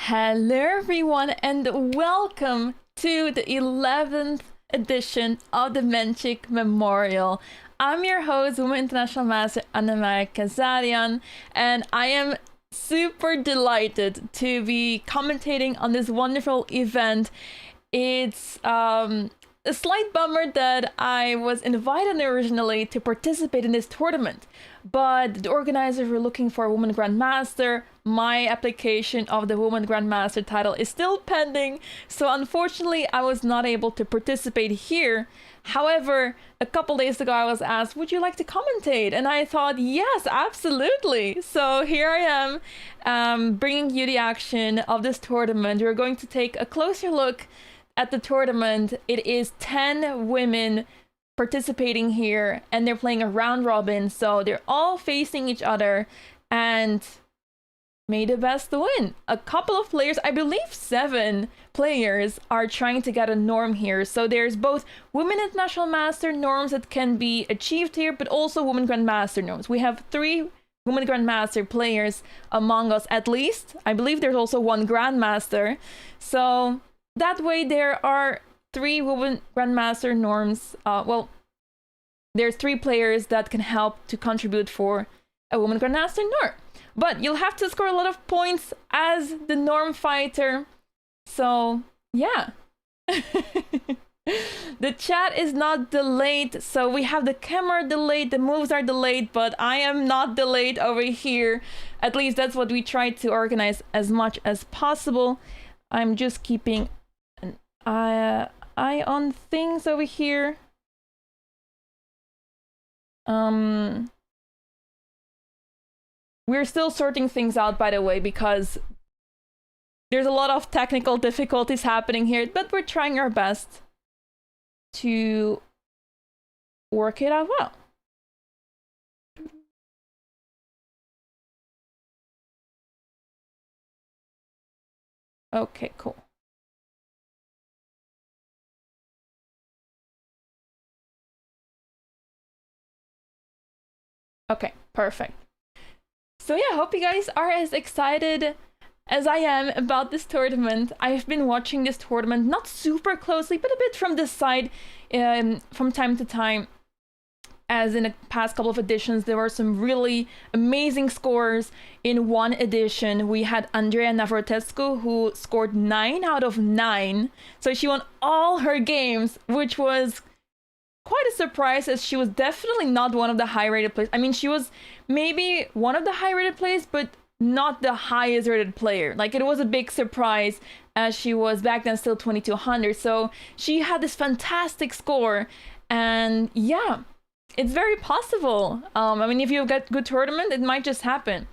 Hello, everyone, and welcome to the 11th edition of the Menchik Memorial. I'm your host, Women International Master Anna-Maja, and I am super delighted to be commentating on this wonderful event. It's a slight bummer that I was invited originally to participate in this tournament, but the organizers were looking for a woman grandmaster. My application of the woman grandmaster title is still pending, so unfortunately I was not able to participate here. However, a couple days ago I was asked, would you like to commentate? And I thought, yes, absolutely. So here I am, bringing you the action of this tournament. We're going to take a closer look at the tournament. It is 10 women participating here, and they're playing a round robin, so they're all facing each other, and may the best win. A couple of players, I believe 7 players, are trying to get a norm here. So there's both Women International Master norms that can be achieved here, but also Women Grandmaster norms. We have 3 Women Grandmaster players among us, at least. I believe there's also 1 Grandmaster. So that way there are 3 Women Grandmaster norms. Well, there's 3 players that can help to contribute for a Women Grandmaster norm. But you'll have to score a lot of points as the norm fighter. So, yeah. The chat is not delayed, so we have the camera delayed, the moves are delayed, but I am not delayed over here. At least that's what we try to organize as much as possible. I'm just keeping an eye on things over here. We're still sorting things out, by the way, because there's a lot of technical difficulties happening here, but we're trying our best to work it out well. Okay, cool. Okay, perfect. So yeah, hope you guys are as excited as I am about this tournament. I've been watching this tournament not super closely, but a bit from the side from time to time. As in the past couple of editions, there were some really amazing scores. In one edition, we had Andrea Navrotescu, who scored 9 out of 9. So she won all her games, which was quite a surprise, as she was definitely not one of the high-rated players. I mean, she was maybe one of the high-rated players, but not the highest-rated player. Like, it was a big surprise, as she was back then still 2200. So she had this fantastic score, and yeah, it's very possible. I mean, if you've got good tournament, it might just happen.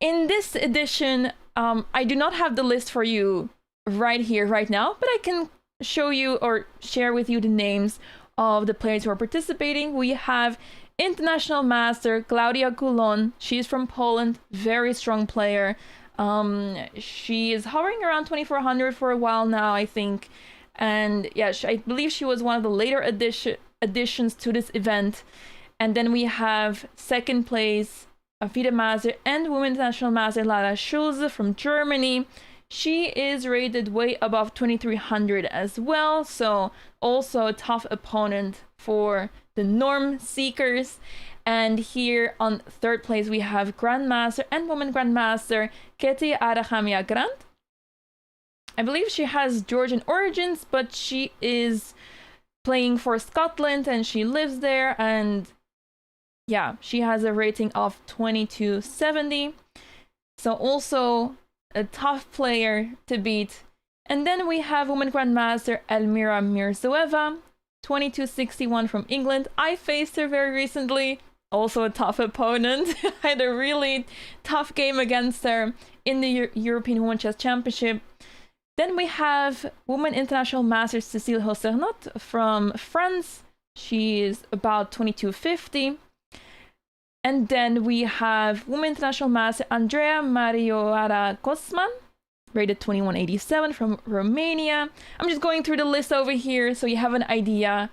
In this edition, I do not have the list for you right here, right now, but I can show you or share with you the names of the players who are participating. We have International Master Klaudia Coulon. She's from Poland, very strong player. She is hovering around 2400 for a while now, I think. And yeah, I believe she was one of the later additions to this event. And then we have second place FIDE Master and Women International Master Lara Schulze from Germany. She is rated way above 2300 as well, so also a tough opponent for the norm seekers. And here on third place we have Grandmaster and Woman Grandmaster Keti Arahamia Grant. I believe she has Georgian origins, but she is playing for Scotland and she lives there, and yeah, she has a rating of 2270. So also a tough player to beat. And then we have Woman Grandmaster Elmira Mirzoeva, 2261 from England. I faced her very recently, also a tough opponent. I had a really tough game against her in the European Women Chess Championship. Then we have Women International Master Cécile Hossernot from France. She is about 2250. And then we have Women International Master Andrea Marioara Kosman, rated 2187 from Romania. I'm just going through the list over here so you have an idea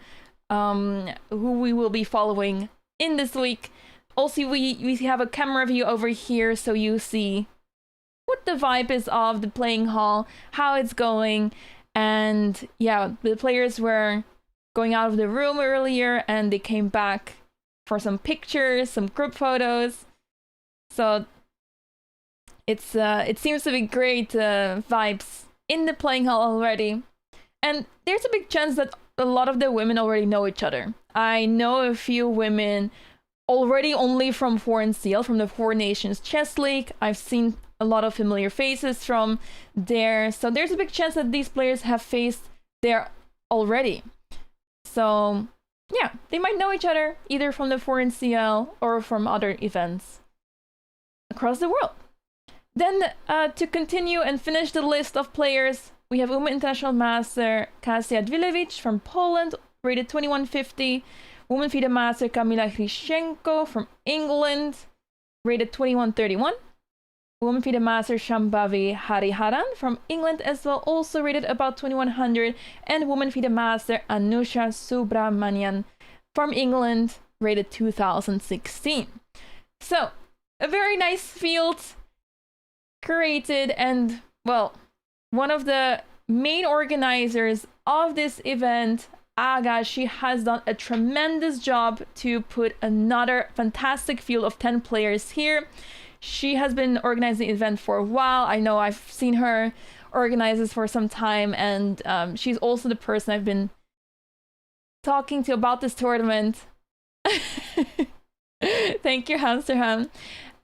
who we will be following in this week. Also, we have a camera view over here so you see what the vibe is of the playing hall, how it's going. And yeah, the players were going out of the room earlier and they came back for some pictures, some group photos. So it seems to be great vibes in the playing hall already. And there's a big chance that a lot of the women already know each other. I know a few women already only from Foreign Seal, from the Four Nations Chess League. I've seen a lot of familiar faces from there. So there's a big chance that these players have faced there already. So yeah, they might know each other either from the Foreign CL or from other events across the world. Then to continue and finish the list of players, we have Women International Master Kasia Dwilewicz from Poland, rated 2150. Women FIDE Master Kamila Hrishenko from England, rated 2131. Women FIDE Master Shambhavi Hariharan from England as well, also rated about 2100. And Women FIDE Master Anusha Subramanian from England, rated 2016. So, a very nice field created, and well, one of the main organizers of this event, Aga, she has done a tremendous job to put another fantastic field of 10 players here. She has been organizing the event for a while. I know I've seen her organize this for some time, and she's also the person I've been talking to about this tournament. Thank you, Hamsterham.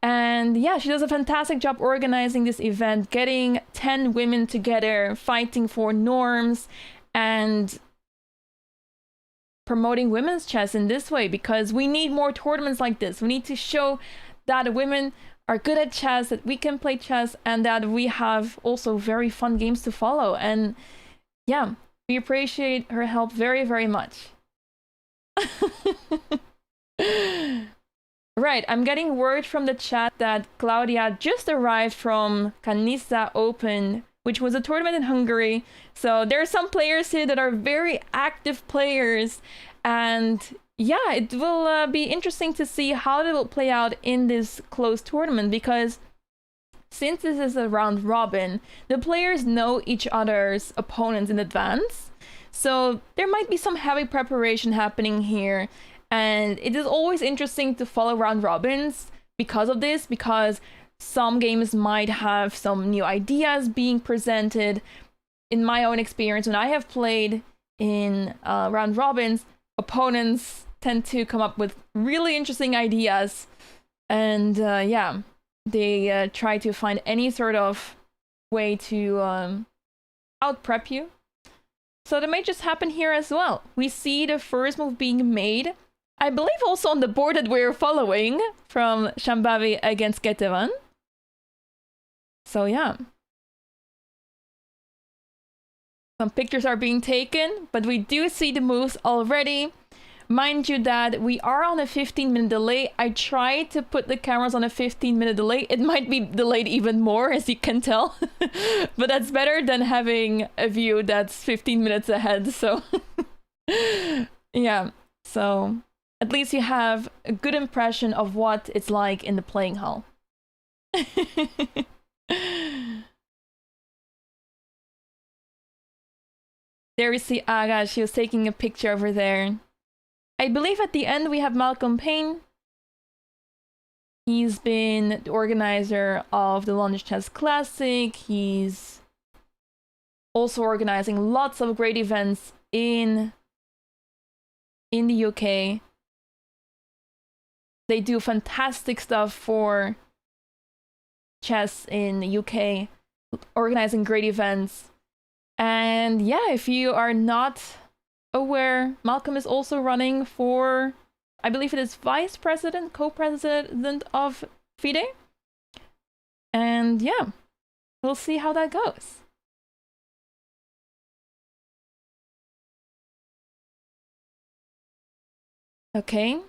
And yeah, she does a fantastic job organizing this event, getting 10 women together, fighting for norms, and promoting women's chess in this way, because we need more tournaments like this. We need to show that women are good at chess, that we can play chess, and that we have also very fun games to follow. And yeah, we appreciate her help very, very much. Right, I'm getting word from the chat that Claudia just arrived from Kanisa Open, which was a tournament in Hungary. So there are some players here that are very active players. And yeah, it will be interesting to see how it will play out in this closed tournament, because since this is a round robin, the players know each other's opponents in advance. So there might be some heavy preparation happening here. And it is always interesting to follow round robins because of this, because some games might have some new ideas being presented. In my own experience, when I have played in round robins, opponents tend to come up with really interesting ideas. And yeah, they try to find any sort of way to out-prep you. So that may just happen here as well. We see the first move being made, I believe also on the board that we're following, from Shambhavi against Ketevan. So yeah. Some pictures are being taken, but we do see the moves already. Mind you that we are on a 15-minute delay. I tried to put the cameras on a 15-minute delay. It might be delayed even more, as you can tell. But that's better than having a view that's 15 minutes ahead. So yeah, so at least you have a good impression of what it's like in the playing hall. There we see Aga, she was taking a picture over there. I believe at the end we have Malcolm Payne. He's been the organizer of the London Chess Classic. He's also organizing lots of great events in the UK. They do fantastic stuff for chess in the UK, organizing great events. And yeah, if you are not aware, Malcolm is also running for, I believe it is vice president, co-president of FIDE. And yeah, we'll see how that goes. Okay.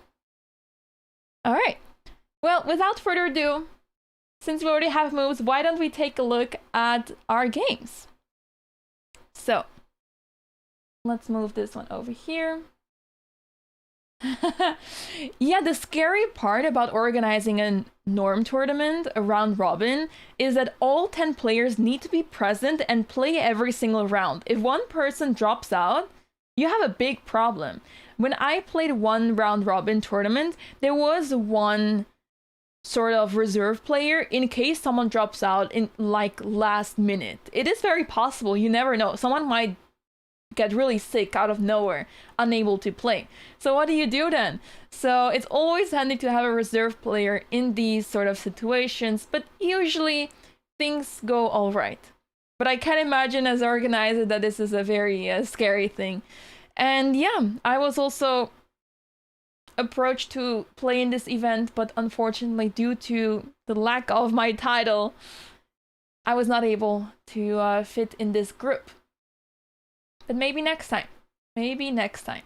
All right. Well, without further ado, since we already have moves, why don't we take a look at our games? So, let's move this one over here. Yeah, the scary part about organizing an norm tournament, a round robin, is that all 10 players need to be present and play every single round. If one person drops out, you have a big problem. When I played one round robin tournament, there was one sort of reserve player in case someone drops out in like last minute. It is very possible, you never know. Someone might get really sick out of nowhere, unable to play. So what do you do then? So it's always handy to have a reserve player in these sort of situations, but usually things go all right. But I can imagine as organizer that this is a very scary thing. And yeah, I was also approached to play in this event, but unfortunately due to the lack of my title, I was not able to fit in this group. But maybe next time. Maybe next time.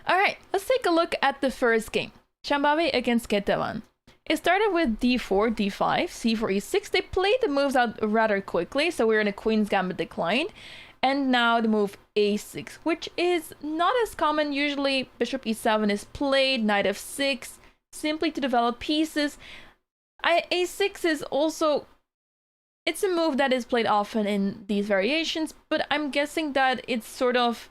Alright, let's take a look at the first game. Shambhavi against Ketevan. It started with d4, d5, c4, e6. They played the moves out rather quickly, so we're in a Queen's Gambit decline. And now the move a6, which is not as common. Usually bishop e7 is played, knight f6, simply to develop pieces. A6 is also... It's a move that is played often in these variations, but I'm guessing that it's sort of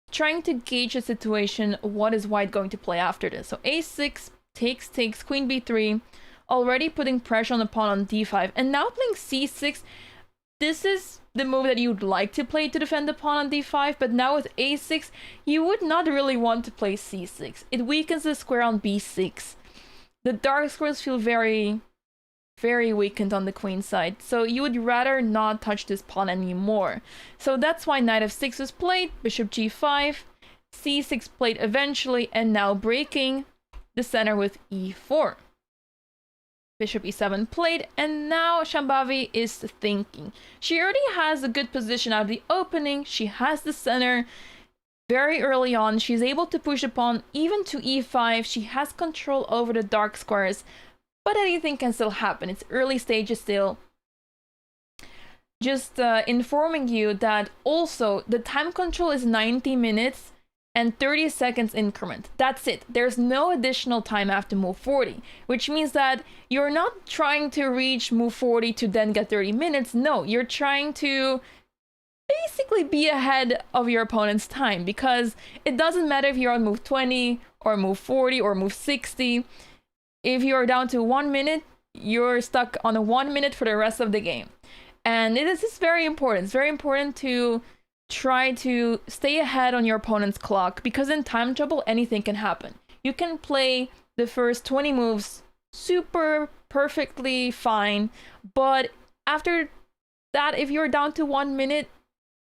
trying to gauge a situation. What is white going to play after this? So a6 takes, queen b3, already putting pressure on the pawn on d5, and now playing c6. This is the move that you'd like to play to defend the pawn on d5, but now with a6, you would not really want to play c6. It weakens the square on b6. The dark squares feel very weakened on the queen side, so you would rather not touch this pawn anymore. So that's why knight f6 was played, bishop g5, c6 played eventually, and now breaking the center with e4. Bishop e7 played, and now Shambhavi is thinking. She already has a good position out of the opening, she has the center. Very early on, she's able to push the pawn even to e5, she has control over the dark squares. But anything can still happen. It's early stages still. Just informing you that also the time control is 90 minutes and 30 seconds increment. That's it. There's no additional time after move 40, which means that you're not trying to reach move 40 to then get 30 minutes. No, you're trying to basically be ahead of your opponent's time, because it doesn't matter if you're on move 20 or move 40 or move 60. If you're down to 1 minute, you're stuck on a 1 minute for the rest of the game. And it is just very important. It's very important to try to stay ahead on your opponent's clock, because in time trouble, anything can happen. You can play the first 20 moves super perfectly fine, but after that, if you're down to 1 minute,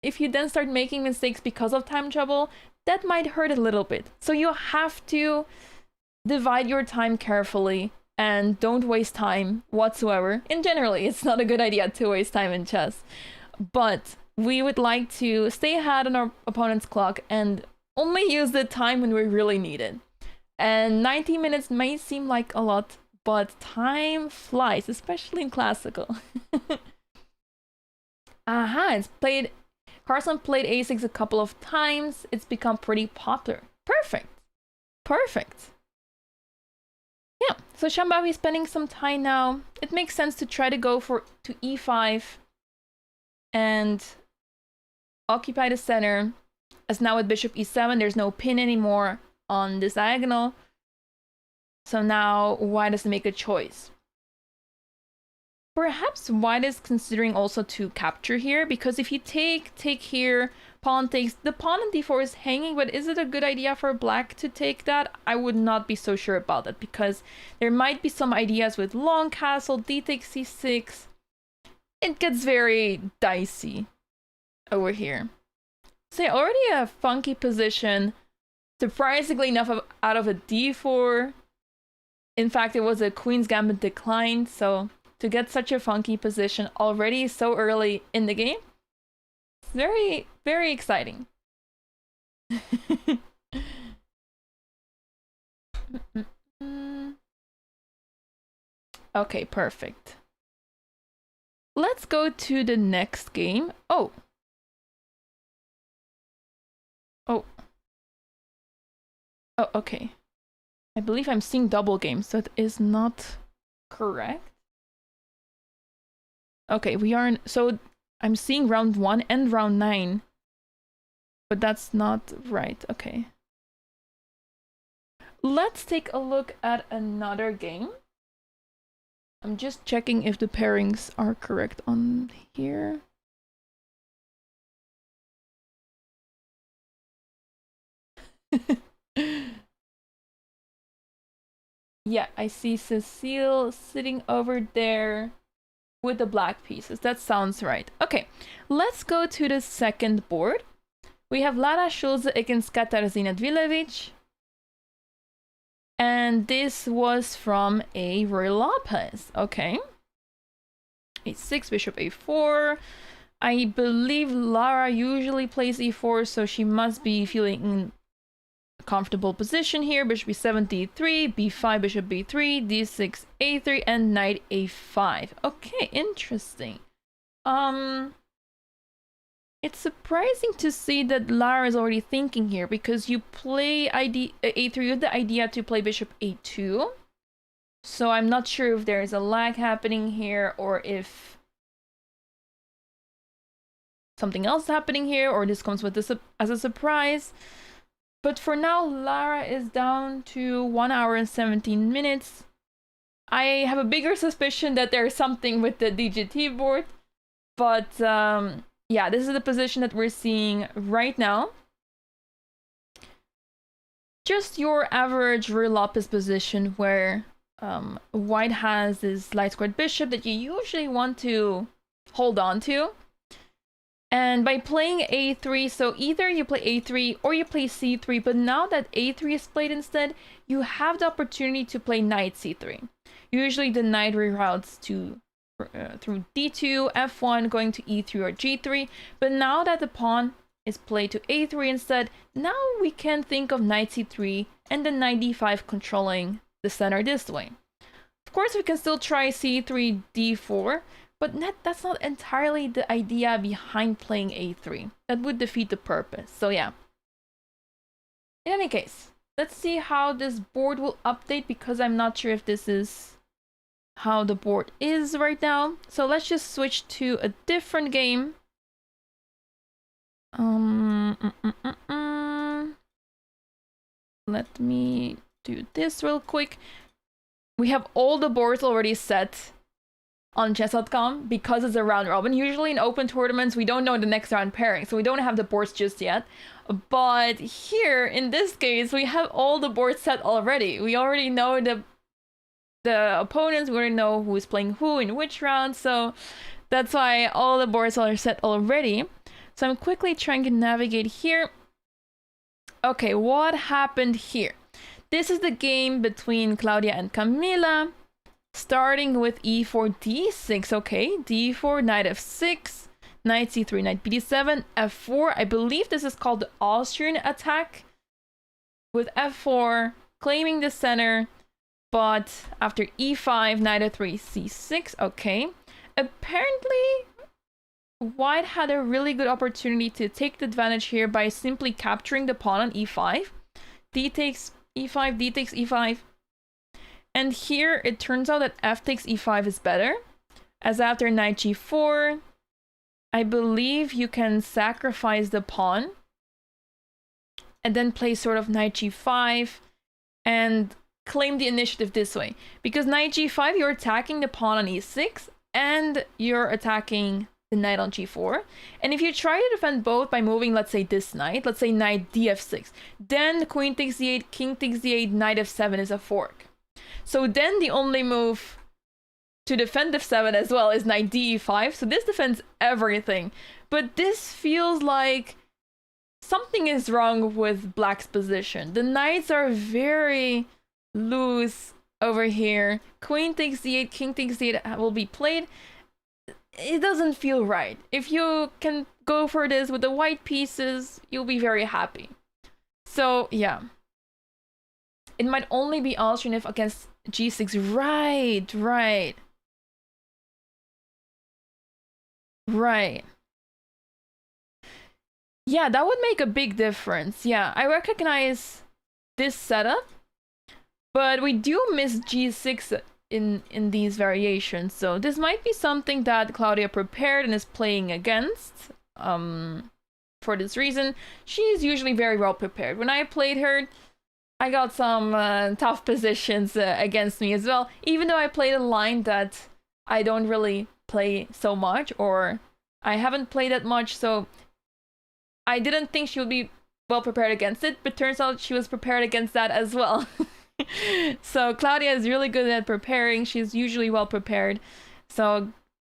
if you then start making mistakes because of time trouble, that might hurt a little bit. So you have to divide your time carefully and don't waste time whatsoever. In generally, it's not a good idea to waste time in chess, but we would like to stay ahead on our opponent's clock and only use the time when we really need it. And 90 minutes may seem like a lot, but time flies, especially in classical. Aha, it's played. Carson played a6 a couple of times. It's become pretty popular. Perfect. Perfect. Yeah, so Shambhavi is spending some time now. It makes sense to try to go to e5 and occupy the center, as now with bishop e7 there's no pin anymore on this diagonal. So now white has to make a choice. Perhaps white is considering also to capture here, because if you take here, pawn takes, the pawn on d4 is hanging, but is it a good idea for black to take that? I would not be so sure about that, because there might be some ideas with long castle, d takes c6. It gets very dicey over here. So yeah, already a funky position, surprisingly enough, out of a d4. In fact, it was a Queen's Gambit decline, so to get such a funky position already so early in the game, it's very, very exciting. Okay, perfect. Let's go to the next game. Oh, okay. I believe I'm seeing double games. That is not correct. Okay, we are in... So I'm seeing round 1 and round 9. But that's not right. Okay. Let's take a look at another game. I'm just checking if the pairings are correct on here. Yeah, I see Cecile sitting over there with the black pieces. That sounds right. Okay, let's go to the second board. We have Lara Schulze against Katarzyna Dvilevic. And this was from a Roy Lopez. Okay. A6, bishop a4. I believe Lara usually plays e4, so she must be feeling in a comfortable position here. Bishop b7, d3, b5, bishop b3, d6, a3, and knight a5. Okay, interesting. It's surprising to see that Lara is already thinking here, because you play a3 with the idea to play bishop a2. So I'm not sure if there is a lag happening here, or if something else happening here, or this comes with this as a surprise. But for now, Lara is down to 1 hour and 17 minutes. I have a bigger suspicion that there's something with the DGT board, but yeah, this is the position that we're seeing right now. Just your average Roy Lopez position where white has this light squared bishop that you usually want to hold on to. And by playing a3, so either you play a3 or you play c3, but now that a3 is played instead, you have the opportunity to play knight c3. Usually the knight reroutes to through d2, f1, going to e3 or g3, but now that the pawn is played to a3 instead, now we can think of knight c3 and then knight d5 controlling the center this way. Of course, we can still try c3, d4, but that's not entirely the idea behind playing a3. That would defeat the purpose, so yeah. In any case, let's see how this board will update, because I'm not sure if this is how the board is right now. So let's just switch to a different game. Let me do this real quick. We have all the boards already set on chess.com because it's a round robin. Usually in open tournaments, we don't know the next round pairing, so we don't have the boards just yet. But here, in this case, we have all the boards set already. We already know the opponents, we already know who is playing who in which round, so that's why all the boards are set already. So I'm quickly trying to navigate here. Okay, what happened here? This is the game between Claudia and Camila, starting with e4, d6. Okay, d4, knight f6, knight c3, knight bd7, f4. I believe this is called the Austrian attack, with f4 claiming the center. But after e5, knight f3, c6, okay. Apparently, white had a really good opportunity to take the advantage here by simply capturing the pawn on e5. D takes e5, d takes e5. And here, it turns out that f takes e5 is better. As after knight g4, I believe you can sacrifice the pawn and then play sort of knight g5 and claim the initiative this way, because knight g5, you're attacking the pawn on e6 and you're attacking the knight on g4. And if you try to defend both by moving, let's say this knight, let's say knight df6, then queen takes d8, king takes d8, knight f7 is a fork. So then the only move to defend f7 as well is knight de5, so this defends everything. But this feels like something is wrong with black's position. The knights are very loose over here. Queen takes d8, king takes d8 will be played. It doesn't feel right. If you can go for this with the white pieces, you'll be very happy. So yeah, it might only be Austrian if against g6. Right. Yeah, that would make a big difference. Yeah, I recognize this setup, But we do miss g6 in these variations, so this might be something that Claudia prepared and is playing against. For this reason, she is usually very well prepared. When I played her, I got some tough positions against me as well, even though I played a line that I don't really play so much, or I haven't played that much, so I didn't think she would be well prepared against it, but turns out she was prepared against that as well. So Claudia is really good at preparing. She's usually well prepared. So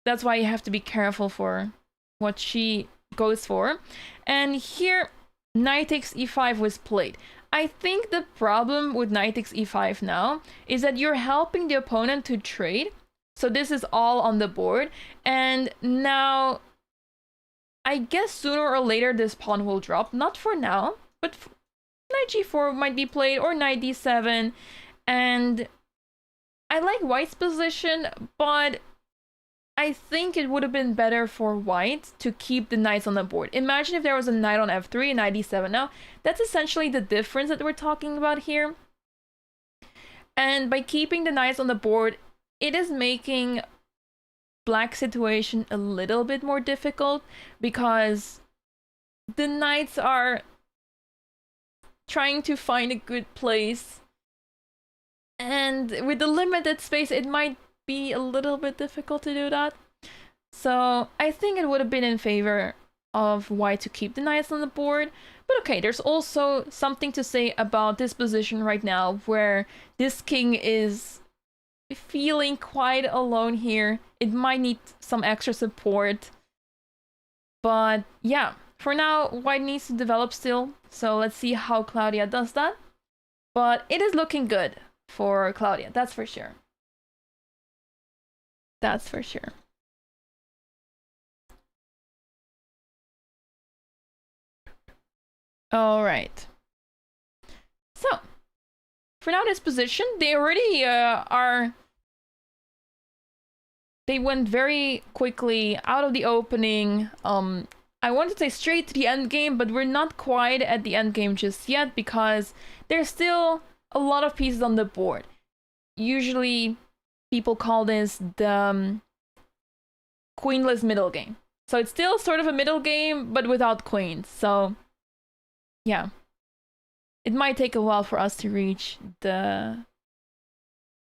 that's why you have to be careful for what she goes for. And here, knight takes e5 was played. I think the problem with knight takes e5 now is that you're helping the opponent to trade. So this is all on the board. And now, I guess sooner or later this pawn will drop. Not for now, but knight g4 might be played, or knight d7. And I like white's position, but I think it would have been better for white to keep the knights on the board. Imagine if there was a knight on f3 and knight d7. Now, that's essentially the difference that we're talking about here. And by keeping the knights on the board, it is making black's situation a little bit more difficult, because the knights are trying to find a good place. And with the limited space, it might be a little bit difficult to do that. So I think it would have been in favor of white to keep the knights on the board. But okay, there's also something to say about this position right now, where this king is feeling quite alone here. It might need some extra support. But yeah, for now, white needs to develop still. So let's see how Claudia does that. But it is looking good for Claudia, that's for sure. That's for sure. All right. So, for now, this position, they already they went very quickly out of the opening. I want to say straight to the end game, but we're not quite at the end game just yet, because there's still a lot of pieces on the board. Usually, people call this the queenless middle game. So it's still sort of a middle game, but without queens. So, yeah. It might take a while for us to reach the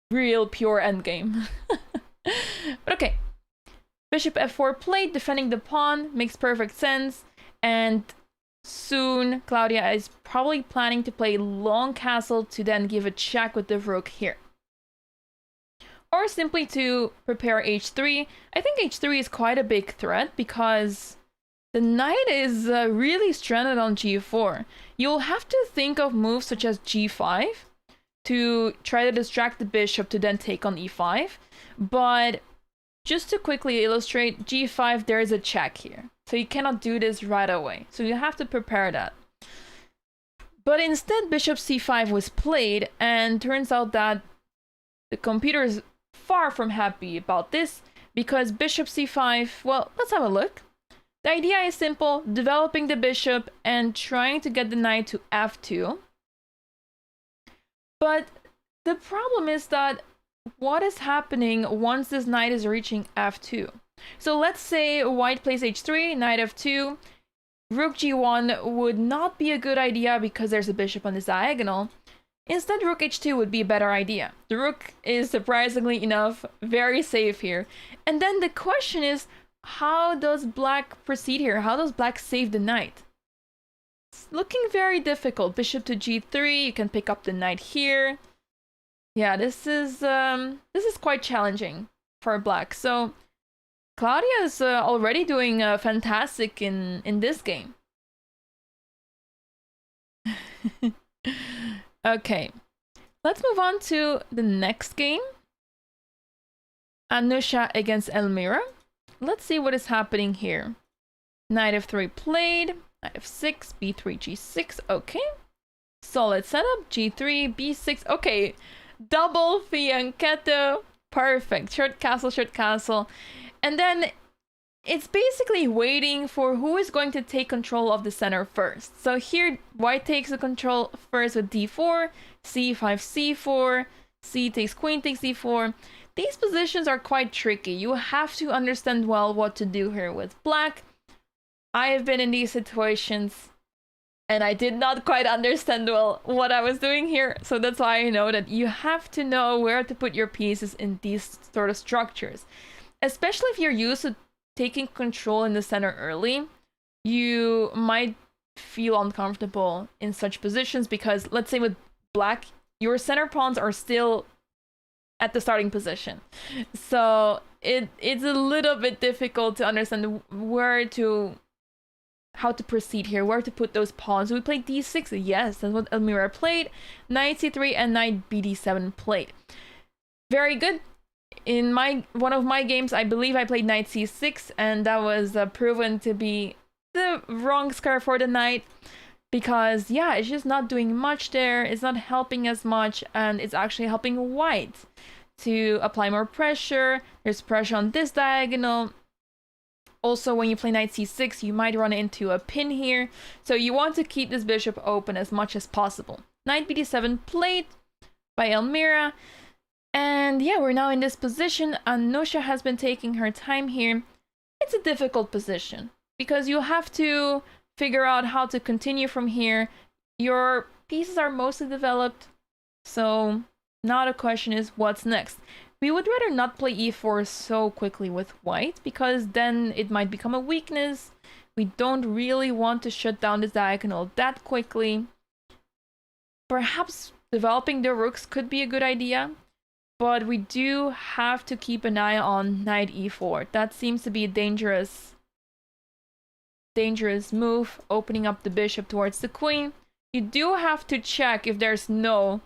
real pure endgame. But okay. Bishop f4 played, defending the pawn, makes perfect sense. And soon, Claudia is probably planning to play long castle to then give a check with the rook here. Or simply to prepare h3. I think h3 is quite a big threat, because the knight is really stranded on g4. You'll have to think of moves such as g5 to try to distract the bishop to then take on e5. But just to quickly illustrate, g5, there is a check here. So you cannot do this right away. So you have to prepare that. But instead, bishop c5 was played, and turns out that the computer is far from happy about this, because bishop c5, well, let's have a look. The idea is simple, developing the bishop and trying to get the knight to f2. But the problem is that what is happening once this knight is reaching f2? So let's say white plays h3, knight f2, rook g1 would not be a good idea because there's a bishop on this diagonal. Instead, rook h2 would be a better idea. The rook is, surprisingly enough, very safe here. And then the question is, how does black proceed here? How does black save the knight? It's looking very difficult. Bishop to g3, you can pick up the knight here. Yeah, this is quite challenging for black. So Claudia is already doing fantastic in this game. Okay, let's move on to the next game. Anusha against Elmira. Let's see what is happening here. Knight f3 played, knight f6, b3, g6, okay. Solid setup, g3, b6, okay. Double fianchetto, perfect. Short castle, and then it's basically waiting for who is going to take control of the center first. So here, white takes the control first with d4, c5, c4, c takes queen takes d4. These positions are quite tricky. You have to understand well what to do here with black. I have been in these situations and I did not quite understand well what I was doing here. So that's why I know that you have to know where to put your pieces in these sort of structures. Especially if you're used to taking control in the center early, you might feel uncomfortable in such positions because, let's say with black, your center pawns are still at the starting position. So it's a little bit difficult to understand how to proceed here, where to put those pawns. We played d6, yes, that's what Elmira played. Knight c3 and knight bd7 played. Very good. In one of my games, I believe I played knight c6, and that was proven to be the wrong square for the knight, because yeah, it's just not doing much there, it's not helping as much, and it's actually helping white to apply more pressure. There's pressure on this diagonal. Also, when you play knight c6, you might run into a pin here, so you want to keep this bishop open as much as possible. Knight bd7 played by Elmira. And yeah, we're now in this position. Anusha has been taking her time here. It's a difficult position because you have to figure out how to continue from here. Your pieces are mostly developed, so now the question is what's next. We would rather not play e4 so quickly with white because then it might become a weakness. We don't really want to shut down this diagonal that quickly. Perhaps developing the rooks could be a good idea. But we do have to keep an eye on knight e4. That seems to be a dangerous move, opening up the bishop towards the queen. You do have to check if there's no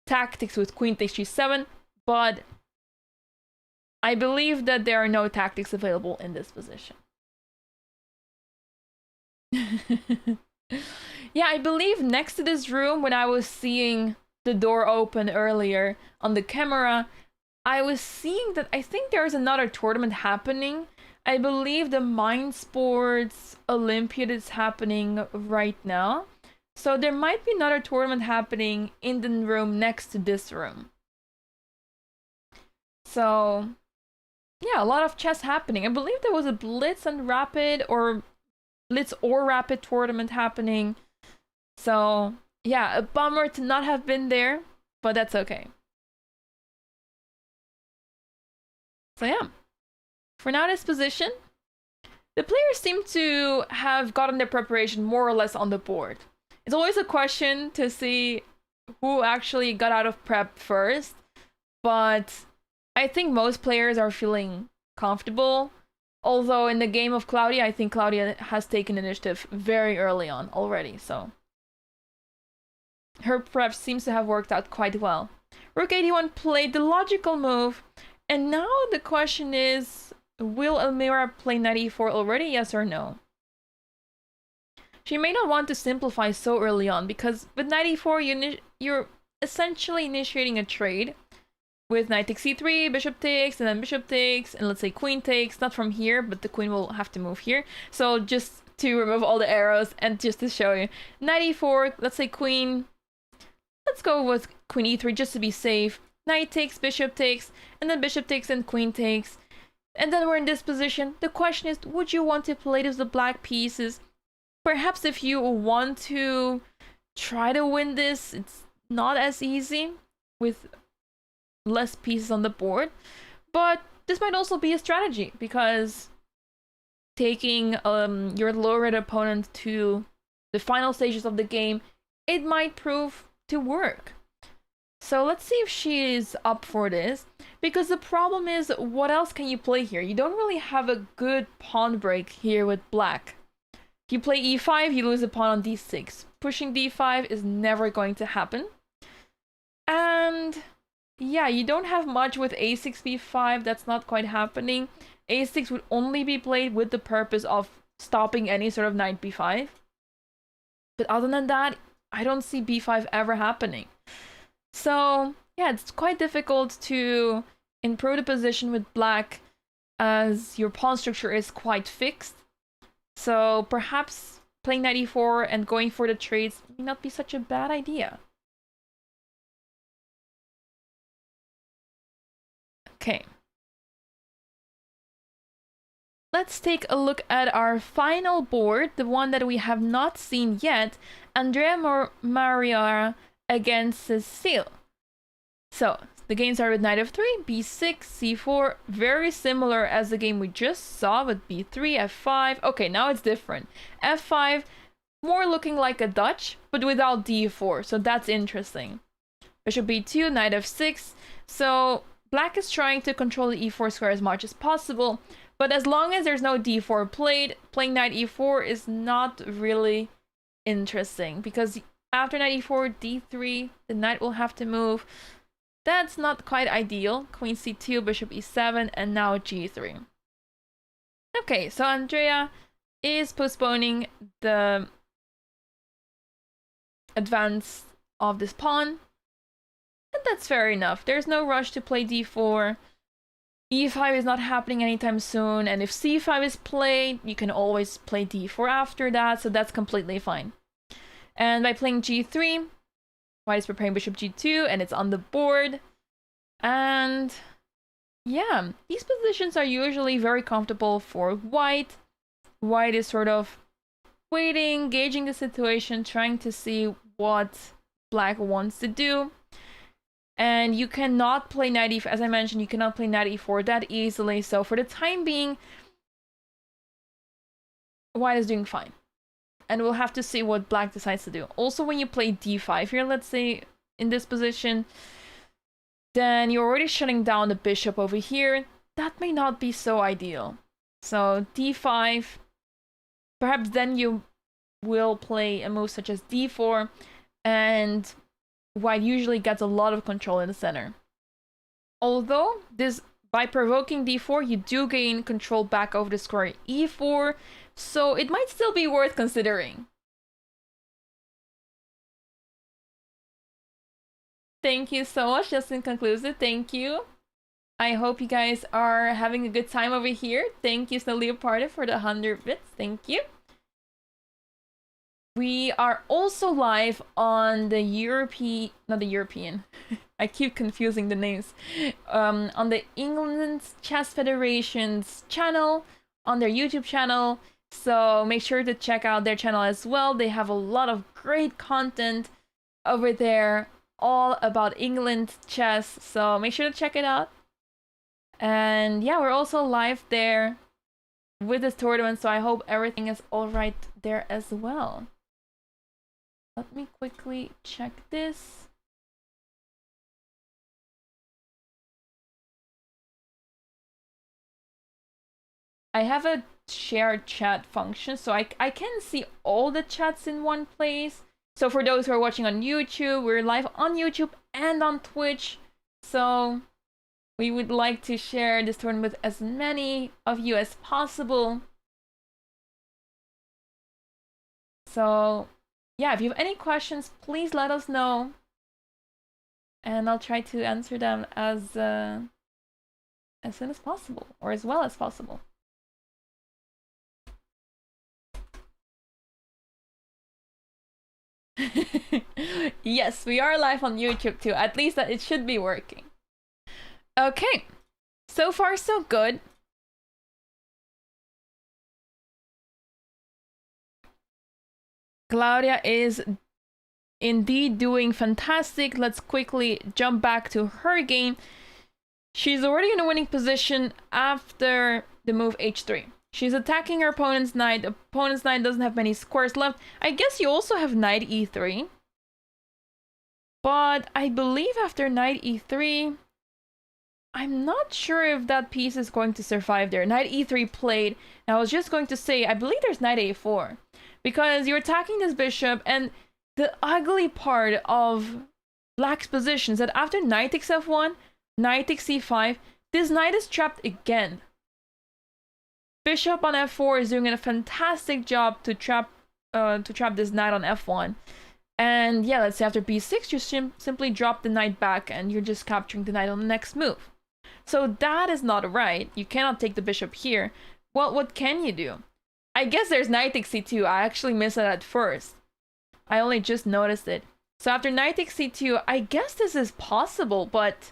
tactics with queen takes g7, but I believe that there are no tactics available in this position. Yeah, I believe next to this room, when I was seeing the door open earlier on the camera, I was seeing that I think there's another tournament happening. I believe the Mind Sports Olympiad is happening right now. So there might be another tournament happening in the room next to this room. So yeah, a lot of chess happening. I believe there was a Blitz and Rapid or Blitz or Rapid tournament happening. So yeah, a bummer to not have been there, but that's okay. So yeah, for now this position, the players seem to have gotten their preparation more or less on the board. It's always a question to see who actually got out of prep first, but I think most players are feeling comfortable. Although in the game of Claudia, I think Claudia has taken initiative very early on already, so her prep seems to have worked out quite well. Rook 81 played the logical move, and now the question is, will Elmira play knight e4 already, yes or no? She may not want to simplify so early on, because with knight e4 you're essentially initiating a trade with knight takes c3, bishop takes, and then bishop takes, and let's say queen takes, not from here, but the queen will have to move here. So just to remove all the arrows and just to show you, knight e4, let's say queen, let's go with queen e3 just to be safe. Knight takes, bishop takes, and then bishop takes and queen takes. And then we're in this position. The question is, would you want to play this with the black pieces? Perhaps if you want to try to win this, it's not as easy with less pieces on the board. But this might also be a strategy, because taking your lower-rated opponent to the final stages of the game, it might prove to work. So let's see if she is up for this, because the problem is, what else can you play here? You don't really have a good pawn break here with black. If you play e5, you lose a pawn on d6. Pushing d5 is never going to happen. And yeah, you don't have much with a6, b5, that's not quite happening. a6 would only be played with the purpose of stopping any sort of knight b5. But other than that, I don't see b5 ever happening. So yeah, it's quite difficult to improve the position with black. as your pawn structure is quite fixed. So perhaps playing knight e4 and going for the trades may not be such a bad idea. Okay. Let's take a look at our final board, the one that we have not seen yet. Anna-Maja against Cecile. So, the game started with knight f3, b6, c4, very similar as the game we just saw with b3, f5. Okay, now it's different. f5, more looking like a Dutch, but without d4, so that's interesting. Bishop b2, knight f6. So, black is trying to control the e4 square as much as possible, but as long as there's no d4 played, playing knight e4 is not really interesting, because after knight e4, d3, the knight will have to move. That's not quite ideal. Queen c2, bishop e7, and now g3. Okay, so Andrea is postponing the advance of this pawn. And that's fair enough. There's no rush to play d4. e5 is not happening anytime soon, and if c5 is played, you can always play d4 after that, so that's completely fine. And by playing g3, white is preparing bishop g2, and it's on the board. And yeah, these positions are usually very comfortable for white. White is sort of waiting, gauging the situation, trying to see what black wants to do. And you cannot play knight e4, as I mentioned, you cannot play knight e4 that easily. So for the time being, white is doing fine. And we'll have to see what black decides to do. Also, when you play d5 here, let's say in this position, then you're already shutting down the bishop over here. That may not be so ideal. So d5, perhaps then you will play a move such as d4, and white usually gets a lot of control in the center. Although this, by provoking d4, you do gain control back over the square e4, so it might still be worth considering. Thank you so much, Justin Conclusive. Thank you. I hope you guys are having a good time over here. Thank you, Snow Leopardo, for the 100 bits. Thank you. We are also live on the not the European. I keep confusing the names. On the England Chess Federation's channel, on their YouTube channel. So make sure to check out their channel as well. They have a lot of great content over there, all about England chess. So make sure to check it out. And yeah, we're also live there with this tournament. So I hope everything is all right there as well. Let me quickly check this. I have a shared chat function, so I can see all the chats in one place. So for those who are watching on YouTube, we're live on YouTube and on Twitch. So we would like to share this tournament with as many of you as possible. So yeah, if you have any questions, please let us know. And I'll try to answer them as soon as possible, or as well as possible. Yes, we are live on YouTube too. At least that it should be working. Okay, so far so good. Claudia is indeed doing fantastic. Let's quickly jump back to her game. She's already in a winning position after the move h3. She's attacking her opponent's knight. The opponent's knight doesn't have many squares left. I guess you also have knight e3. But I believe after knight e3, I'm not sure if that piece is going to survive there. Knight e3 played. And I was just going to say, I believe there's knight a4. Because you're attacking this bishop, and the ugly part of black's position is that after knight takes f1, knight takes c5, this knight is trapped again. Bishop on f4 is doing a fantastic job to trap this knight on f1. And yeah, let's say after b6, you simply drop the knight back and you're just capturing the knight on the next move. So that is not right. You cannot take the bishop here. Well, what can you do? I guess there's knight takes c2. I actually missed it at first. I only just noticed it. So after knight takes c2, I guess this is possible, but...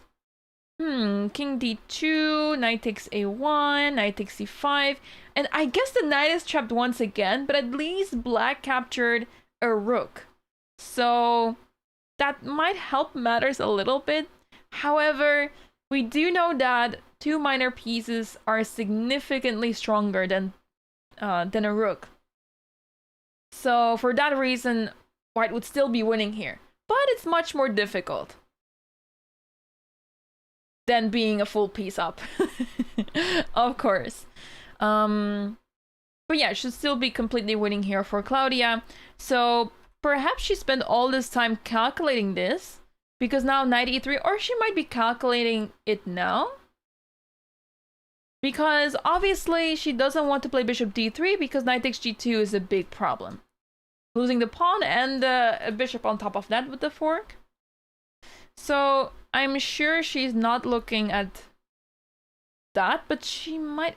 king d2, knight takes a1, knight takes c5, and I guess the knight is trapped once again, but at least black captured a rook. So that might help matters a little bit. However, we do know that two minor pieces are significantly stronger than a rook. So for that reason, white would still be winning here, but it's much more difficult than being a full piece up. Of course. But yeah, should still be completely winning here for Claudia. So perhaps she spent all this time calculating this, because now knight e3, or she might be calculating it now. Because obviously she doesn't want to play bishop d3 because knight takes g2 is a big problem. Losing the pawn and a bishop on top of that with the fork. So I'm sure she's not looking at that, but she might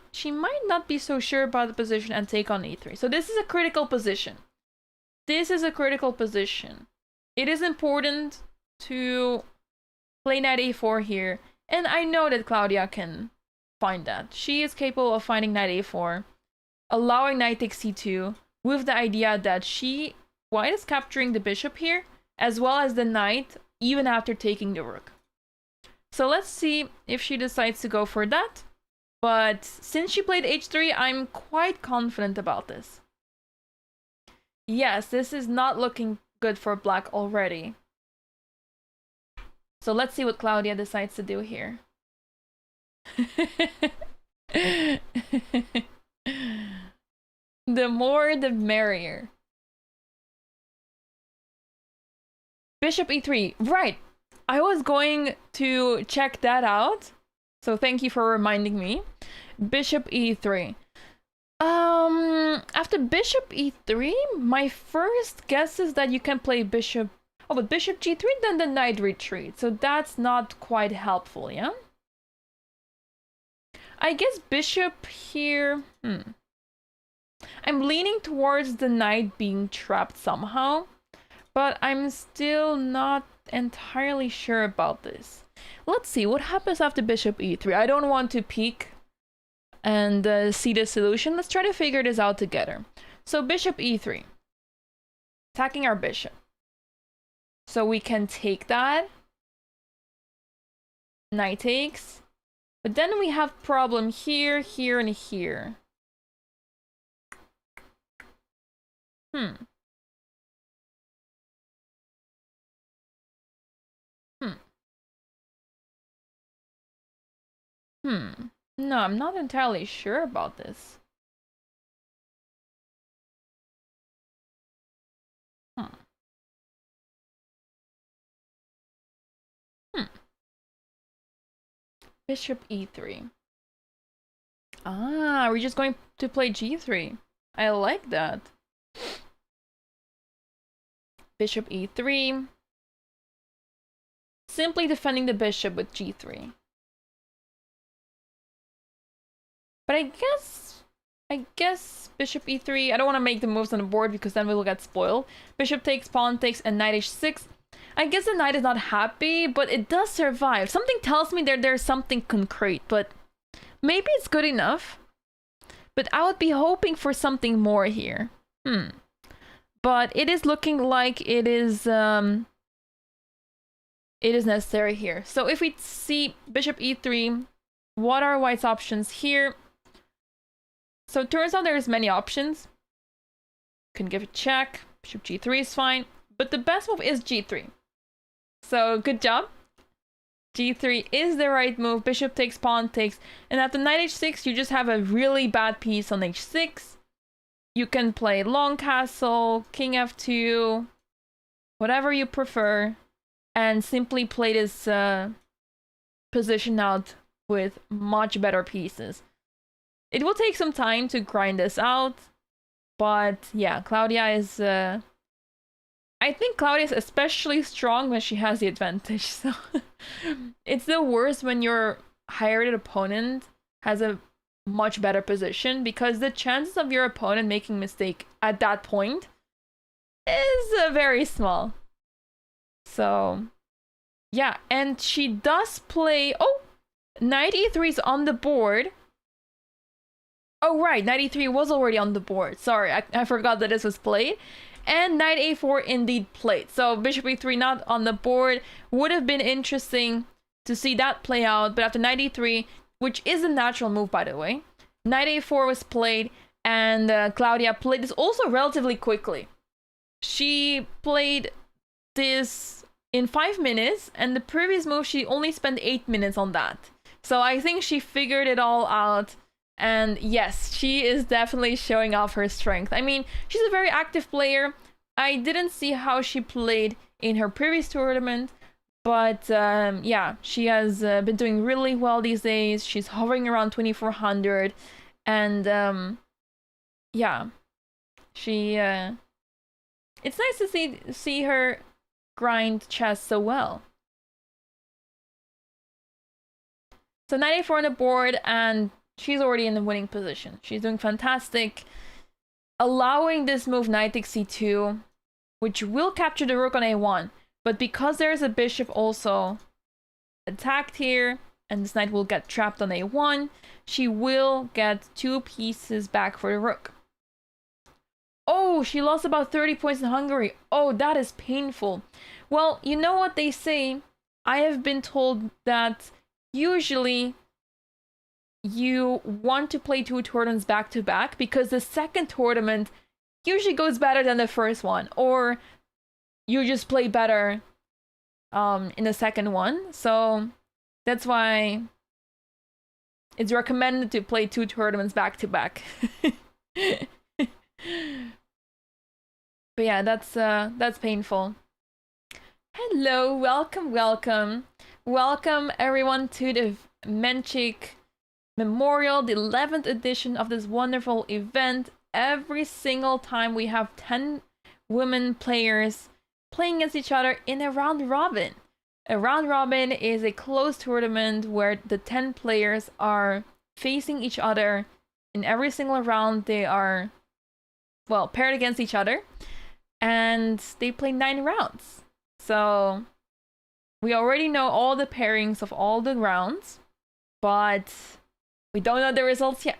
not be so sure about the position and take on e3. So this is a critical position. This is a critical position. It is important to play knight a4 here, and I know that Claudia can find that. She is capable of finding knight a4, allowing knight takes c2, with the idea that white is capturing the bishop here, as well as the knight, even after taking the rook. So let's see if she decides to go for that. But since she played h3, I'm quite confident about this. Yes, this is not looking good for black already. So let's see what Claudia decides to do here. The more, the merrier. Bishop e3. Right. I was going to check that out. So thank you for reminding me. Bishop e3. After bishop e3, my first guess is that you can play bishop... Oh, but bishop g3, then the knight retreat. So that's not quite helpful, yeah? I guess bishop here... I'm leaning towards the knight being trapped somehow, but I'm still not entirely sure about this. Let's see what happens after bishop e3. I don't want to peek and see the solution. Let's try to figure this out together. So bishop e3, attacking our bishop. So we can take that. Knight takes. But then we have problem here, here, and here. No, I'm not entirely sure about this. Bishop e3. Ah, we're just going to play g3. I like that. Bishop e3. Simply defending the bishop with g3. But I guess bishop e3. I don't want to make the moves on the board because then we'll get spoiled. Bishop takes, pawn takes, and knight h6. I guess the knight is not happy, but it does survive. Something tells me there's something concrete, but maybe it's good enough. But I would be hoping for something more here. But it is looking like it is necessary here. So if we see bishop e3, what are white's options here? So it turns out there's many options. Can give a check. Bishop g3 is fine. But the best move is g3. So good job. g3 is the right move. Bishop takes, pawn takes. And at the knight h6, you just have a really bad piece on h6. You can play long castle, king f2, whatever you prefer. And simply play this position out with much better pieces. It will take some time to grind this out. But yeah, Claudia is... I think Claudia is especially strong when she has the advantage. So it's the worst when you're higher rated opponent has a much better position, because the chances of your opponent making a mistake at that point is very small. So yeah, and she does play, oh, knight e3 is on the board. Oh right, knight e3 was already on the board. Sorry, I forgot that this was played. And knight a4 indeed played. So bishop e3 not on the board. Would have been interesting to see that play out, but after knight e3, which is a natural move by the way, knight a4 was played, and Claudia played this also relatively quickly. She played this in 5 minutes, and the previous move she only spent 8 minutes on that. So I think she figured it all out. And yes, she is definitely showing off her strength. I mean, she's a very active player. I didn't see how she played in her previous tournament, but yeah, she has been doing really well these days. She's hovering around 2400, and yeah, she it's nice to see her grind chess so well. So knight a4 on the board, and she's already in the winning position. She's doing fantastic, allowing this move knight takes c2, which will capture the rook on a1. But because there's a bishop also attacked here, and this knight will get trapped on a1, she will get 2 pieces back for the rook. Oh, she lost about 30 points in Hungary. Oh, that is painful. Well, you know what they say. I have been told that usually you want to play 2 tournaments back to back, because the second tournament usually goes better than the first one, or you just play better in the second one. So that's why it's recommended to play 2 tournaments back to back. But yeah, that's painful. Hello, welcome everyone to the Menchik Memorial, the 11th edition of this wonderful event. Every single time we have 10 women players playing against each other in a round robin. A round robin is a closed tournament where the 10 players are facing each other. In every single round they are, well, paired against each other, and they play 9 rounds. So we already know all the pairings of all the rounds, but we don't know the results yet.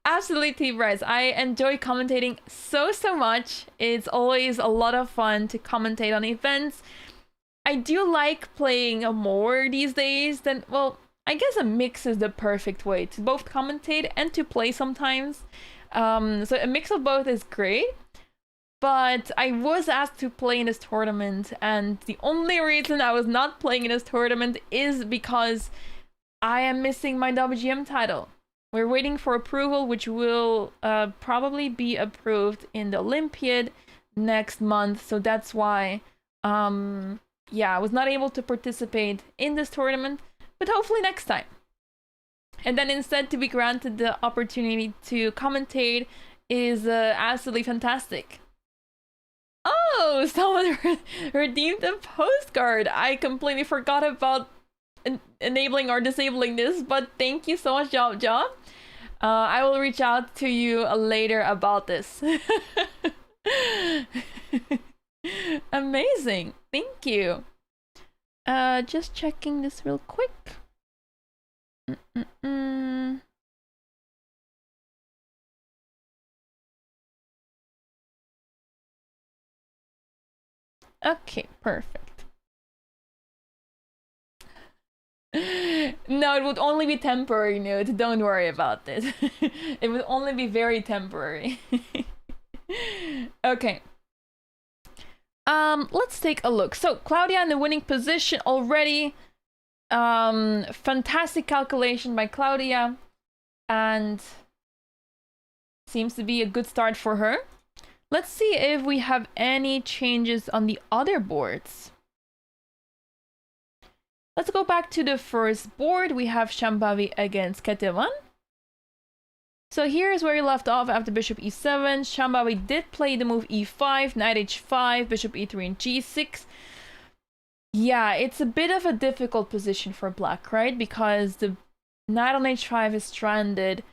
Absolutely, T-Bryce. I enjoy commentating so much. It's always a lot of fun to commentate on events. I do like playing more these days than, well, I guess a mix is the perfect way to both commentate and to play sometimes. So a mix of both is great. But I was asked to play in this tournament, and the only reason I was not playing in this tournament is because I am missing my WGM title. We're waiting for approval, which will probably be approved in the Olympiad next month. So that's why, yeah, I was not able to participate in this tournament, but hopefully next time. And then instead to be granted the opportunity to commentate is absolutely fantastic. Oh, someone redeemed a postcard. I completely forgot about enabling or disabling this, but thank you so much, Job. I will reach out to you later about this. Amazing, thank you. Just checking this real quick. Okay, perfect. No, it would only be temporary, Nude. Don't worry about this. It would only be very temporary. Okay. Let's take a look. So, Claudia in the winning position already. Fantastic calculation by Claudia. And seems to be a good start for her. Let's see if we have any changes on the other boards. Let's go back to the first board. We have Shambhavi against Ketevan. So here's where we left off after bishop e7. Shambhavi did play the move e5, knight h5, bishop e3 and g6. Yeah, it's a bit of a difficult position for black, right? Because the knight on h5 is stranded.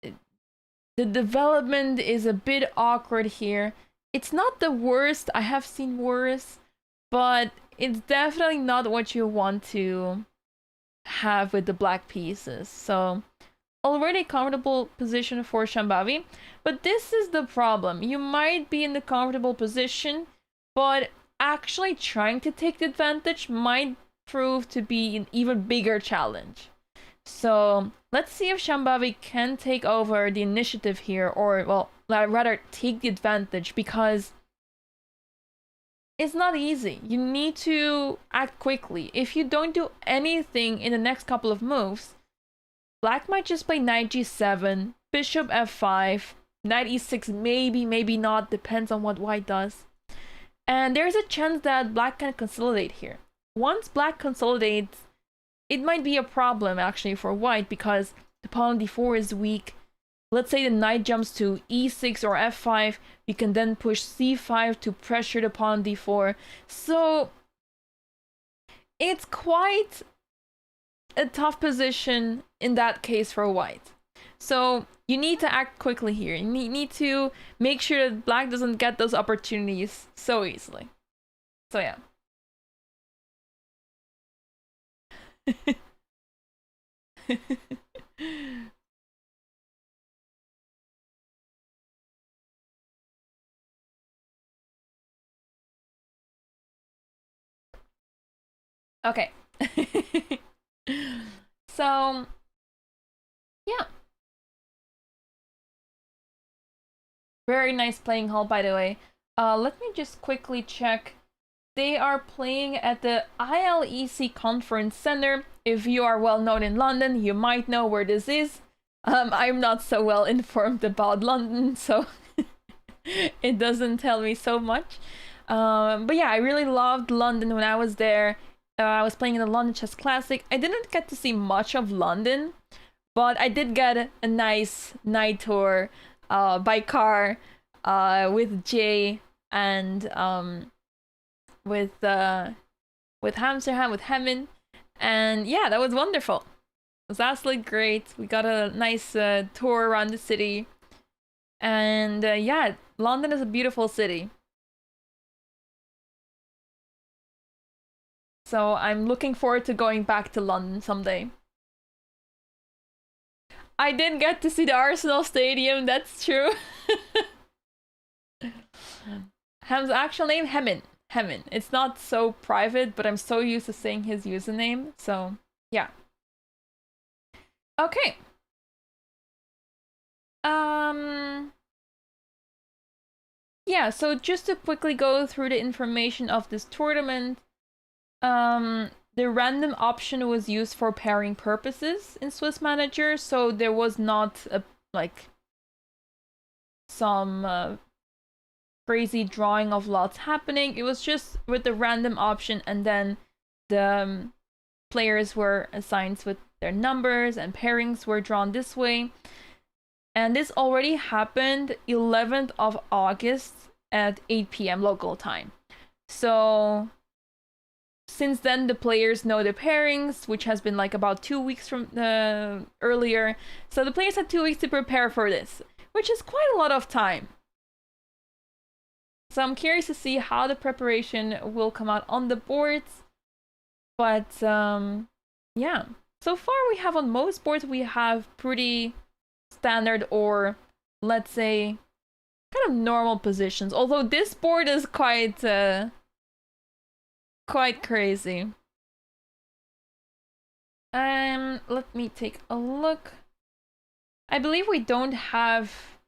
The development is a bit awkward here. It's not the worst, I have seen worse, but it's definitely not what you want to have with the black pieces. So already comfortable position for Shambhavi, but this is the problem. You might be in the comfortable position, but actually trying to take the advantage might prove to be an even bigger challenge. So let's see if Shambhavi can take over the initiative here, or, well, rather take the advantage, because it's not easy. You need to act quickly. If you don't do anything in the next couple of moves, black might just play knight g7, bishop f5, knight e6, maybe not, depends on what white does. And there's a chance that black can consolidate here. Once black consolidates, it might be a problem actually for white, because the pawn on d4 is weak. Let's say the knight jumps to e6 or f5, you can then push c5 to pressure the pawn on d4. So it's quite a tough position in that case for white. So you need to act quickly here. You need to make sure that black doesn't get those opportunities so easily. So yeah. Okay. So yeah, very nice playing hall, by the way. Let me just quickly check. They are playing at the ILEC Conference Center. If you are well known in London, you might know where this is. I'm not so well informed about London, so it doesn't tell me so much. But yeah, I really loved London when I was there. I was playing in the London Chess Classic. I didn't get to see much of London, but I did get a nice night tour by car with Jay and with Hamsterham, with Hemin, and yeah, that was wonderful. It was absolutely great. We got a nice tour around the city, and yeah, London is a beautiful city. So I'm looking forward to going back to London someday. I didn't get to see the Arsenal Stadium, that's true. Ham's actual name, Hemin. Hemin. It's not so private, but I'm so used to saying his username, so yeah. Okay. Yeah, so just to quickly go through the information of this tournament, the random option was used for pairing purposes in Swiss Manager, so there was not a some crazy drawing of lots happening. It was just with the random option, and then the players were assigned with their numbers and pairings were drawn this way. And this already happened 11th of August at 8 p.m. local time. So since then, the players know the pairings, which has been like about 2 weeks from earlier. So the players had 2 weeks to prepare for this, which is quite a lot of time. So I'm curious to see how the preparation will come out on the boards. But yeah, so far we have on most boards, we have pretty standard, or let's say kind of normal positions. Although this board is quite crazy. Let me take a look. I believe we don't have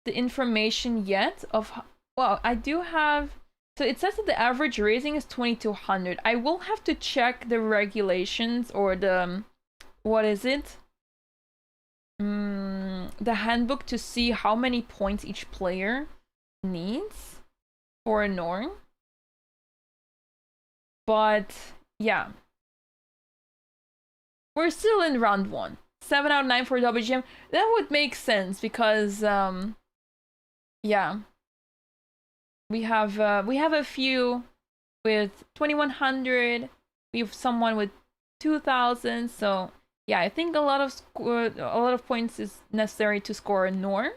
the information yet of, well, I do have, so it says that the average raising is 2200. I will have to check the regulations, or the, what is it? The handbook, to see how many points each player needs for a norm. But yeah, we're still in round 1. 7 out of 9 for WGM. That would make sense, because yeah, we have a few with 2100. We have someone with 2000. So yeah, I think a lot of points is necessary to score a Norm.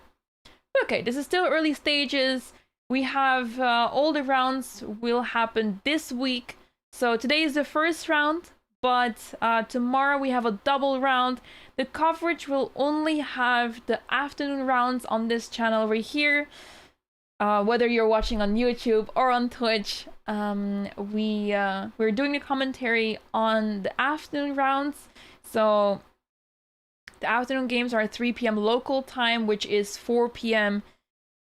Okay, this is still early stages. We have all the rounds will happen this week. So today is the first round, but tomorrow we have a double round. The coverage will only have the afternoon rounds on this channel over here. Whether you're watching on YouTube or on Twitch, we're doing the commentary on the afternoon rounds. So the afternoon games are at 3 p.m. local time, which is 4 p.m.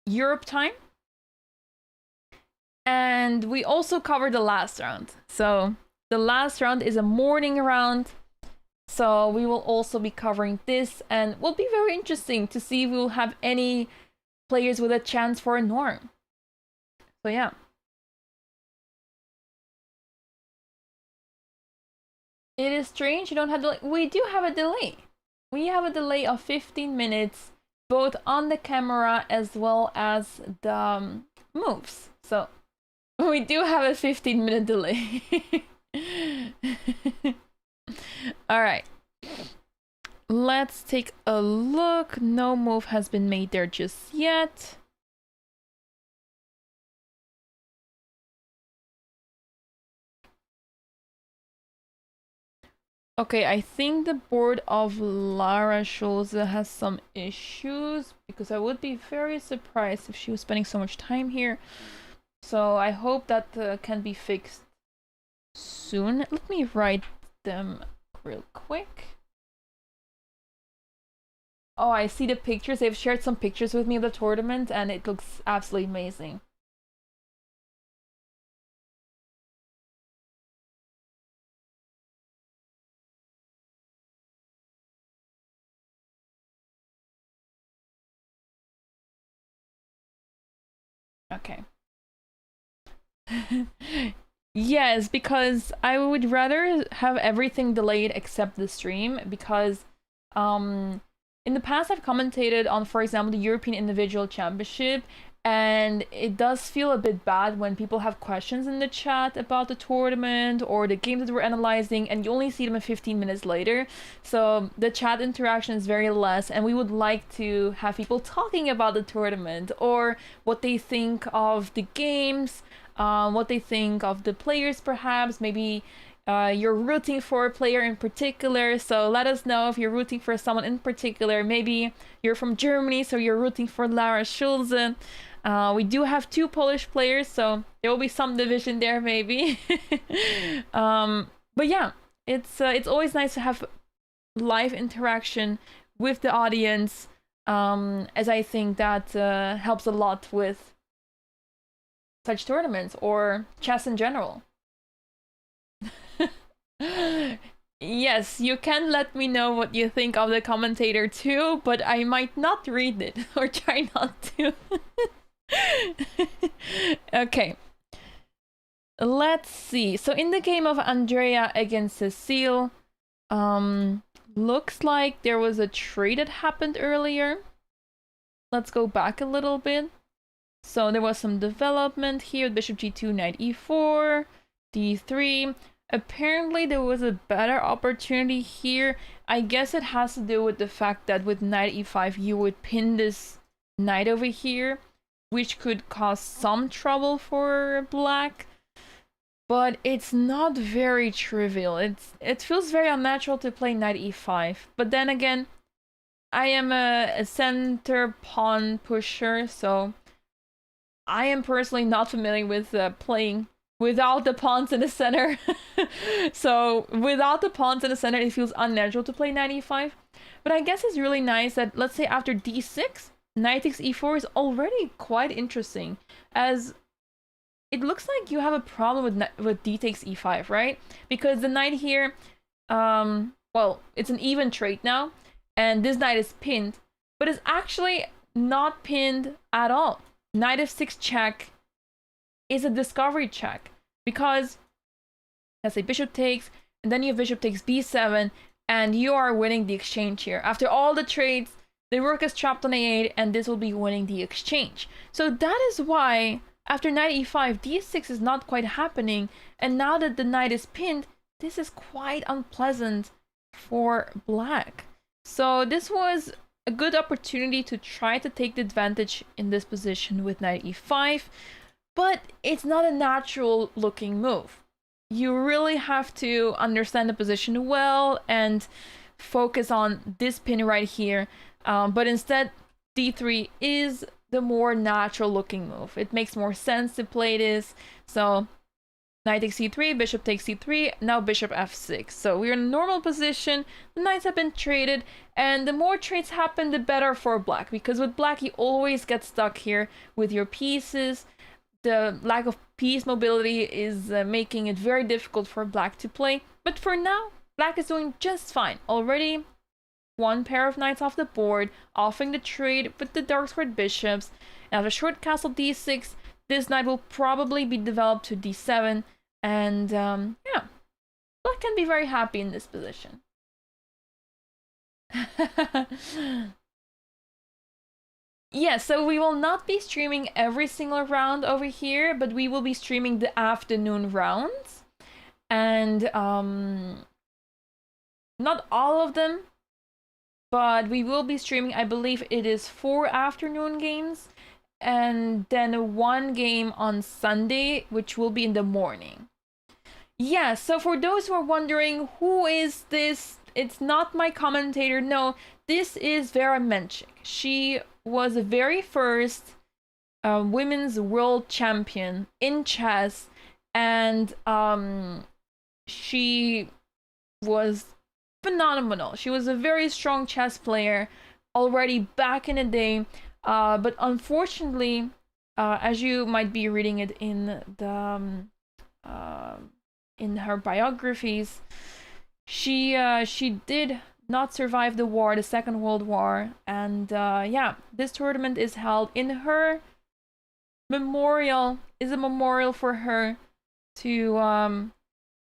Europe time. And we also cover the last round. So the last round is a morning round. So we will also be covering this, and it will be very interesting to see if we'll have any players with a chance for a Norm. So yeah. It is strange you don't have delay. We do have a delay. We have a delay of 15 minutes, both on the camera as well as the moves. So we do have a 15-minute delay. All right. Let's take a look. No move has been made there just yet. Okay, I think the board of Lara Schulze has some issues, because I would be very surprised if she was spending so much time here. So I hope that can be fixed soon. Let me write them real quick. Oh, I see the pictures. They've shared some pictures with me of the tournament, and it looks absolutely amazing. Okay. Yes, because I would rather have everything delayed except the stream, because in the past I've commentated on, for example, the European Individual Championship, and it does feel a bit bad when people have questions in the chat about the tournament or the games that we're analyzing, and you only see them 15 minutes later. So the chat interaction is very less, and we would like to have people talking about the tournament or what they think of the games, what they think of the players, perhaps. Maybe you're rooting for a player in particular, so let us know if you're rooting for someone in particular. Maybe you're from Germany, so you're rooting for Lara Schulze. We do have 2 Polish players, so there will be some division there, maybe. But yeah, it's always nice to have live interaction with the audience, as I think that helps a lot with such tournaments or chess in general. Yes, you can let me know what you think of the commentator too, but I might not read it or try not to. Okay. Let's see. So in the game of Andrea against Cecile, looks like there was a trade that happened earlier. Let's go back a little bit. So there was some development here. Bishop g2, knight e4, d3. Apparently there was a better opportunity here. I guess it has to do with the fact that with knight e5 you would pin this knight over here, which could cause some trouble for black. But it's not very trivial. It feels very unnatural to play knight e5. But then again, I am a center pawn pusher, so I am personally not familiar with playing without the pawns in the center. So without the pawns in the center, it feels unnatural to play knight e5. But I guess it's really nice that, let's say after d6, knight takes e4 is already quite interesting, as it looks like you have a problem with d takes e5, right? Because the knight here, well, it's an even trade now, and this knight is pinned, but it's actually not pinned at all. Knight f6 check is a discovery check, because let's say bishop takes, and then you have bishop takes b7, and you are winning the exchange here. After all the trades, the rook is trapped on a8, and this will be winning the exchange. So that is why After knight e5, d6 is not quite happening, and now that the knight is pinned, this is quite unpleasant for black. So this was a good opportunity to try to take the advantage in this position with knight e5, but it's not a natural looking move. You really have to understand the position well and focus on this pin right here. But instead, d3 is the more natural looking move. It makes more sense to play this. So knight takes c3, bishop takes c3, now bishop f6. So we're in a normal position, the knights have been traded, and the more trades happen, the better for black, because with black you always get stuck here with your pieces. The lack of piece mobility is making it very difficult for black to play, but for now, black is doing just fine. Already one pair of knights off the board, offering the trade with the dark squared bishops. Now the short castle d6, this knight will probably be developed to d7, and yeah, black can be very happy in this position. Yeah, so we will not be streaming every single round over here, but we will be streaming the afternoon rounds. And not all of them, but we will be streaming, I believe it is 4 afternoon games, and then 1 game on Sunday, which will be in the morning. Yeah, so for those who are wondering, who is this? It's not my commentator, no, this is Vera Menchik. She was the very first women's world champion in chess, and she was phenomenal. She was a very strong chess player already back in the day, but unfortunately, as you might be reading it in the in her biographies, she did not survive the war, the Second World War, and yeah, this tournament is held in her memorial, is a memorial for her to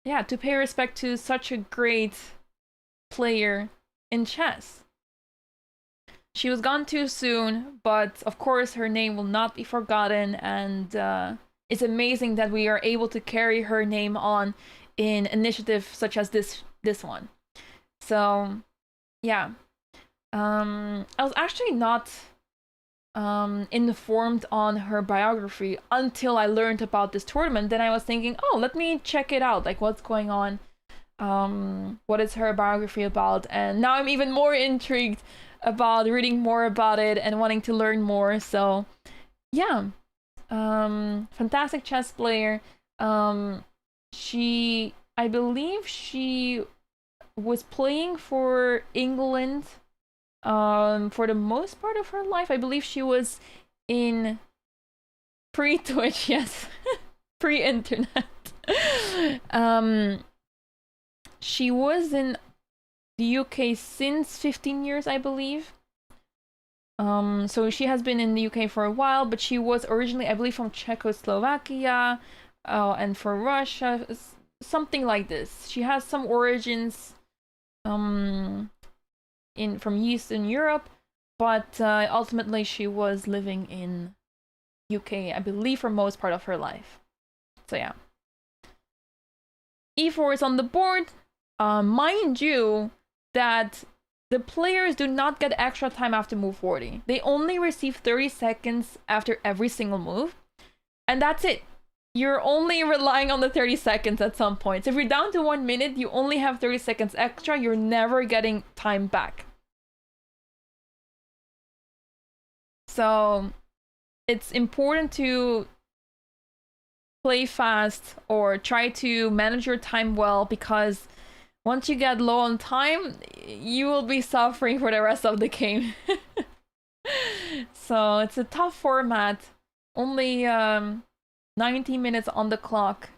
yeah, to pay respect to such a great player in chess. She was gone too soon, but of course her name will not be forgotten, and it's amazing that we are able to carry her name on in initiatives such as this one. So yeah, I was actually not informed on her biography until I learned about this tournament. Then I was thinking, oh, let me check it out, like what's going on, what is her biography about, and now I'm even more intrigued about reading more about it and wanting to learn more. So yeah, fantastic chess player. I believe she was playing for England for the most part of her life. I believe she was in pre-Twitch, yes, pre-internet. She was in the UK since 15 years, I believe. So she has been in the UK for a while, but she was originally, I believe, from Czechoslovakia, and for Russia, something like this. She has some origins from Eastern Europe, but ultimately she was living in UK, I believe, for most part of her life. So yeah, e4 is on the board. Mind you that the players do not get extra time after move 40. They only receive 30 seconds after every single move, and that's it. You're only relying on the 30 seconds at some point. So if you're down to 1 minute, you only have 30 seconds extra. You're never getting time back. So it's important to play fast or try to manage your time well, because once you get low on time, you will be suffering for the rest of the game. So it's a tough format. Only 90 minutes on the clock.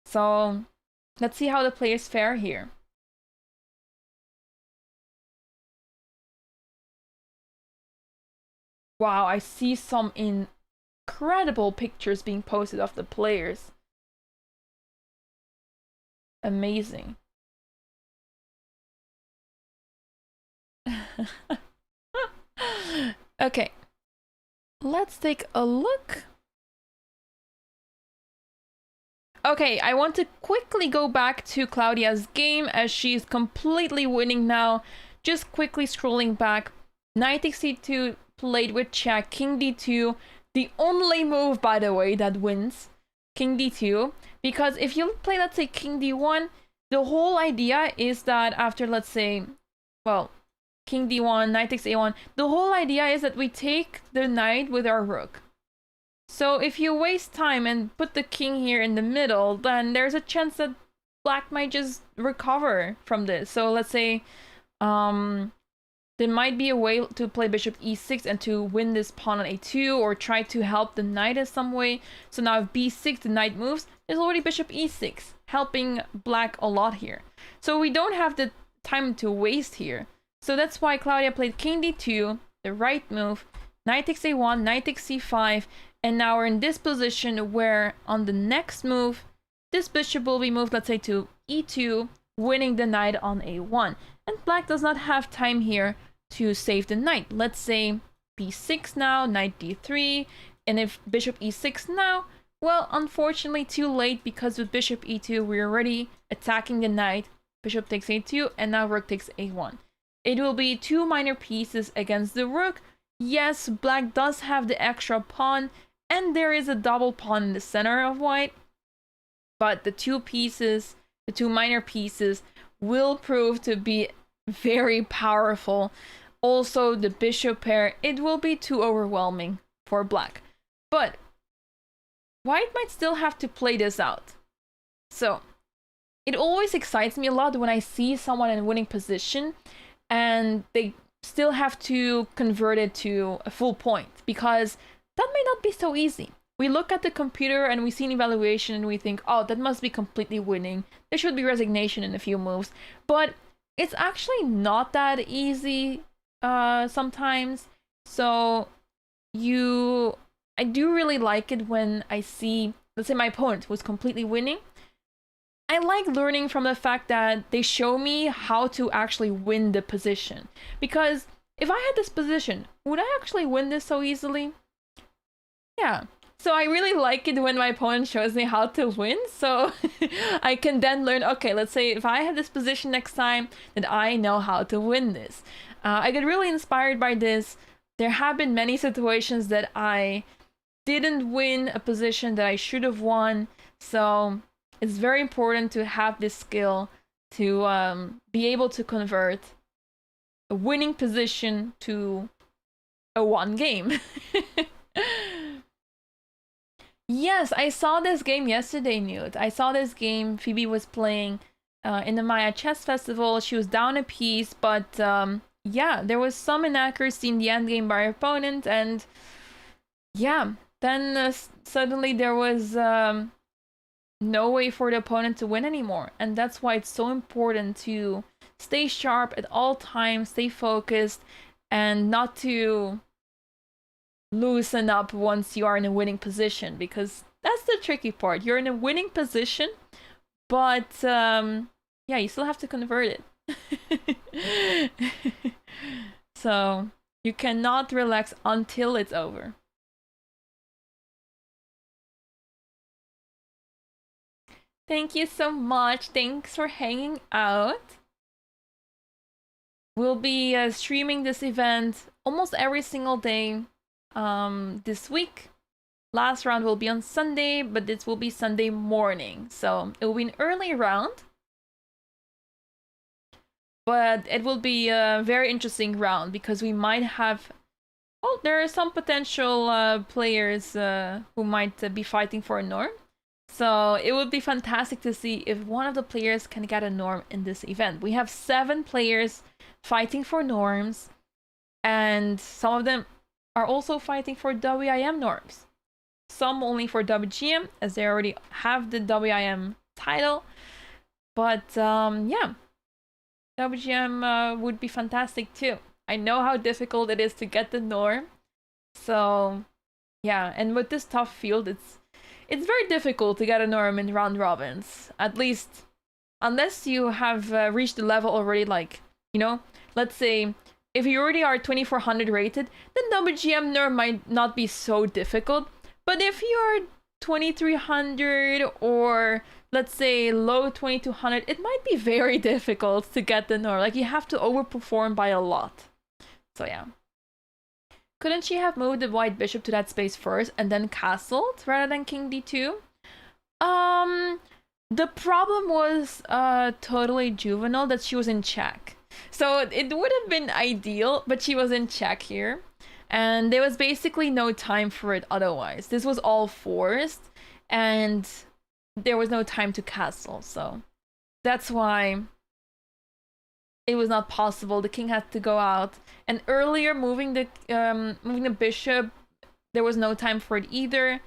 So let's see how the players fare here. Wow, I see some incredible pictures being posted of the players. Amazing. Okay, let's take a look. Okay, I want to quickly go back to Claudia's game as she's completely winning now. Just quickly scrolling back. Knight takes c2, played with check, king d2. The only move, by the way, that wins. King d2. Because if you play, let's say, king d1, the whole idea is that after, let's say, well, king d1, knight takes a1, the whole idea is that we take the knight with our rook. So if you waste time and put the king here in the middle, then there's a chance that black might just recover from this. So let's say there might be a way to play bishop e6 and to win this pawn on a2, or try to help the knight in some way. So now if b6, the knight moves, there's already bishop e6, helping black a lot here. So we don't have the time to waste here. So that's why Claudia played king d2, the right move, knight takes a1, knight takes c5, and now we're in this position where on the next move, this bishop will be moved, let's say, to e2, winning the knight on a1. And black does not have time here to save the knight. Let's say b6 now, knight d3, and if bishop e6 now, well, unfortunately too late, because with bishop e2, we're already attacking the knight. Bishop takes a2, and now rook takes a1. It will be 2 minor pieces against the rook. Yes, black does have the extra pawn, and there is a double pawn in the center of white, but the 2 pieces, the 2 minor pieces, will prove to be very powerful. Also, the bishop pair, it will be too overwhelming for black. But white might still have to play this out. So, it always excites me a lot when I see someone in a winning position and they still have to convert it to a full point, because that may not be so easy. We look at the computer and we see an evaluation and we think, oh, that must be completely winning. There should be resignation in a few moves. But it's actually not that easy sometimes. So I do really like it when I see, let's say, my opponent who's completely winning. I like learning from the fact that they show me how to actually win the position. Because if I had this position, would I actually win this so easily? Yeah. So I really like it when my opponent shows me how to win. So I can then learn, okay, let's say if I have this position next time, then I know how to win this. I get really inspired by this. There have been many situations that I didn't win a position that I should have won. So it's very important to have this skill to be able to convert a winning position to a one game. Yes, I saw this game yesterday, Newt. I saw this game Phoebe was playing in the Maya Chess Festival. She was down a piece, but yeah, there was some inaccuracy in the endgame by her opponent, and yeah, then suddenly there was no way for the opponent to win anymore. And that's why it's so important to stay sharp at all times, stay focused, and not to loosen up once you are in a winning position, because that's the tricky part. You're in a winning position, but yeah, you still have to convert it. So you cannot relax until it's over. Thank you so much. Thanks for hanging out. We'll be streaming this event almost every single day this week. Last round will be on Sunday, but this will be Sunday morning. So it will be an early round. But it will be a very interesting round because we might have... well, there are some potential players who might be fighting for a norm. So it would be fantastic to see if one of the players can get a norm in this event. We have 7 players fighting for norms, and some of them are also fighting for WIM norms. Some only for WGM, as they already have the WIM title. But yeah, WGM would be fantastic too. I know how difficult it is to get the norm. So yeah, and with this tough field, it's very difficult to get a norm in round robins. At least, unless you have reached the level already, like, you know, let's say, if you already are 2400 rated, then WGM norm might not be so difficult. But if you're 2300 or let's say low 2200, it might be very difficult to get the Nord. Like, you have to overperform by a lot. So yeah. Couldn't she have moved the white bishop to that space first and then castled rather than king d2? The problem was totally juvenile that she was in check. So it would have been ideal, but she was in check here. And there was basically no time for it otherwise. This was all forced, and there was no time to castle. So that's why it was not possible. The king had to go out. And earlier, moving the bishop, there was no time for it either.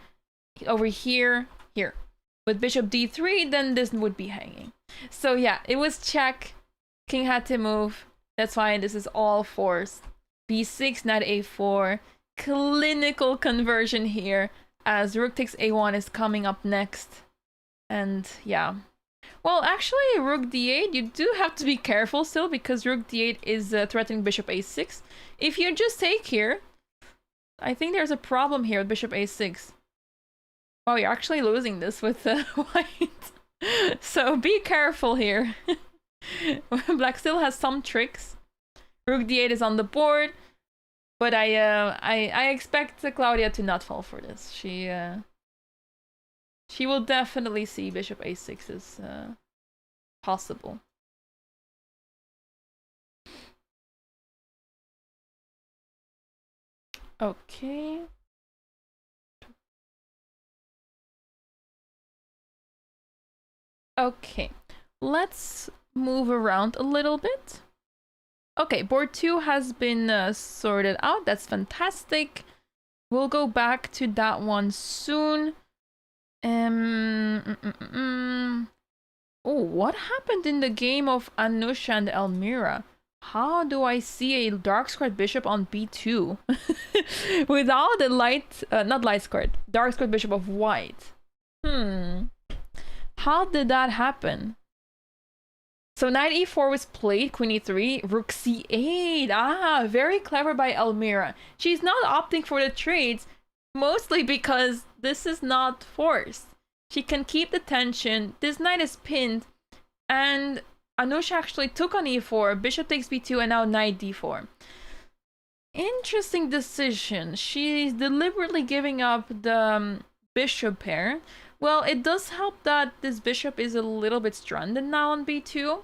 Over here. With bishop d3, then this would be hanging. So yeah, it was check. King had to move. That's why this is all forced. b6, knight a4. Clinical conversion here, as rook takes a1 is coming up next. And yeah. Well, actually, rook d8, you do have to be careful still, because rook d8 is threatening bishop a6. If you just take here, I think there's a problem here with bishop a6. Wow, you're actually losing this with white. So be careful here. Black still has some tricks. Rook d8 is on the board, but I expect Claudia to not fall for this. She will definitely see bishop a6 as possible. Okay. Okay, let's move around a little bit. Okay, board 2 has been sorted out. That's fantastic. We'll go back to that one soon. Oh, what happened in the game of Anusha and Elmira? How do I see a dark squared bishop on b2 without a not light squared, dark squared bishop of white? How did that happen? So knight e4 was played, queen e3, rook c8. Ah, very clever by Elmira. She's not opting for the trades, mostly because this is not forced. She can keep the tension. This knight is pinned, and Anusha actually took on e4, bishop takes b2, and now knight d4. Interesting decision. She's deliberately giving up the bishop pair. Well, it does help that this bishop is a little bit stranded now on b2.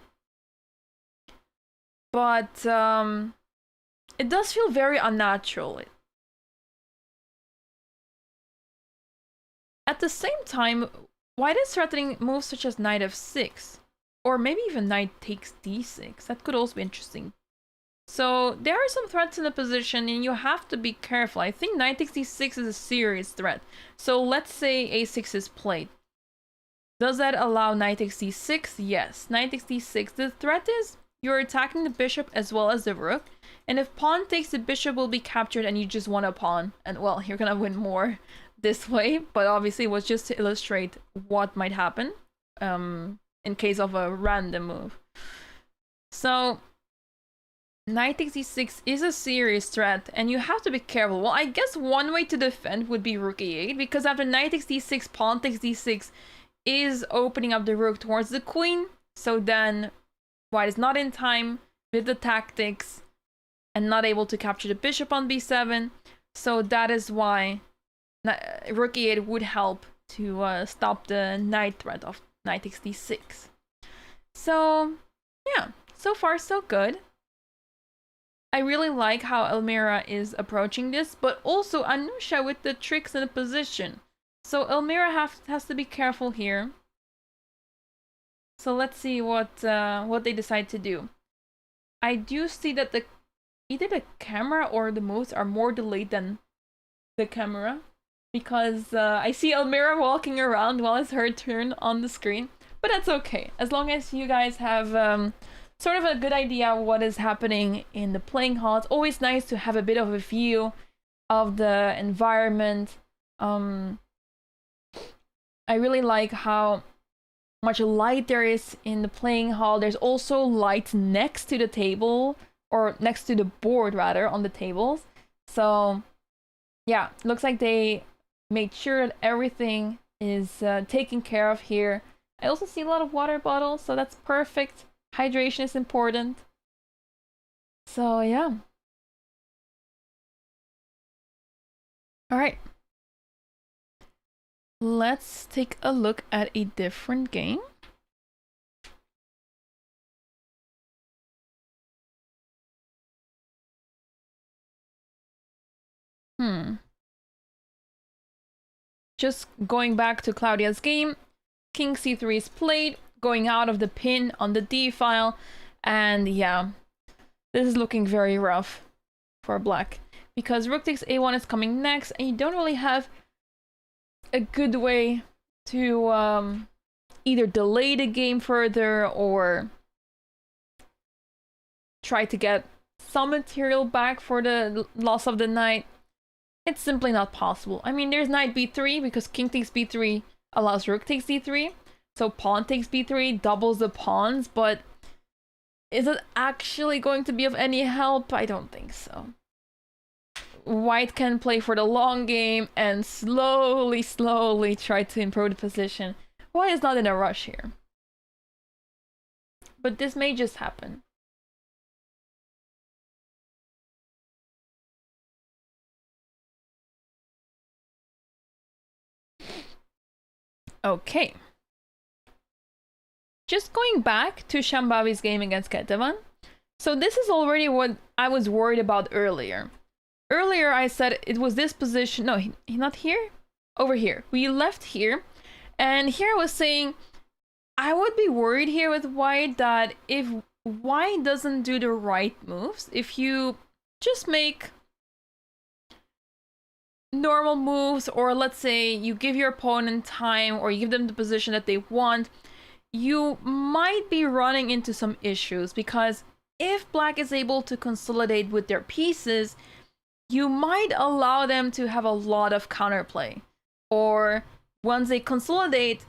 But it does feel very unnatural. At the same time, white is threatening moves such as knight f6. Or maybe even knight takes d6. That could also be interesting. So there are some threats in the position, and you have to be careful. I think knight takes d6 is a serious threat. So let's say a6 is played. Does that allow knight takes d6? Yes, knight takes d6. The threat is you're attacking the bishop as well as the rook. And if pawn takes, the bishop will be captured and you just won a pawn. And well, you're gonna win more this way. But obviously it was just to illustrate what might happen in case of a random move. So knight takes d6 is a serious threat, and you have to be careful. Well, I guess one way to defend would be rook e8, because after knight takes d6, pawn takes d6 is opening up the rook towards the queen. So then white is not in time with the tactics and not able to capture the bishop on b7. So that is why rook e8 would help to stop the knight threat of knight takes d6. So yeah, so far so good. I really like how Elmira is approaching this, but also Anusha with the tricks in the position. So Elmira has to be careful here. So let's see what they decide to do. I do see that either the camera or the moves are more delayed than the camera, because I see Elmira walking around while it's her turn on the screen. But that's okay, as long as you guys have sort of a good idea of what is happening in the playing hall. It's always nice to have a bit of a view of the environment. I really like how much light there is in the playing hall. There's also light next to the table, or next to the board rather, on the tables. So yeah, looks like they made sure that everything is taken care of here. I also see a lot of water bottles, so that's perfect. Hydration is important. So yeah. All right. Let's take a look at a different game. Just going back to Claudia's game, King c3 is played, going out of the pin on the d file, and yeah, this is looking very rough for black, because rook takes a1 is coming next, and you don't really have a good way to either delay the game further or try to get some material back for the loss of the knight. It's simply not possible. I mean, there's knight b3 because king takes b3 allows rook takes d3. So pawn takes b3 doubles the pawns, but is it actually going to be of any help? I don't think so. White can play for the long game and slowly try to improve the position. White is not in a rush here. But this may just happen. Okay. Just going back to Shambhavi's game against Ketevan. So this is already what I was worried about earlier. Earlier I said it was this position. No, not here. Over here. We left here. And here I was saying I would be worried here with White that if White doesn't do the right moves, if you just make normal moves, or let's say you give your opponent time or you give them the position that they want, you might be running into some issues, because if black is able to consolidate with their pieces, you might allow them to have a lot of counterplay. Or once they consolidate,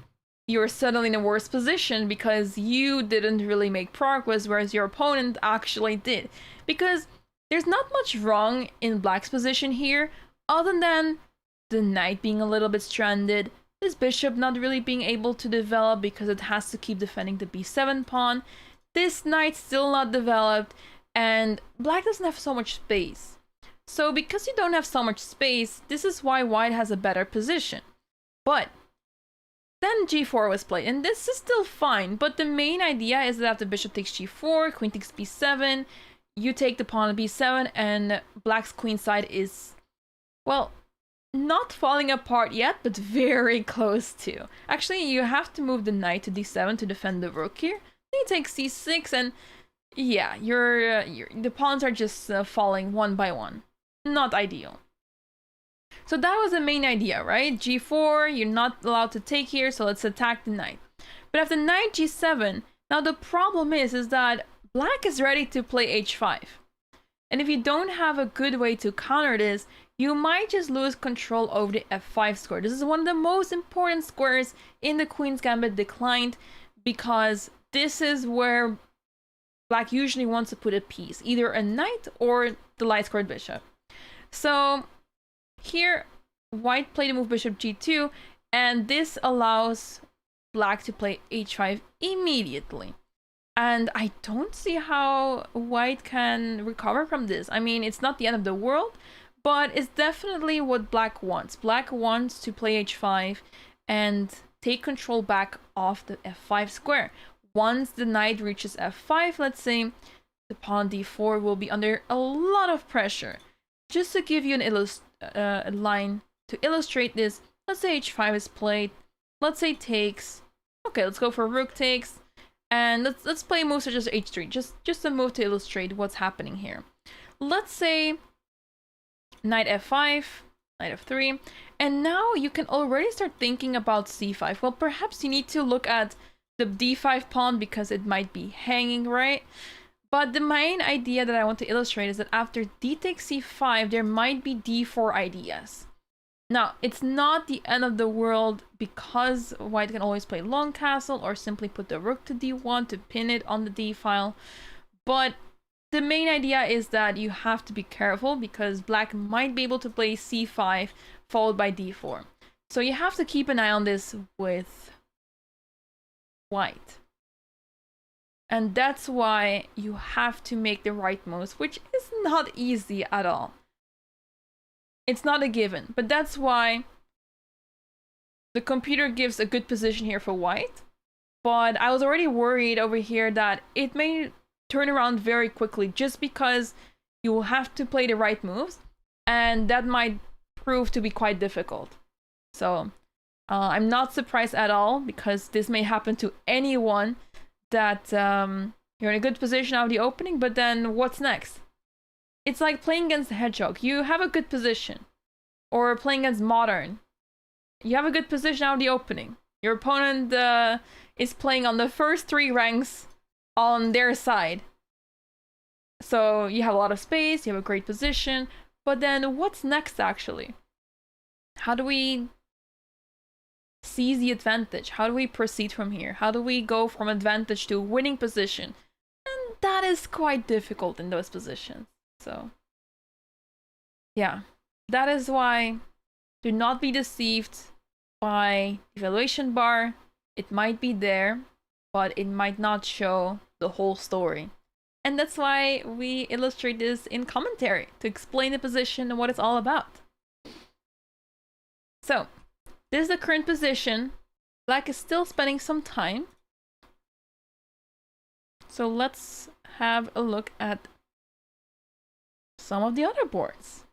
you're suddenly in a worse position because you didn't really make progress, whereas your opponent actually did. Because there's not much wrong in black's position here, other than the knight being a little bit stranded, this bishop not really being able to develop because it has to keep defending the b7 pawn, this knight still not developed, and black doesn't have so much space. So because you don't have so much space, this is why white has a better position. But then g4 was played, and this is still fine, but the main idea is that after bishop takes g4, queen takes b7, you take the pawn on b7, and black's queen side is, well, not falling apart yet, but very close to. Actually, you have to move the knight to d7 to defend the rook here. Then you take c6, and yeah, the pawns are just falling one by one. Not ideal. So that was the main idea, right? g4, you're not allowed to take here, so let's attack the knight. But after knight g7, now the problem is that black is ready to play h5. And if you don't have a good way to counter this, you might just lose control over the f5 square. This is one of the most important squares in the Queen's Gambit declined, because this is where black usually wants to put a piece, either a knight or the light squared bishop. So here, white played the move bishop g2, and this allows black to play h5 immediately. And I don't see how white can recover from this. I mean, it's not the end of the world, but it's definitely what black wants. Black wants to play h5 and take control back of the f5 square. Once the knight reaches f5, let's say, the pawn d4 will be under a lot of pressure. Just to give you a line to illustrate this, let's say h5 is played, let's say takes. Okay, let's go for rook takes, and let's play moves such as h3, just a move to illustrate what's happening here. Let's say knight f5, knight f3, and now you can already start thinking about c5. Well, perhaps you need to look at the d5 pawn because it might be hanging, right? But the main idea that I want to illustrate is that after d takes c5, there might be d4 ideas. Now, it's not the end of the world, because white can always play long castle or simply put the rook to d1 to pin it on the d file. But the main idea is that you have to be careful, because black might be able to play c5 followed by d4. So you have to keep an eye on this with white. And that's why you have to make the right moves, which is not easy at all. It's not a given, but that's why the computer gives a good position here for white. But I was already worried over here that it may turn around very quickly just because you will have to play the right moves, and that might prove to be quite difficult. So I'm not surprised at all, because this may happen to anyone, that you're in a good position out of the opening, but then what's next? It's like playing against the hedgehog. You have a good position. Or playing against modern. You have a good position out of the opening. Your opponent is playing on the first 3 ranks on their side. So you have a lot of space, you have a great position, but then what's next actually? How do we seize the advantage? How do we proceed from here? How do we go from advantage to winning position? And that is quite difficult in those positions. So yeah, that is why do not be deceived by evaluation bar. It might be there, but it might not show the whole story. And that's why we illustrate this in commentary, to explain the position and what it's all about. So this is the current position. Black is still spending some time. So let's have a look at some of the other boards.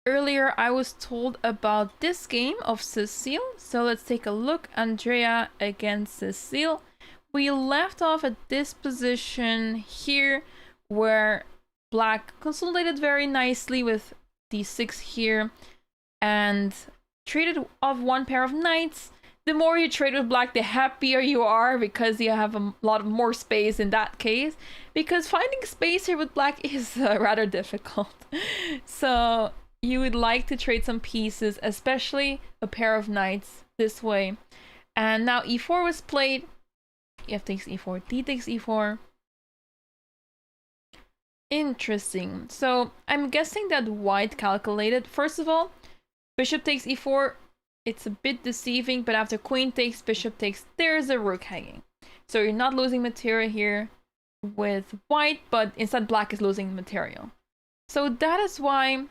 Earlier I was told about this game of Cecile, so let's take a look. Andrea against Cecile. We left off at this position here, where Black consolidated very nicely with d6 here and traded off 1 pair of knights. The more you trade with Black, the happier you are, because you have a lot of more space in that case, because finding space here with Black is rather difficult. So you would like to trade some pieces, especially a pair of knights this way. And now e4 was played. F takes e4, d takes e4. Interesting. So I'm guessing that white calculated. First of all, bishop takes e4. It's a bit deceiving, but after queen takes, bishop takes, there's a rook hanging. So you're not losing material here with white, but instead Black is losing material. So that is why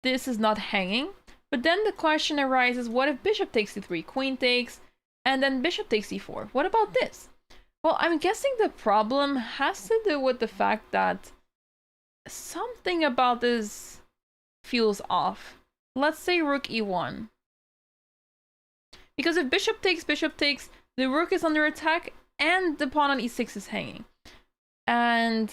this is not hanging. But then the question arises, what if bishop takes e3, queen takes, and then bishop takes e4? What about this? Well, I'm guessing the problem has to do with the fact that something about this feels off. Let's say rook e1. Because if bishop takes, the rook is under attack and the pawn on e6 is hanging. And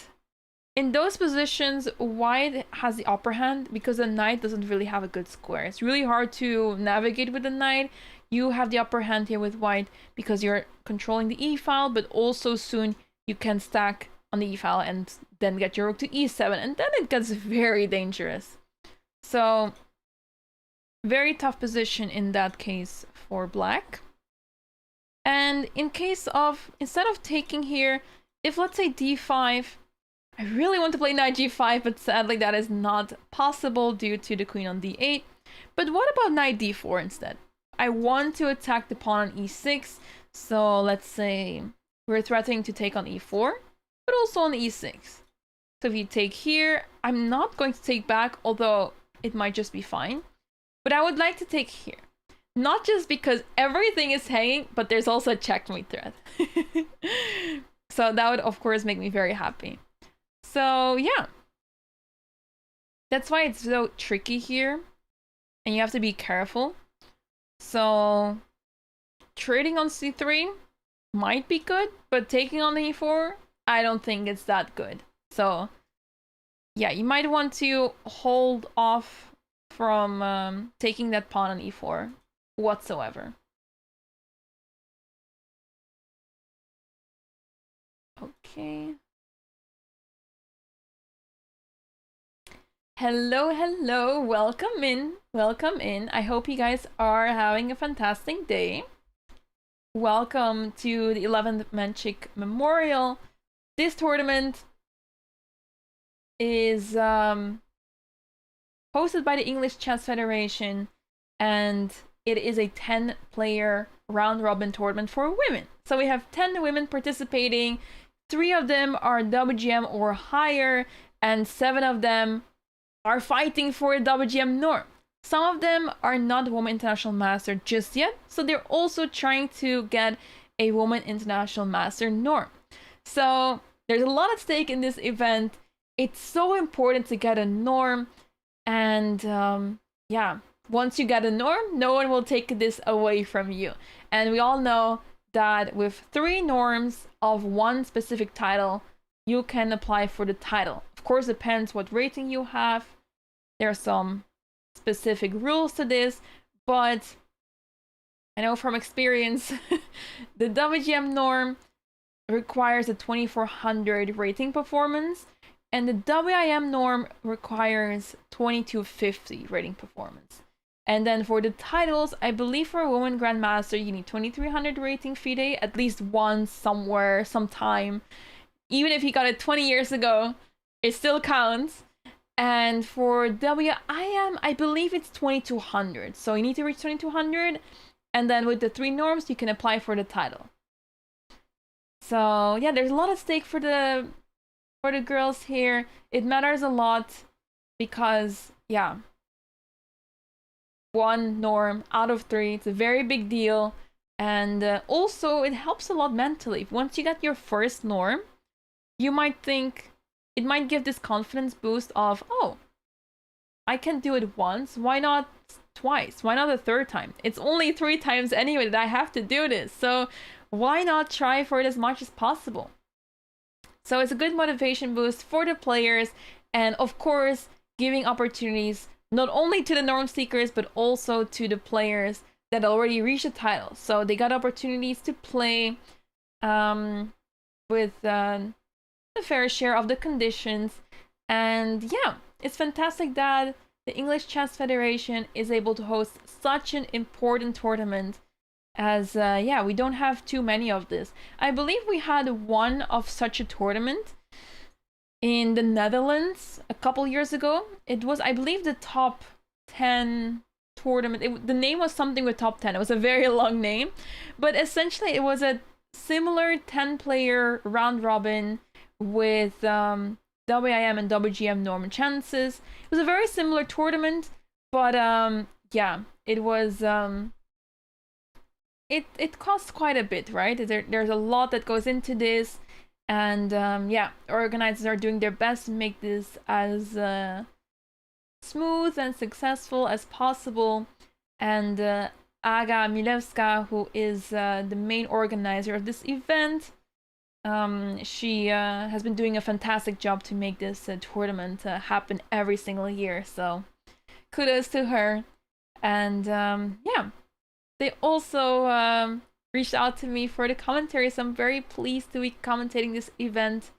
in those positions, white has the upper hand because the knight doesn't really have a good square. It's really hard to navigate with the knight. You have the upper hand here with white because you're controlling the e-file, but also soon you can stack on the e-file and then get your rook to e7, and then it gets very dangerous. So very tough position in that case for Black. And in case of, instead of taking here, if let's say d5, I really want to play knight g5, but sadly that is not possible due to the queen on d8. But what about knight d4 instead? I want to attack the pawn on e6, so let's say we're threatening to take on e4, but also on e6. So if you take here, I'm not going to take back, although it might just be fine. But I would like to take here. Not just because everything is hanging, but there's also a checkmate threat. So that would, of course, make me very happy. So yeah. That's why it's so tricky here. And you have to be careful. So trading on c3 might be good, but taking on e4, I don't think it's that good. So yeah, you might want to hold off from taking that pawn on e4 whatsoever. Okay. Hello, welcome in. I hope you guys are having a fantastic day. Welcome to the 11th Menchik Memorial. This tournament is hosted by the English Chess Federation, and it is a 10-player round-robin tournament for women. So we have 10 women participating. 3 of them are WGM or higher, and 7 of them are fighting for a WGM norm. Some of them are not Women International Master just yet, so they're also trying to get a Women International Master norm. So there's a lot at stake in this event. It's so important to get a norm, and yeah, once you get a norm, no one will take this away from you. And we all know that with 3 norms of one specific title, you can apply for the title. Of course, depends what rating you have. There are some specific rules to this, but I know from experience, the WGM norm requires a 2400 rating performance, and the WIM norm requires 2250 rating performance. And then for the titles, I believe for a woman grandmaster, you need 2300 rating FIDE at least once, somewhere, sometime. Even if you got it 20 years ago, it still counts. And for WIM, I believe it's 2200. So you need to reach 2200. And then with the 3 norms, you can apply for the title. So yeah, there's a lot at stake for the girls here. It matters a lot because, yeah, 1 norm out of 3, it's a very big deal. And also, it helps a lot mentally. Once you get your first norm, you might think, it might give this confidence boost of, oh, I can do it once, why not twice? Why not a 3rd time? It's only 3 times anyway that I have to do this, so why not try for it as much as possible? So it's a good motivation boost for the players, and of course, giving opportunities not only to the norm seekers, but also to the players that already reached the title. So they got opportunities to play with a fair share of the conditions. And yeah, it's fantastic that the English Chess Federation is able to host such an important tournament, as yeah, we don't have too many of this. I believe we had one of such a tournament in the Netherlands a couple years ago. It was, I believe, the top 10 tournament. The name was something with top 10. It was a very long name, but essentially it was a similar 10-player round robin with WIM and WGM norm chances. It was a very similar tournament, but yeah, it was it costs quite a bit, right? There's a lot that goes into this, and yeah, organizers are doing their best to make this as smooth and successful as possible. And Aga Milewska, who is the main organizer of this event, she has been doing a fantastic job to make this tournament happen every single year. So kudos to her. And yeah, they also reached out to me for the commentary, so I'm very pleased to be commentating this event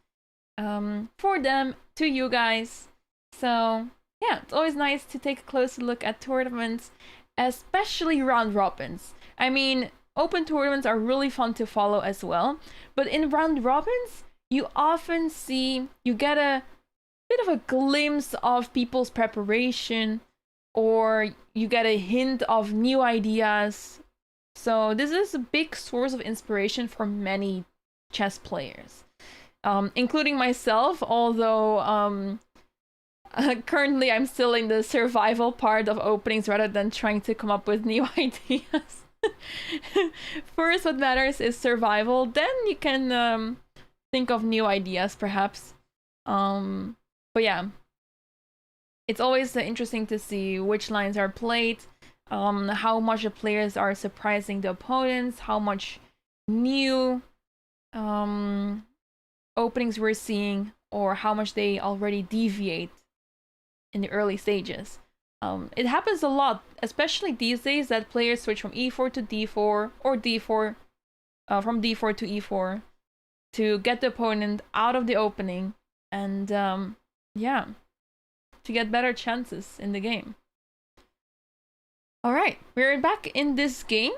for them, to you guys. So yeah, it's always nice to take a closer look at tournaments, especially round robins. I mean, open tournaments are really fun to follow as well, but in round robins, you often see, you get a bit of a glimpse of people's preparation, or you get a hint of new ideas. So this is a big source of inspiration for many chess players, including myself, although currently I'm still in the survival part of openings rather than trying to come up with new ideas. First, what matters is survival, then you can think of new ideas perhaps. But yeah, it's always interesting to see which lines are played, how much the players are surprising the opponents, how much new openings we're seeing, or how much they already deviate in the early stages. It happens a lot, especially these days, that players switch from e4 to d4, or d4 from d4 to e4 to get the opponent out of the opening, and yeah, to get better chances in the game. Alright, we're back in this game.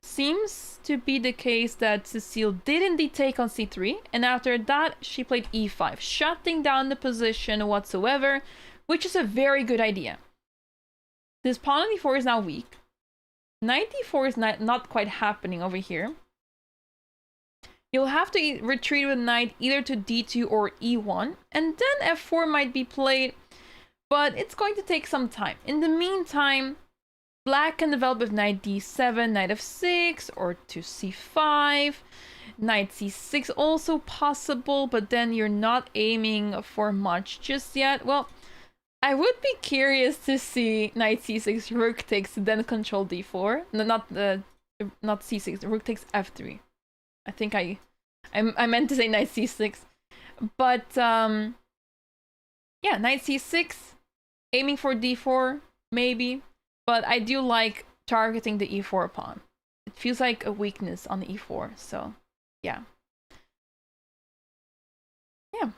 seems to be the case that Cecile did indeed take on c3, and after that she played e5, shutting down the position whatsoever, which is a very good idea. This pawn on e4 is now weak. Knight d4 is not quite happening over here. You'll have to retreat with knight either to d2 or e1, and then f4 might be played, but it's going to take some time. In the meantime, black can develop with knight d7, knight f6, or to c5. Knight c6 also possible, but then you're not aiming for much just yet. Well, I would be curious to see knight c6, rook takes, then control d4. No, not c6, rook takes f3. I think I meant to say knight c6. But, yeah, knight c6, aiming for d4, maybe. But I do like targeting the e4 pawn. It feels like a weakness on the e4, so yeah. Yeah.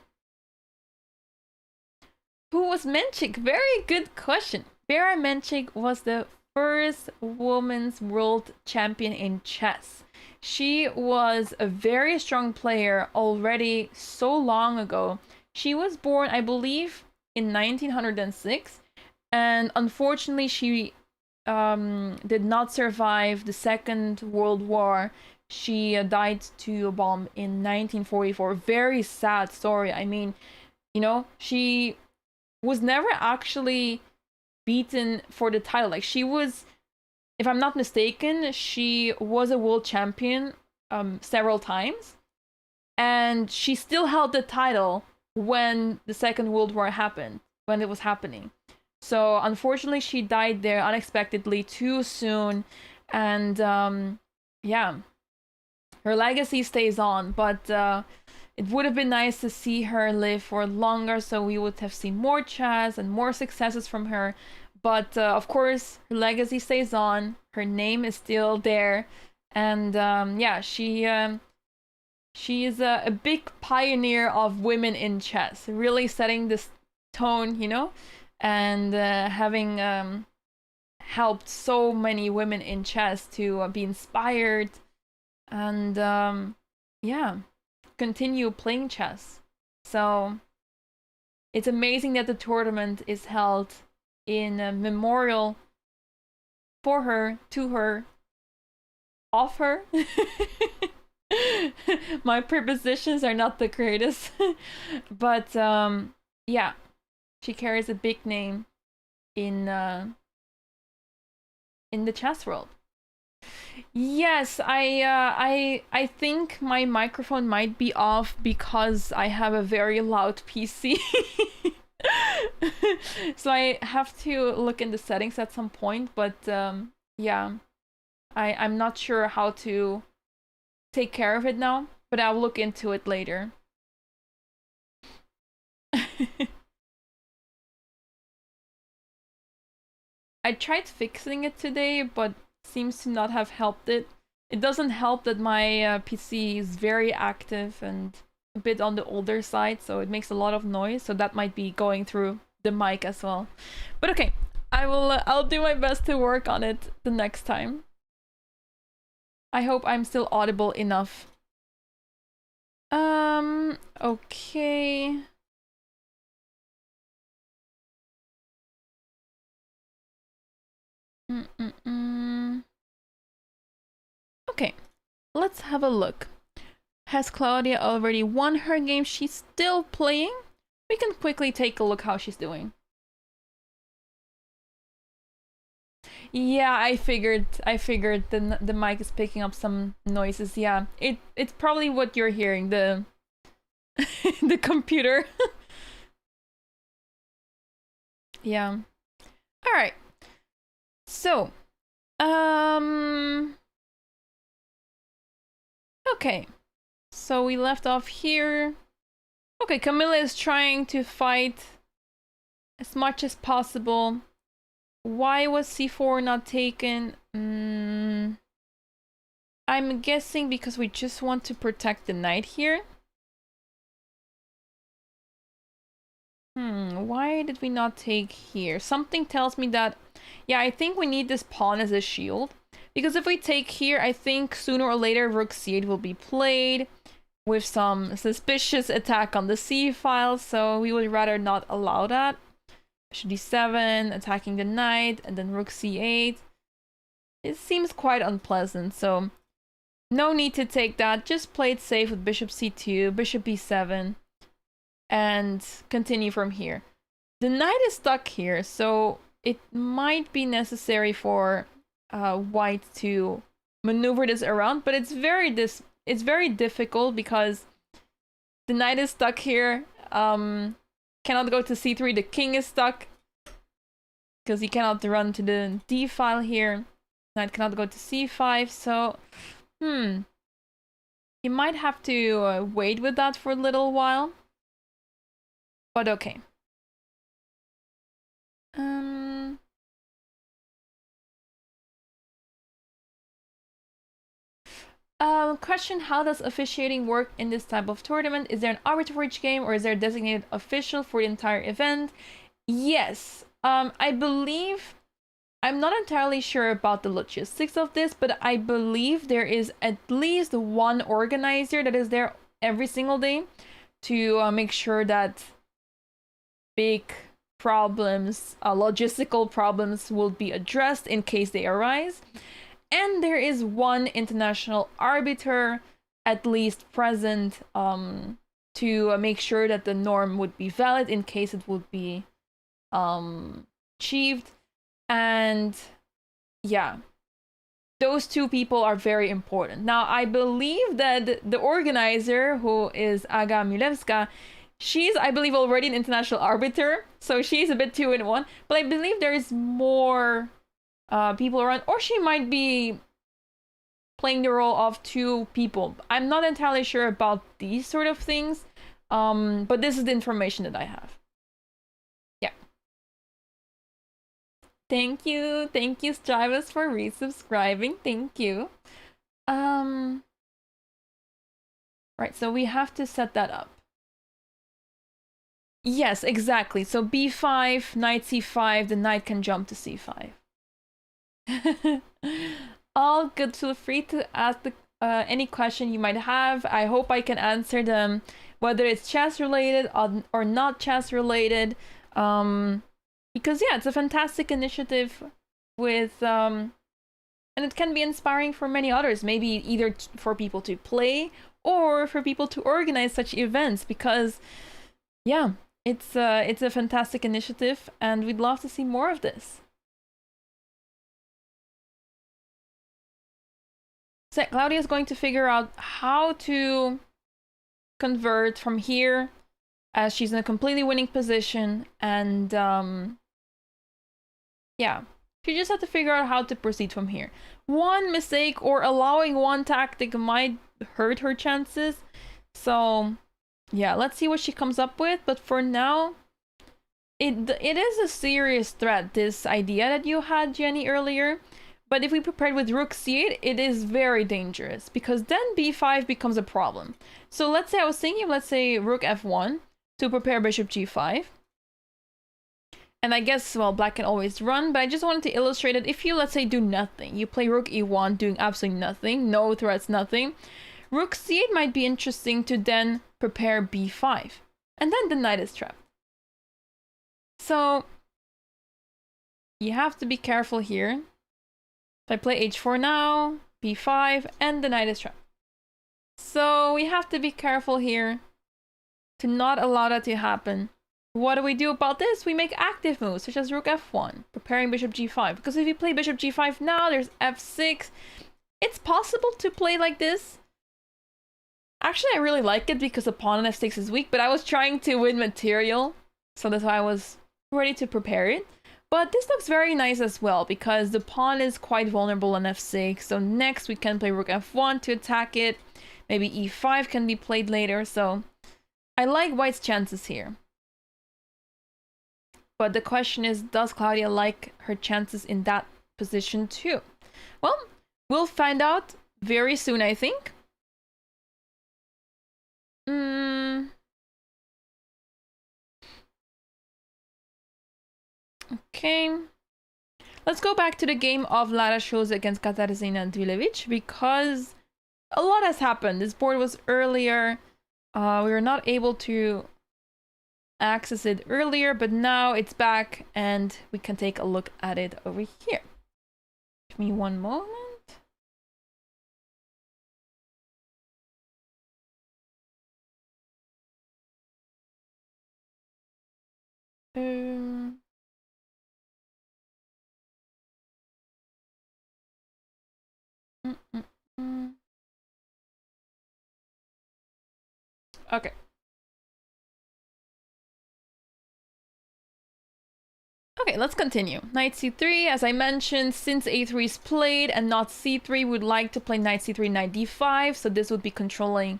Who was Menchik? Very good question. Vera Menchik was the first women's world champion in chess. She was a very strong player already so long ago. She was born, I believe, in 1906, and unfortunately she did not survive the Second World War. She died to a bomb in 1944. Very sad story. I mean, you know, she was never actually beaten for the title. Like, she was, if I'm not mistaken, she was a world champion several times, and she still held the title when the Second World War happened, when it was happening. So unfortunately she died there unexpectedly too soon, and yeah, her legacy stays on, but it would have been nice to see her live for longer, so we would have seen more chess and more successes from her. But of course, her legacy stays on. Her name is still there, and yeah, she is a big pioneer of women in chess, really setting this tone, you know, and having helped so many women in chess to be inspired and yeah, continue playing chess. So it's amazing that the tournament is held in a memorial for her, to her, of her. My prepositions are not the greatest. But yeah, she carries a big name in the chess world. Yes, I think my microphone might be off because I have a very loud PC. So I have to look in the settings at some point, but yeah, I'm not sure how to take care of it now, but I'll look into it later. I tried fixing it today, but seems to not have helped it. It doesn't help that my PC is very active and a bit on the older side, so it makes a lot of noise, so that might be going through the mic as well. But okay, I'll do my best to work on it the next time. I hope I'm still audible enough. Okay. Okay, let's have a look. Has Claudia already won her game? She's still playing? We can quickly take a look how she's doing. Yeah, I figured the mic is picking up some noises. Yeah, it's probably what you're hearing, the the computer. Yeah. All right. So, okay. So we left off here. Okay, Camilla is trying to fight as much as possible. Why was c4 not taken? I'm guessing because we just want to protect the knight here. Why did we not take here? Something tells me that, yeah, I think we need this pawn as a shield. Because if we take here, I think sooner or later rook c8 will be played with some suspicious attack on the c file, so we would rather not allow that. Bishop d7, attacking the knight, and then rook c8. It seems quite unpleasant, so no need to take that. Just play it safe with bishop c2, bishop b7, and continue from here. The knight is stuck here, so it might be necessary for white to maneuver this around, but it's very difficult because the knight is stuck here. Cannot go to c3. The king is stuck because he cannot run to the d file here. Knight cannot go to c5, so he might have to wait with that for a little while. But okay. Question: how does officiating work in this type of tournament? Is there an arbiter for each game, or is there a designated official for the entire event? Yes. I believe, I'm not entirely sure about the logistics of this, but I believe there is at least one organizer that is there every single day to make sure that big problems, logistical problems, will be addressed in case they arise. And there is one international arbiter at least present to make sure that the norm would be valid in case it would be achieved. And yeah, those two people are very important. Now, I believe that the organizer, who is Aga Milewska, she's, I believe, already an international arbiter, so she's a bit 2-in-1, but I believe there's more people around, or she might be playing the role of two people. I'm not entirely sure about these sort of things, but this is the information that I have. Yeah. Thank you, Strivus, for resubscribing. Thank you. Right, so we have to set that up. Yes, exactly. So b5, knight c5, the knight can jump to c5. All good. Feel free to ask any question you might have. I hope I can answer them, whether it's chess related or not chess related. Because yeah, it's a fantastic initiative with and it can be inspiring for many others. Maybe either for people to play or for people to organize such events. Because yeah, it's a fantastic initiative, and we'd love to see more of this. So Claudia is going to figure out how to convert from here, as she's in a completely winning position, and yeah, she just have to figure out how to proceed from here. One mistake or allowing one tactic might hurt her chances, so yeah, let's see what she comes up with. But for now, it is a serious threat, this idea that you had, Jenny, earlier. But if we prepared with rook c8, it is very dangerous, because then b5 becomes a problem. So let's say I was thinking, let's say rook f1 to prepare bishop g5. And I guess, well, black can always run, but I just wanted to illustrate that if you, let's say, do nothing, you play rook e1 doing absolutely nothing, no threats, nothing, rook c8 might be interesting to then prepare b5. And then the knight is trapped. So you have to be careful here. If I play h4 now, b5, and the knight is trapped. So we have to be careful here to not allow that to happen. What do we do about this? We make active moves, such as rook f1, preparing bishop g5. Because if you play bishop g5 now, there's f6. It's possible to play like this. Actually, I really like it because the pawn on f6 is weak, but I was trying to win material, so that's why I was ready to prepare it. But this looks very nice as well, because the pawn is quite vulnerable on f6. So next we can play rook f1 to attack it. Maybe e5 can be played later. So I like white's chances here. But the question is, does Claudia like her chances in that position too? Well, we'll find out very soon, I think. Okay. let's go back to the game of Lara shows against Katarzyna Dvilevich, because a lot has happened. This board was earlier. We were not able to access it earlier, but now it's back and we can take a look at it over here. Give me one moment. Okay. Okay, let's continue. Knight c3, as I mentioned, since a3 is played and not c3, we'd like to play knight c3, knight d5, so this would be controlling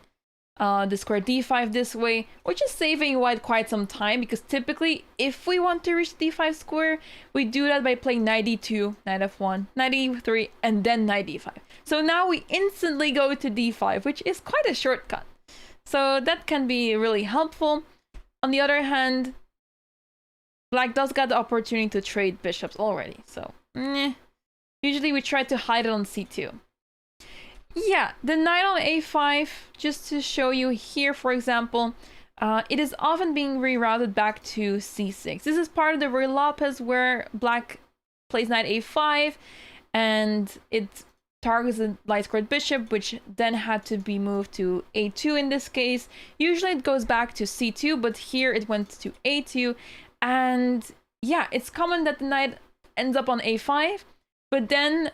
the square d5 this way, which is saving white quite some time, because typically, if we want to reach d5 square, we do that by playing knight d2, knight f1, knight e3, and then knight d5. So now we instantly go to d5, which is quite a shortcut. So that can be really helpful. On the other hand, Black does get the opportunity to trade bishops already, so usually we try to hide it on c2. Yeah, the knight on a5, just to show you here, for example, it is often being rerouted back to c6. This is part of the Ruy Lopez where Black plays knight a5, and it targets the light squared bishop, which then had to be moved to a2 in this case. Usually it goes back to c2, but here it went to a2. And yeah, it's common that the knight ends up on a5, but then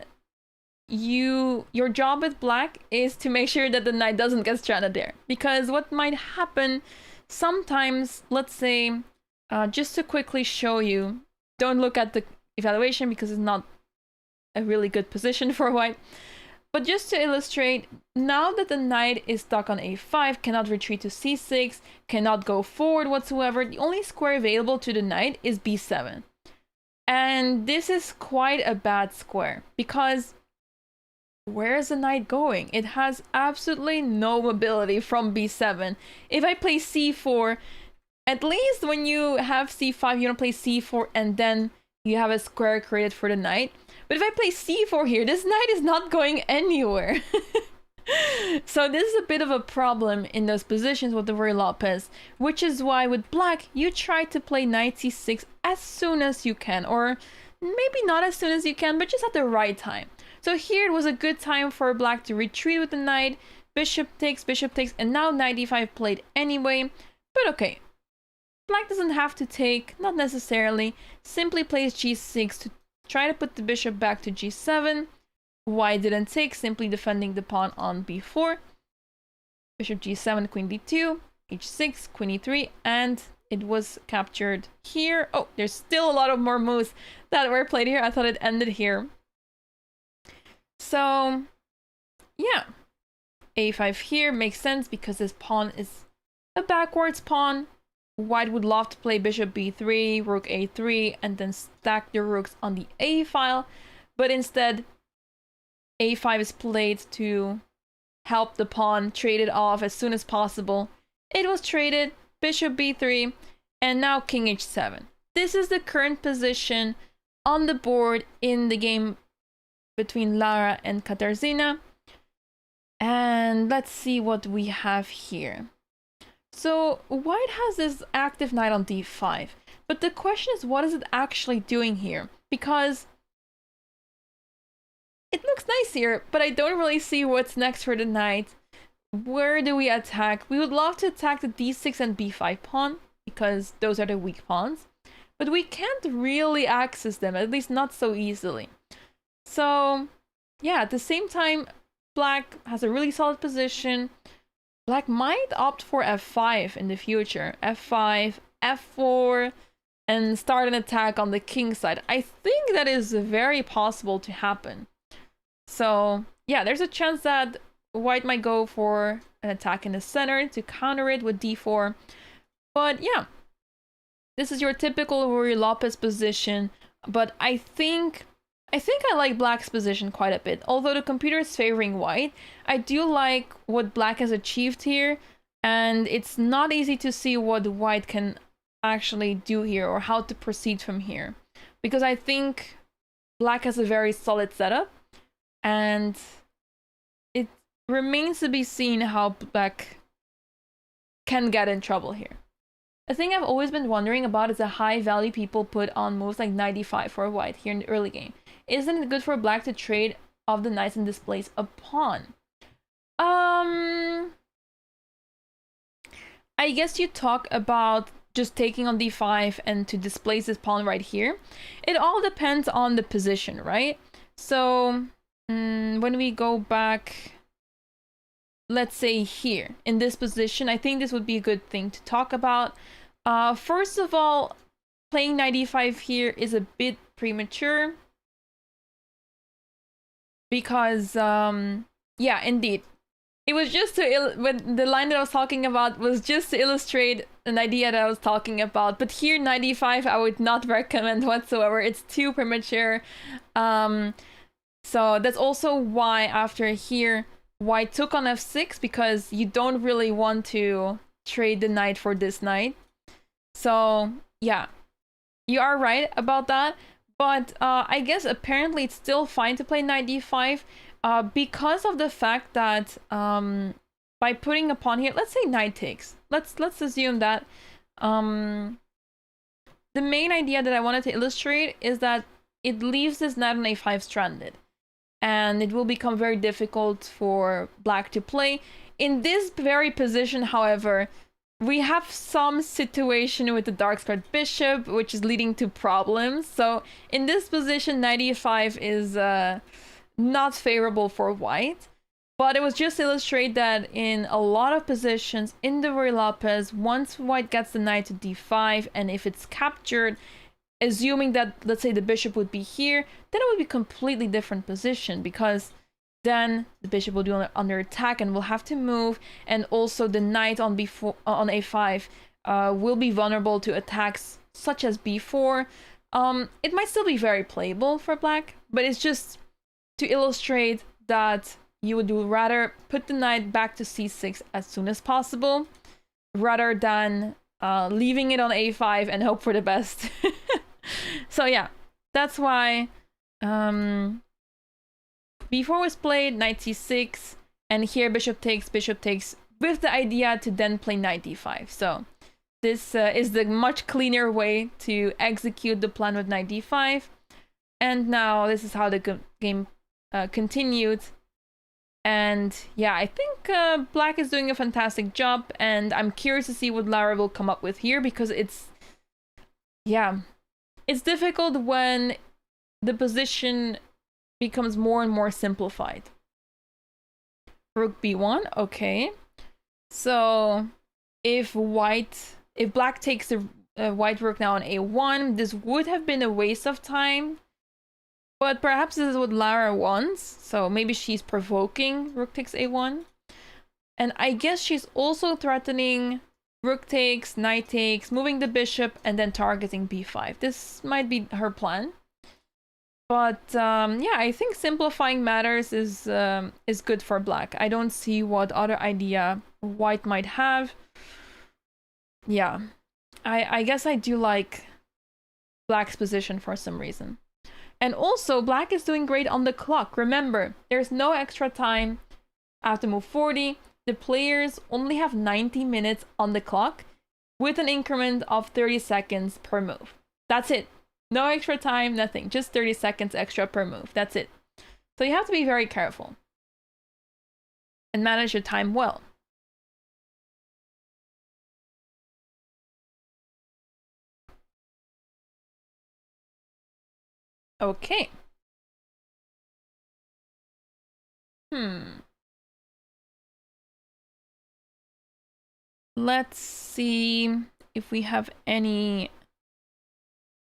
your job with Black is to make sure that the knight doesn't get stranded there. Because what might happen sometimes, let's say, just to quickly show you, don't look at the evaluation because it's not a really good position for white. But just to illustrate, now that the knight is stuck on a5, cannot retreat to c6, cannot go forward whatsoever, the only square available to the knight is b7. And this is quite a bad square, because where is the knight going? It has absolutely no mobility from b7. If I play c4, at least when you have c5, you don't play c4 and then you have a square created for the knight. But if I play c4 here, this knight is not going anywhere. So this is a bit of a problem in those positions with the Ruy Lopez, which is why with Black, you try to play knight c6 as soon as you can, or maybe not as soon as you can, but just at the right time. So here it was a good time for Black to retreat with the knight, bishop takes, and now knight d5 played anyway. But okay, Black doesn't have to take, not necessarily, simply plays g6 to try to put the bishop back to g7. White didn't take, simply defending the pawn on b4. Bishop g7, queen d2, h6, queen e3, and it was captured here. Oh, there's still a lot of more moves that were played here. I thought it ended here. So, yeah. a5 here makes sense because this pawn is a backwards pawn. White would love to play bishop b3, rook a3, and then stack the rooks on the a file. But instead, a5 is played to help the pawn trade it off as soon as possible. It was traded, bishop b3, and now king h7. This is the current position on the board in the game between Lara and Katarzyna. And let's see what we have here. So white has this active knight on d5, but the question is, what is it actually doing here? Because it looks nice here, but I don't really see what's next for the knight. Where do we attack? We would love to attack the d6 and b5 pawn, because those are the weak pawns, but we can't really access them, at least not so easily. So yeah, at the same time, Black has a really solid position. Black might opt for f5 in the future. f5, f4, and start an attack on the king side. I think that is very possible to happen. So yeah, there's a chance that white might go for an attack in the center to counter it with d4. But yeah, this is your typical Ruy Lopez position. But I think I like Black's position quite a bit. Although the computer is favoring white, I do like what Black has achieved here. And it's not easy to see what white can actually do here or how to proceed from here. Because I think black has a very solid setup, and it remains to be seen how black can get in trouble here. A thing I've always been wondering about is the high value people put on moves like 95 for white here in the early game. Isn't it good for black to trade off the knights and displace a pawn? I guess you talk about just taking on d5 and to displace this pawn right here. It all depends on the position, right? So when we go back, let's say here, in this position, I think this would be a good thing to talk about. First of all, playing knight e5 here is a bit premature. Because, yeah, indeed. It was just to, the line that I was talking about was just to illustrate an idea that I was talking about. But here, knight e5, I would not recommend whatsoever. It's too premature. So that's also why after here, white took on f6, because you don't really want to trade the knight for this knight. So yeah, you are right about that. But I guess apparently it's still fine to play knight d5 because of the fact that by putting a pawn here, let's say knight takes. Let's assume that the main idea that I wanted to illustrate is that it leaves this knight on a5 stranded. And it will become very difficult for black to play. In this very position, however, we have some situation with the dark squared bishop, which is leading to problems. So in this position, knight e5 is not favorable for white. But it was just to illustrate that in a lot of positions in the Ruy-Lopez, once white gets the knight to d5, and if it's captured, assuming that, let's say, the bishop would be here, then it would be a completely different position, because then the bishop will be under attack and will have to move, and also the knight on a5 will be vulnerable to attacks such as b4. It might still be very playable for black, but it's just to illustrate that you would rather put the knight back to c6 as soon as possible, rather than leaving it on a5 and hope for the best. So yeah, that's why b4 was played, knight c6, and here bishop takes, with the idea to then play knight d5. So this is the much cleaner way to execute the plan with knight d5. And now this is how the game continued. And yeah, I think black is doing a fantastic job, and I'm curious to see what Lara will come up with here, because it's difficult when the position becomes more and more simplified. Rook b1, okay. So if black takes the white rook now on a1, this would have been a waste of time. But perhaps this is what Lara wants, so maybe she's provoking rook takes a1. And I guess she's also threatening rook takes, knight takes, moving the bishop, and then targeting b5. This might be her plan. But yeah, I think simplifying matters is good for black. I don't see what other idea white might have. Yeah, I guess I do like black's position for some reason. And also, black is doing great on the clock. Remember, there's no extra time after move 40. The players only have 90 minutes on the clock with an increment of 30 seconds per move. That's it. No extra time, nothing. Just 30 seconds extra per move. That's it. So you have to be very careful and manage your time well. Okay. Let's see if we have any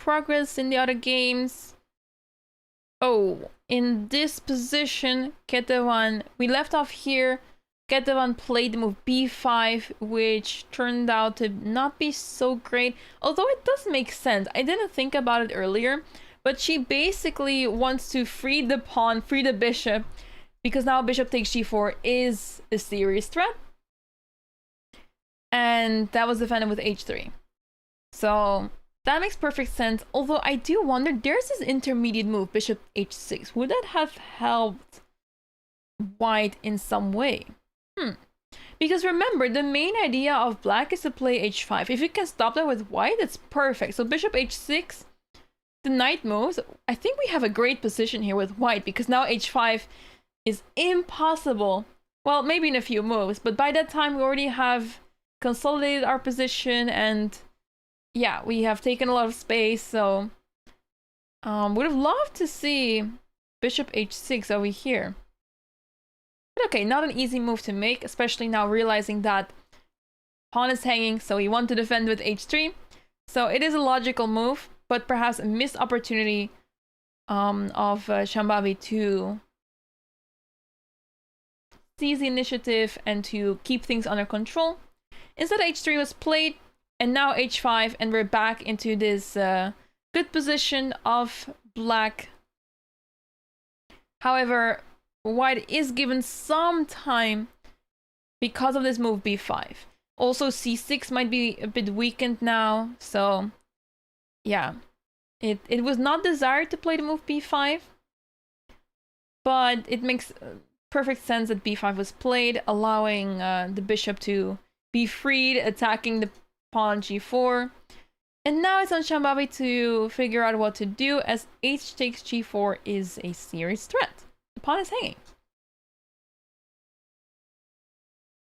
progress in the other games. Oh, in this position, Ketevan, we left off here. Ketevan played the move b5, which turned out to not be so great, although it does make sense. I didn't think about it earlier, but she basically wants to free the pawn, free the bishop, because now bishop takes g4 is a serious threat. And that was defended with h3. So That makes perfect sense. Although I do wonder, there's this intermediate move, bishop h6. Would that have helped white in some way? Because remember, the main idea of black is to play h5. If you can stop that with white, it's perfect. So bishop h6, the knight moves. I think we have a great position here with white, because now h5 is impossible. Well, maybe in a few moves, but by that time we already have consolidated our position, and yeah, we have taken a lot of space. So would have loved to see bishop h6 over here. But okay, not an easy move to make, especially now realizing that pawn is hanging, so we want to defend with h3. So it is a logical move, but perhaps a missed opportunity of Shambhavi to seize the initiative and to keep things under control. Instead, h3 was played, and now h5, and we're back into this good position of black. However, white is given some time because of this move b5. Also, c6 might be a bit weakened now, so yeah. It was not desired to play the move b5, but it makes perfect sense that b5 was played, allowing the bishop to be freed, attacking the pawn g4. And now it's on Shambhavi to figure out what to do, as h takes g4 is a serious threat. The pawn is hanging.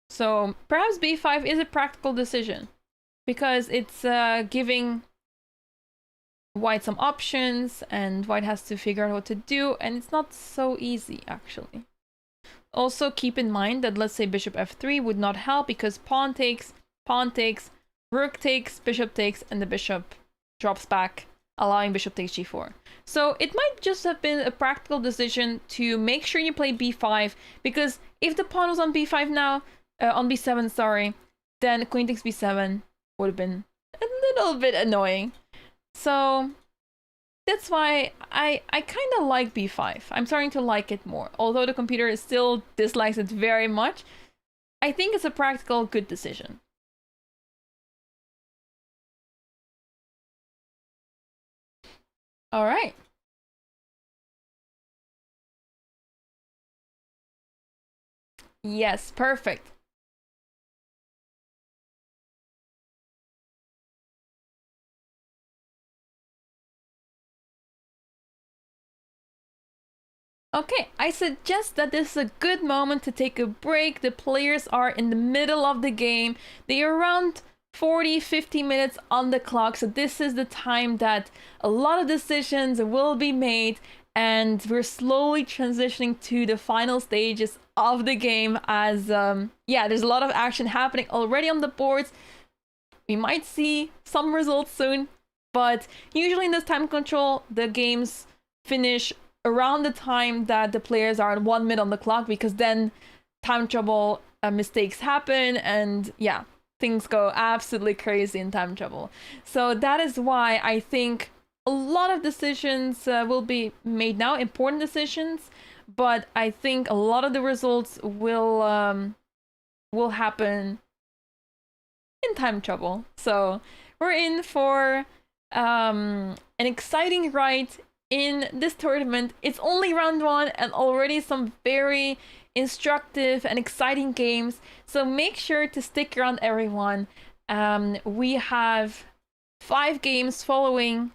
So perhaps b5 is a practical decision, because it's giving white some options, and white has to figure out what to do, and it's not so easy actually. Also keep in mind that, let's say bishop f3 would not help, because pawn takes, rook takes, bishop takes, and the bishop drops back, allowing bishop takes g4. So it might just have been a practical decision to make sure you play b5, because if the pawn was on b5 now, on b7, sorry, then queen takes b7 would have been a little bit annoying. So that's why I kind of like b5. I'm starting to like it more. Although the computer still dislikes it very much, I think it's a practical, good decision. All right. Yes, perfect. Okay, I suggest that this is a good moment to take a break. The players are in the middle of the game. They are around 40-50 minutes on the clock, so this is the time that a lot of decisions will be made, and we're slowly transitioning to the final stages of the game, as yeah, there's a lot of action happening already on the boards. We might see some results soon, but usually in this time control, the games finish around the time that the players are at 1 minute on the clock, because then time trouble mistakes happen, and yeah, things go absolutely crazy in time trouble. So that is why I think a lot of decisions will be made now, important decisions, but I think a lot of the results will happen in time trouble. So we're in for an exciting ride in this tournament. It's only round 1, and already some very instructive and exciting games. So make sure to stick around, everyone. We have 5 games following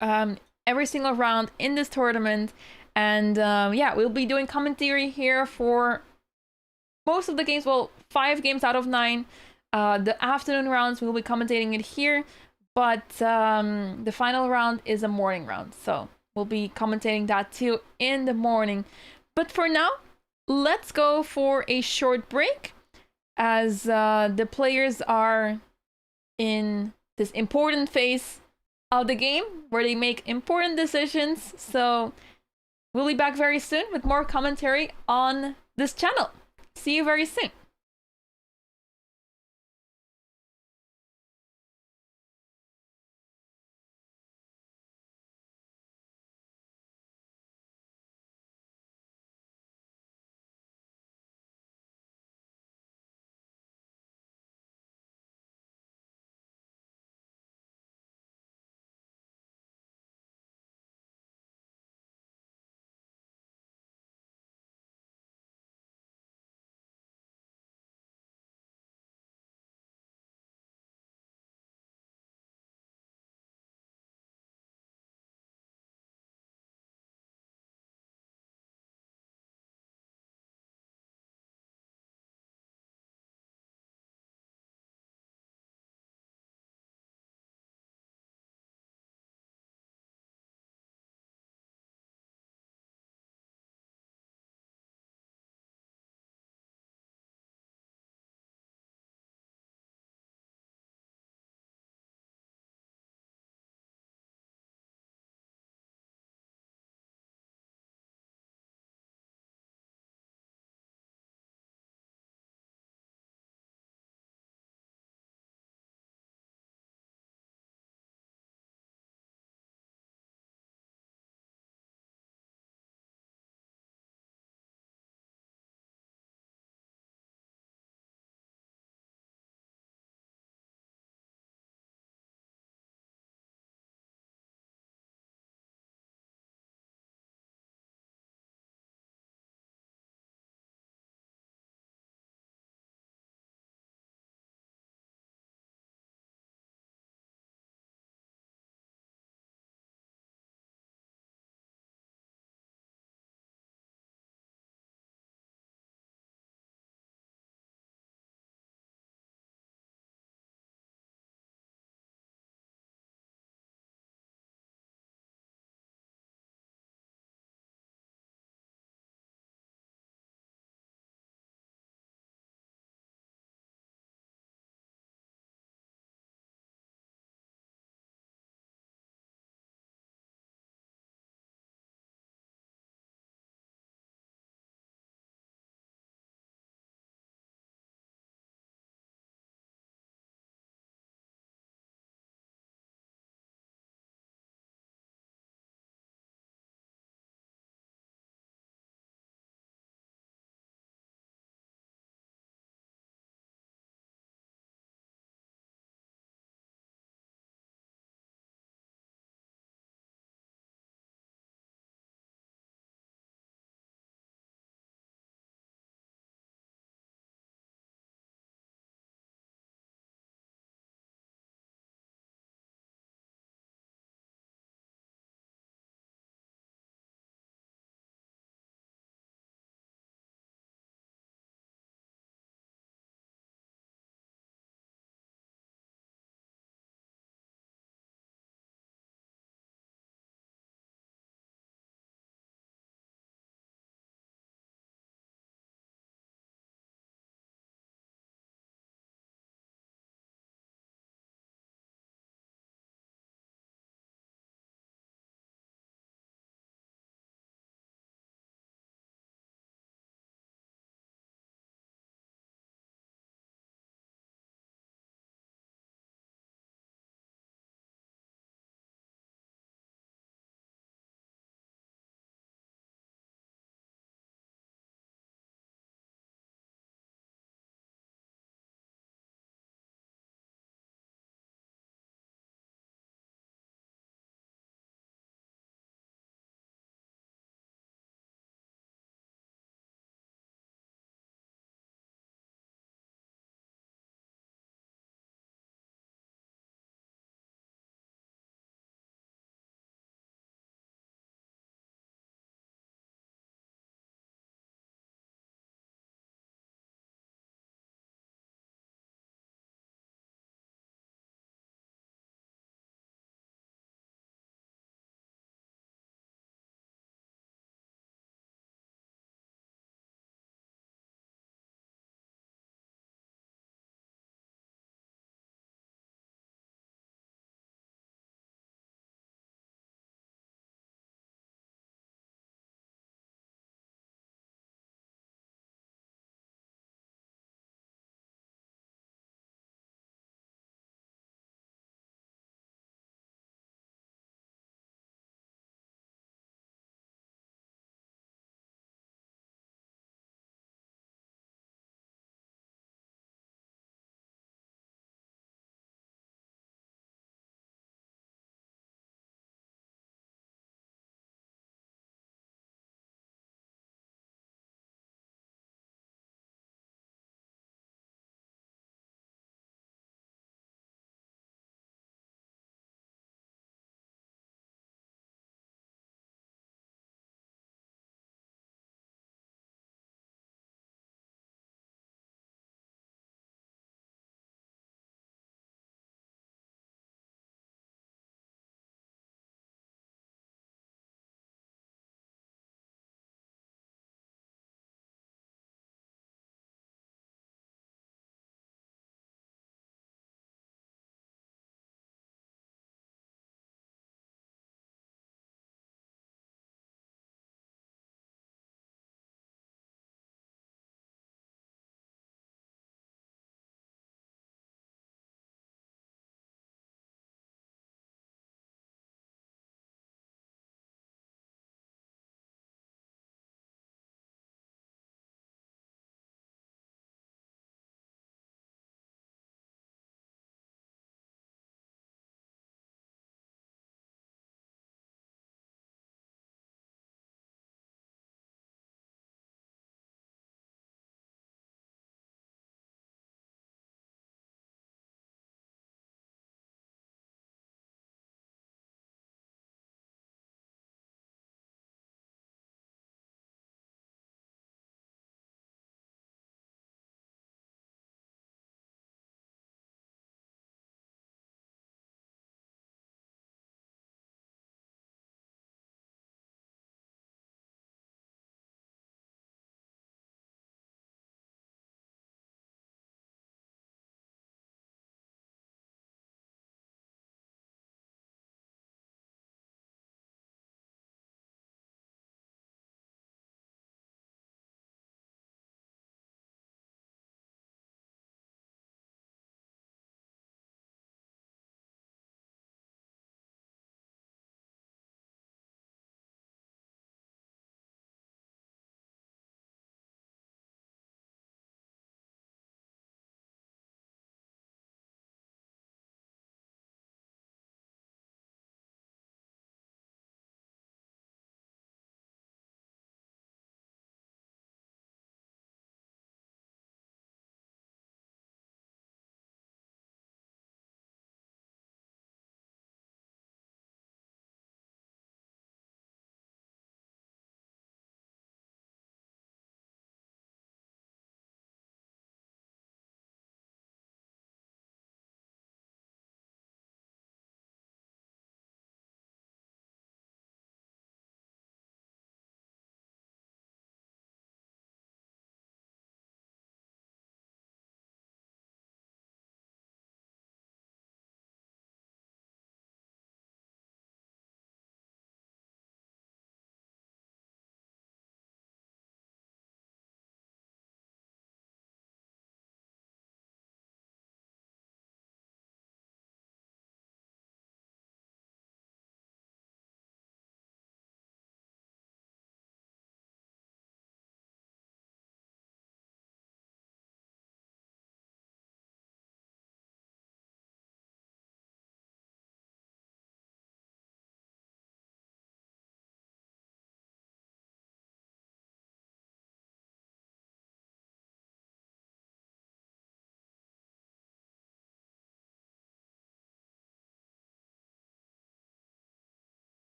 every single round in this tournament. And yeah, we'll be doing commentary here for most of the games. Well, 5 games out of 9. The afternoon rounds, we'll be commentating it here. But the final round is a morning round, so we'll be commentating that too in the morning. But for now, let's go for a short break, as the players are in this important phase of the game where they make important decisions. So we'll be back very soon with more commentary on this channel. See you very soon.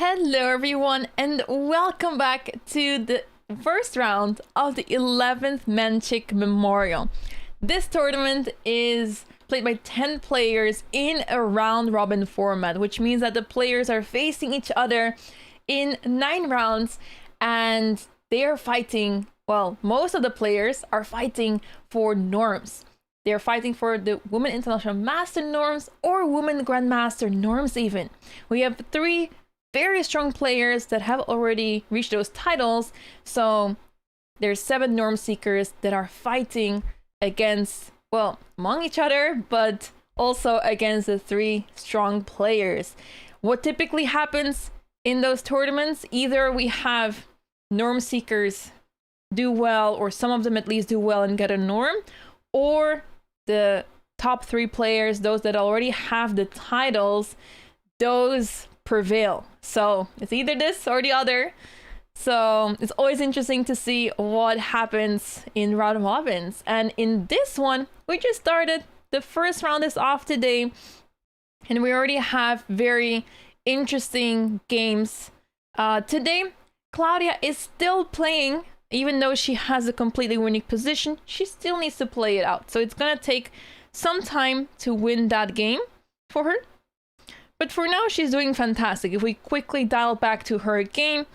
Hello everyone and welcome back to the first round of the 11th Menchik Memorial. This tournament is played by 10 players in a round robin format, which means that the players are facing each other in 9 rounds and they are fighting, well, most of the players are fighting for norms. They're fighting for the Women International Master norms or Women Grandmaster norms even. We have 3 very strong players that have already reached those titles. So there's 7 norm seekers that are fighting against, well, among each other, but also against the 3 strong players. What typically happens in those tournaments, either we have norm seekers do well, or some of them at least do well and get a norm, or the top 3 players, those that already have the titles, those prevail. So it's either this or the other. So it's always interesting to see what happens in round robins. And in this one, we just started. The first round is off today, and we already have very interesting games. Today, Claudia is still playing. Even though she has a completely winning position, she still needs to play it out. So it's gonna take some time to win that game for her. But for now, she's doing fantastic. If we quickly dial back to her game,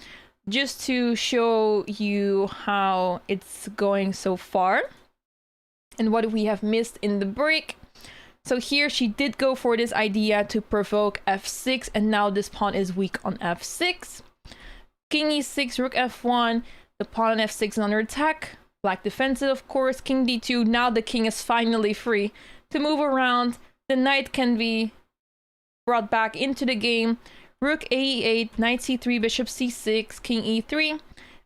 just to show you how it's going so far and what we have missed in the break. So here she did go for this idea to provoke f6, and now this pawn is weak on f6. King e6, rook f1, the pawn on f6 is under attack. Black defensive, of course. King d2, now the king is finally free to move around. The knight can be brought back into the game. Rook ae8, knight c3, bishop c6, king e3.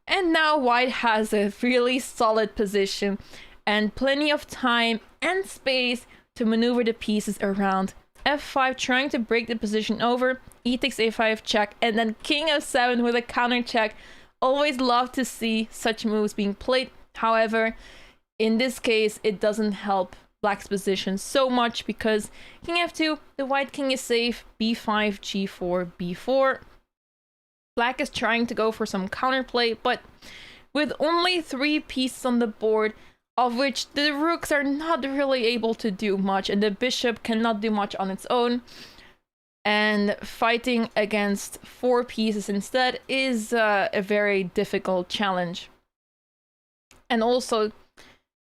And now white has a really solid position and plenty of time and space to maneuver the pieces around. f5, trying to break the position over. E takes a5 check, and then king f7 with a counter check. Always love to see such moves being played. However, in this case, it doesn't help Black's position so much because king f2, the white king is safe, b5, g4, b4. Black is trying to go for some counterplay, but with only 3 pieces on the board, of which the rooks are not really able to do much, and the bishop cannot do much on its own, and fighting against 4 pieces instead is a very difficult challenge. And also,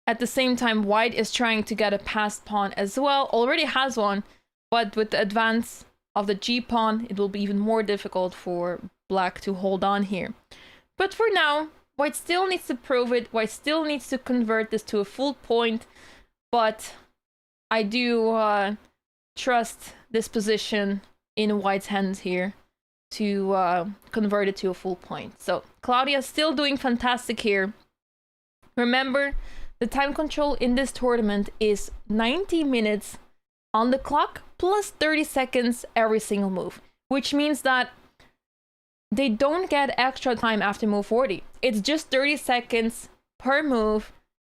at the same time, white is trying to get a passed pawn as well. Already has one, but with the advance of the g-pawn, it will be even more difficult for black to hold on here. But for now, white still needs to prove it. White still needs to convert this to a full point, but I do trust this position in white's hands here to convert it to a full point. So Claudia still doing fantastic here. Remember, the time control in this tournament is 90 minutes on the clock plus 30 seconds every single move, which means that they don't get extra time after move 40. It's just 30 seconds per move.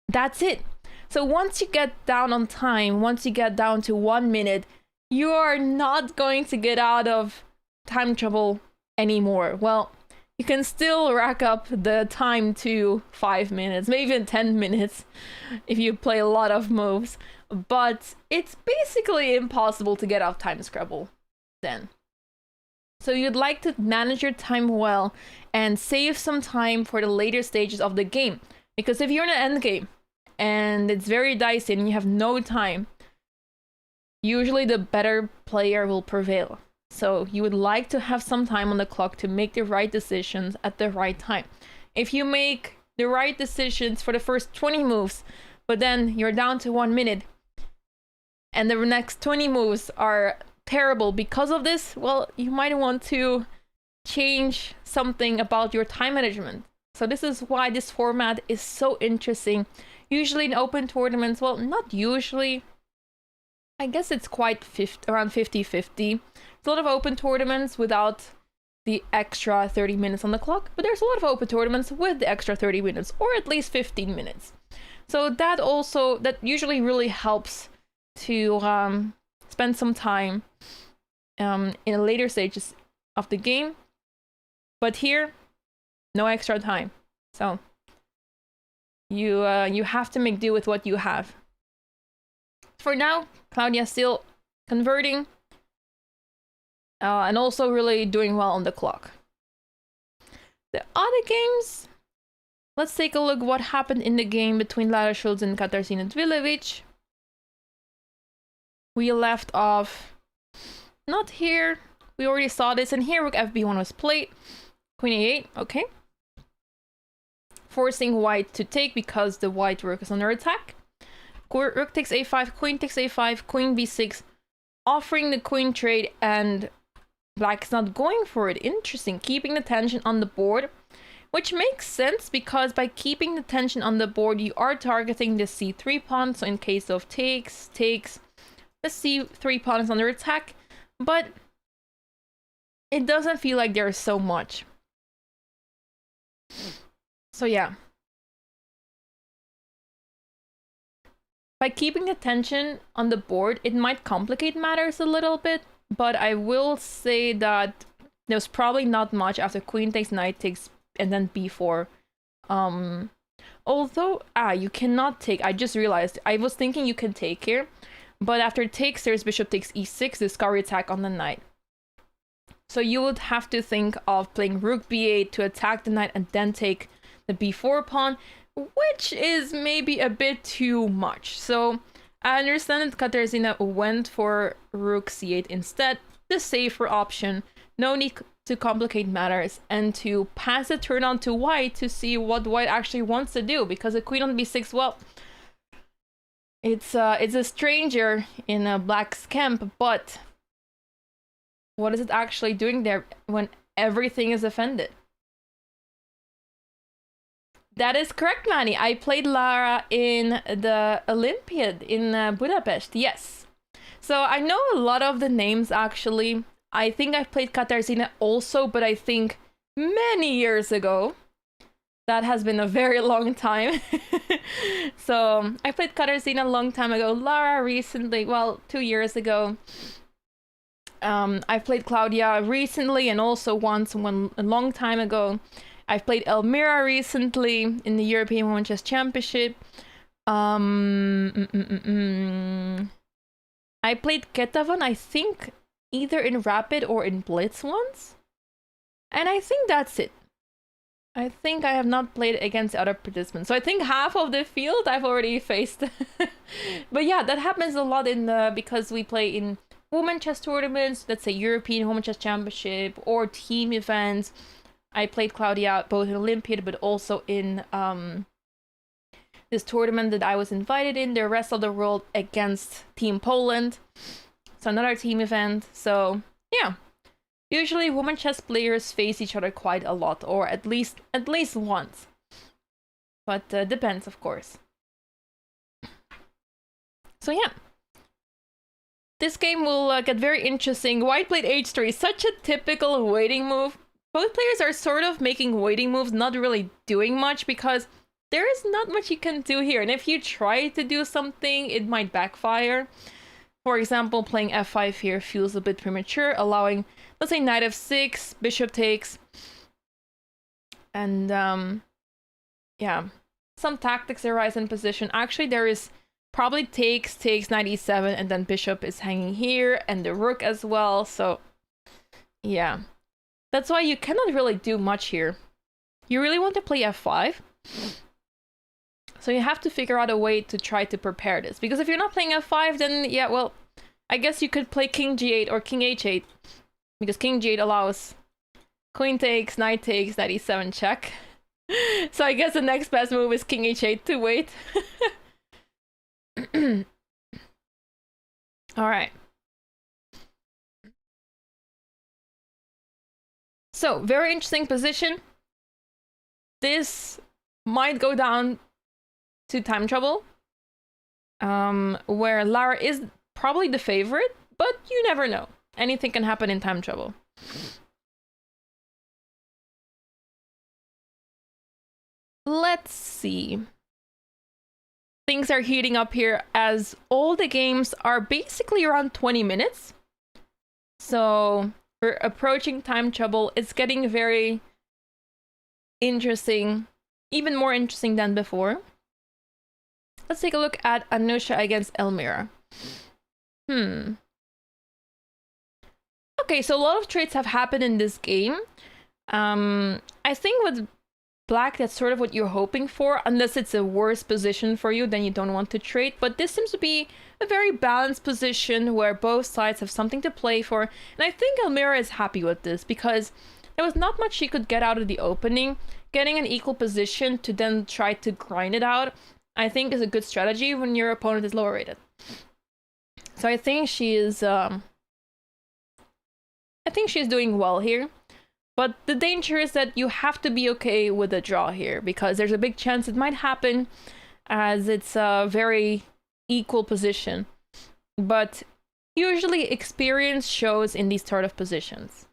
That's it. So once you get down on time, once you get down to 1 minute, you are not going to get out of time trouble anymore. Well, you can still rack up the time to 5 minutes, maybe even 10 minutes if you play a lot of moves. But it's basically impossible to get out time scrabble then. So you'd like to manage your time well and save some time for the later stages of the game. Because if you're in an endgame and it's very dicey and you have no time, usually the better player will prevail. So you would like to have some time on the clock to make the right decisions at the right time. If you make the right decisions for the first 20 moves, but then you're down to 1 minute, and the next 20 moves are terrible because of this, well, you might want to change something about your time management. So this is why this format is so interesting. Usually in open tournaments, well, not usually, I guess it's quite around 50-50. It's a lot of open tournaments without the extra 30 minutes on the clock, but there's a lot of open tournaments with the extra 30 minutes, or at least 15 minutes. So that usually really helps to spend some time in the later stages of the game But here, no extra time. So you have to make do with what you have. For now, Claudia still converting. And also really doing well on the clock. The other games, let's take a look what happened in the game between Lara Schultz and Katarzyna Dvilovic. We left off not here. We already saw this, and here rook fb1 was played. Queen a8, okay. Forcing white to take because the white rook is under attack. Rook takes a5, queen takes a5, queen b6, offering the queen trade, and black is not going for it. Interesting, keeping the tension on the board, which makes sense because by keeping the tension on the board, you are targeting the c3 pawn. So in case of takes, the c3 pawn is under attack, but it doesn't feel like there's so much. So yeah. By keeping the tension on the board, it might complicate matters a little bit, but I will say that there's probably not much after queen takes, knight takes, and then b4. Although, you cannot take. I just realized. I was thinking you can take here, but after takes, there's bishop takes e6, discovery attack on the knight. So you would have to think of playing rook b8 to attack the knight and then take the b4 pawn, which is maybe a bit too much. So I understand that Katarzyna went for rook c8 instead, the safer option. No need to complicate matters and to pass the turn on to white to see what white actually wants to do, because a queen on b6, well, it's a stranger in black's camp, but what is it actually doing there when everything is offended? That is correct, Manny. I played Lara in the Olympiad in Budapest, yes. So I know a lot of the names, actually. I think I've played Katarzyna also, but I think many years ago. That has been a very long time. So I played Katarzyna a long time ago. Lara recently, well, 2 years ago. I've played Claudia recently and also once a long time ago. I've played Elmira recently in the European Women's Chess Championship. I played Ketavan, I think, either in Rapid or in Blitz once. And I think that's it. I think I have not played against other participants. So I think half of the field I've already faced. But yeah, that happens a lot because we play in women chess tournaments, let's say European Women's Chess Championship or team events. I played Claudia both in Olympiad but also in this tournament that I was invited in, the rest of the world against Team Poland. So another team event. So yeah, usually women chess players face each other quite a lot, or at least once. But depends, of course. So yeah. This game will get very interesting. White played h3, such a typical waiting move. Both players are sort of making waiting moves, not really doing much, because there is not much you can do here. And if you try to do something, it might backfire. For example, playing f5 here feels a bit premature, allowing, let's say, knight f6, bishop takes. And yeah, some tactics arise in position. Actually, there is probably takes, knight e7, and then bishop is hanging here, and the rook as well. So yeah, that's why you cannot really do much here. You really want to play f5. So you have to figure out a way to try to prepare this. Because if you're not playing f5, then yeah, well, I guess you could play king g8 or king h8. Because king g8 allows queen takes, knight e7 check. So I guess the next best move is king h8 to wait. Alright. So, very interesting position. This might go down to time trouble, where Lara is probably the favorite, but you never know. Anything can happen in time trouble. Let's see. Things are heating up here as all the games are basically around 20 minutes. So we're approaching time trouble. It's getting very interesting, even more interesting than before. Let's take a look at Anusha against Elmira. Okay, so a lot of trades have happened in this game. I think with black, that's sort of what you're hoping for, unless it's a worse position for you, then you don't want to trade. But this seems to be a very balanced position where both sides have something to play for. And I think Elmira is happy with this because there was not much she could get out of the opening. Getting an equal position to then try to grind it out, I think is a good strategy when your opponent is lower rated. So I think she is doing well here. But the danger is that you have to be okay with a draw here, because there's a big chance it might happen, as it's a very equal position. But usually experience shows in these sort of positions.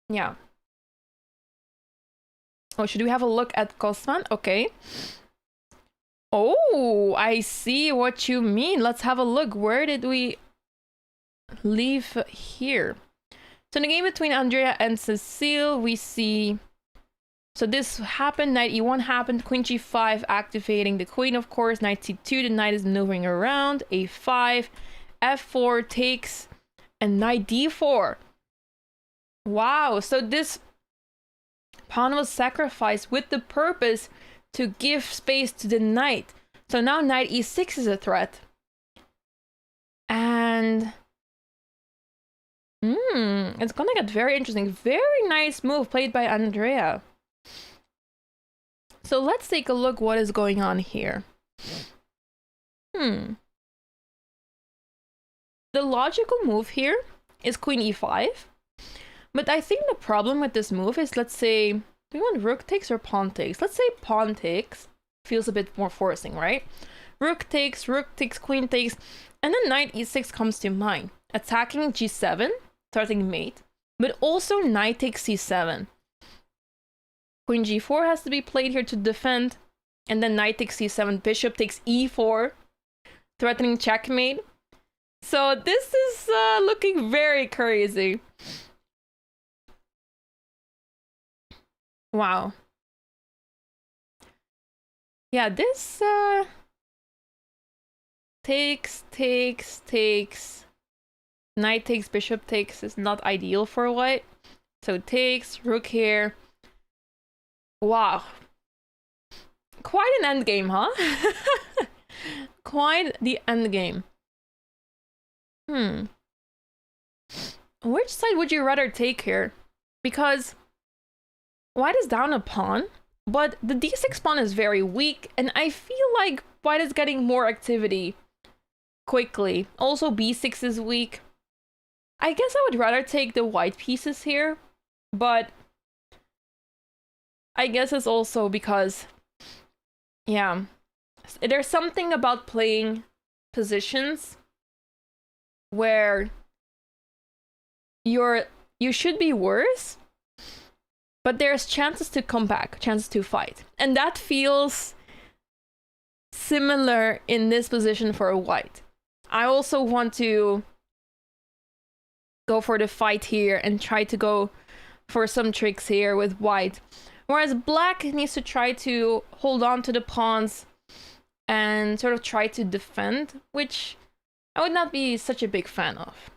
Yeah. Oh, should we have a look at Kosman? Okay. Oh, I see what you mean. Let's have a look. Where did we leave here? So in the game between Andrea and Cecile, we see... So this happened, knight e1 happened, queen g5 activating the queen, of course, knight c2, the knight is maneuvering around, a5, f4 takes, and knight d4. Wow, so this pawn was sacrificed with the purpose to give space to the knight. So now knight e6 is a threat. And... it's gonna get very interesting. Very nice move played by Andrea. So let's take a look what is going on here. The logical move here is queen e5. But I think the problem with this move is, let's say, do we want rook takes or pawn takes? Let's say pawn takes. Feels a bit more forcing, right? Rook takes, queen takes, and then knight e6 comes to mind. Attacking g7, starting mate, but also knight takes c7. Queen g4 has to be played here to defend, and then knight takes c7, bishop takes e4, threatening checkmate. So this is looking very crazy. Wow. Yeah, this takes. Knight takes, bishop takes is not ideal for white. So takes, rook here. Wow. Quite an endgame, huh? Quite the endgame. Which side would you rather take here? Because white is down a pawn, but the d6 pawn is very weak, and I feel like white is getting more activity quickly. Also, b6 is weak. I guess I would rather take the white pieces here, but I guess it's also because, yeah, there's something about playing positions where you should be worse, but there's chances to come back, chances to fight. And that feels similar in this position for white. I also want to go for the fight here and try to go for some tricks here with white. Whereas black needs to try to hold on to the pawns and sort of try to defend, which I would not be such a big fan of.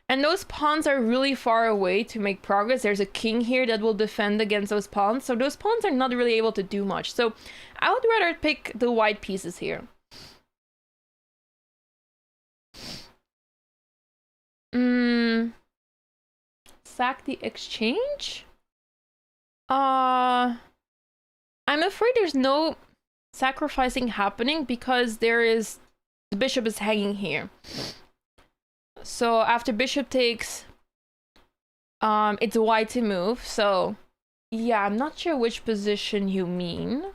And those pawns are really far away to make progress. There's a king here that will defend against those pawns. So those pawns are not really able to do much. So I would rather pick the white pieces here. Sack the exchange? I'm afraid there's no sacrificing happening because the bishop is hanging here. So after bishop takes, it's white to move. So yeah, I'm not sure which position you mean.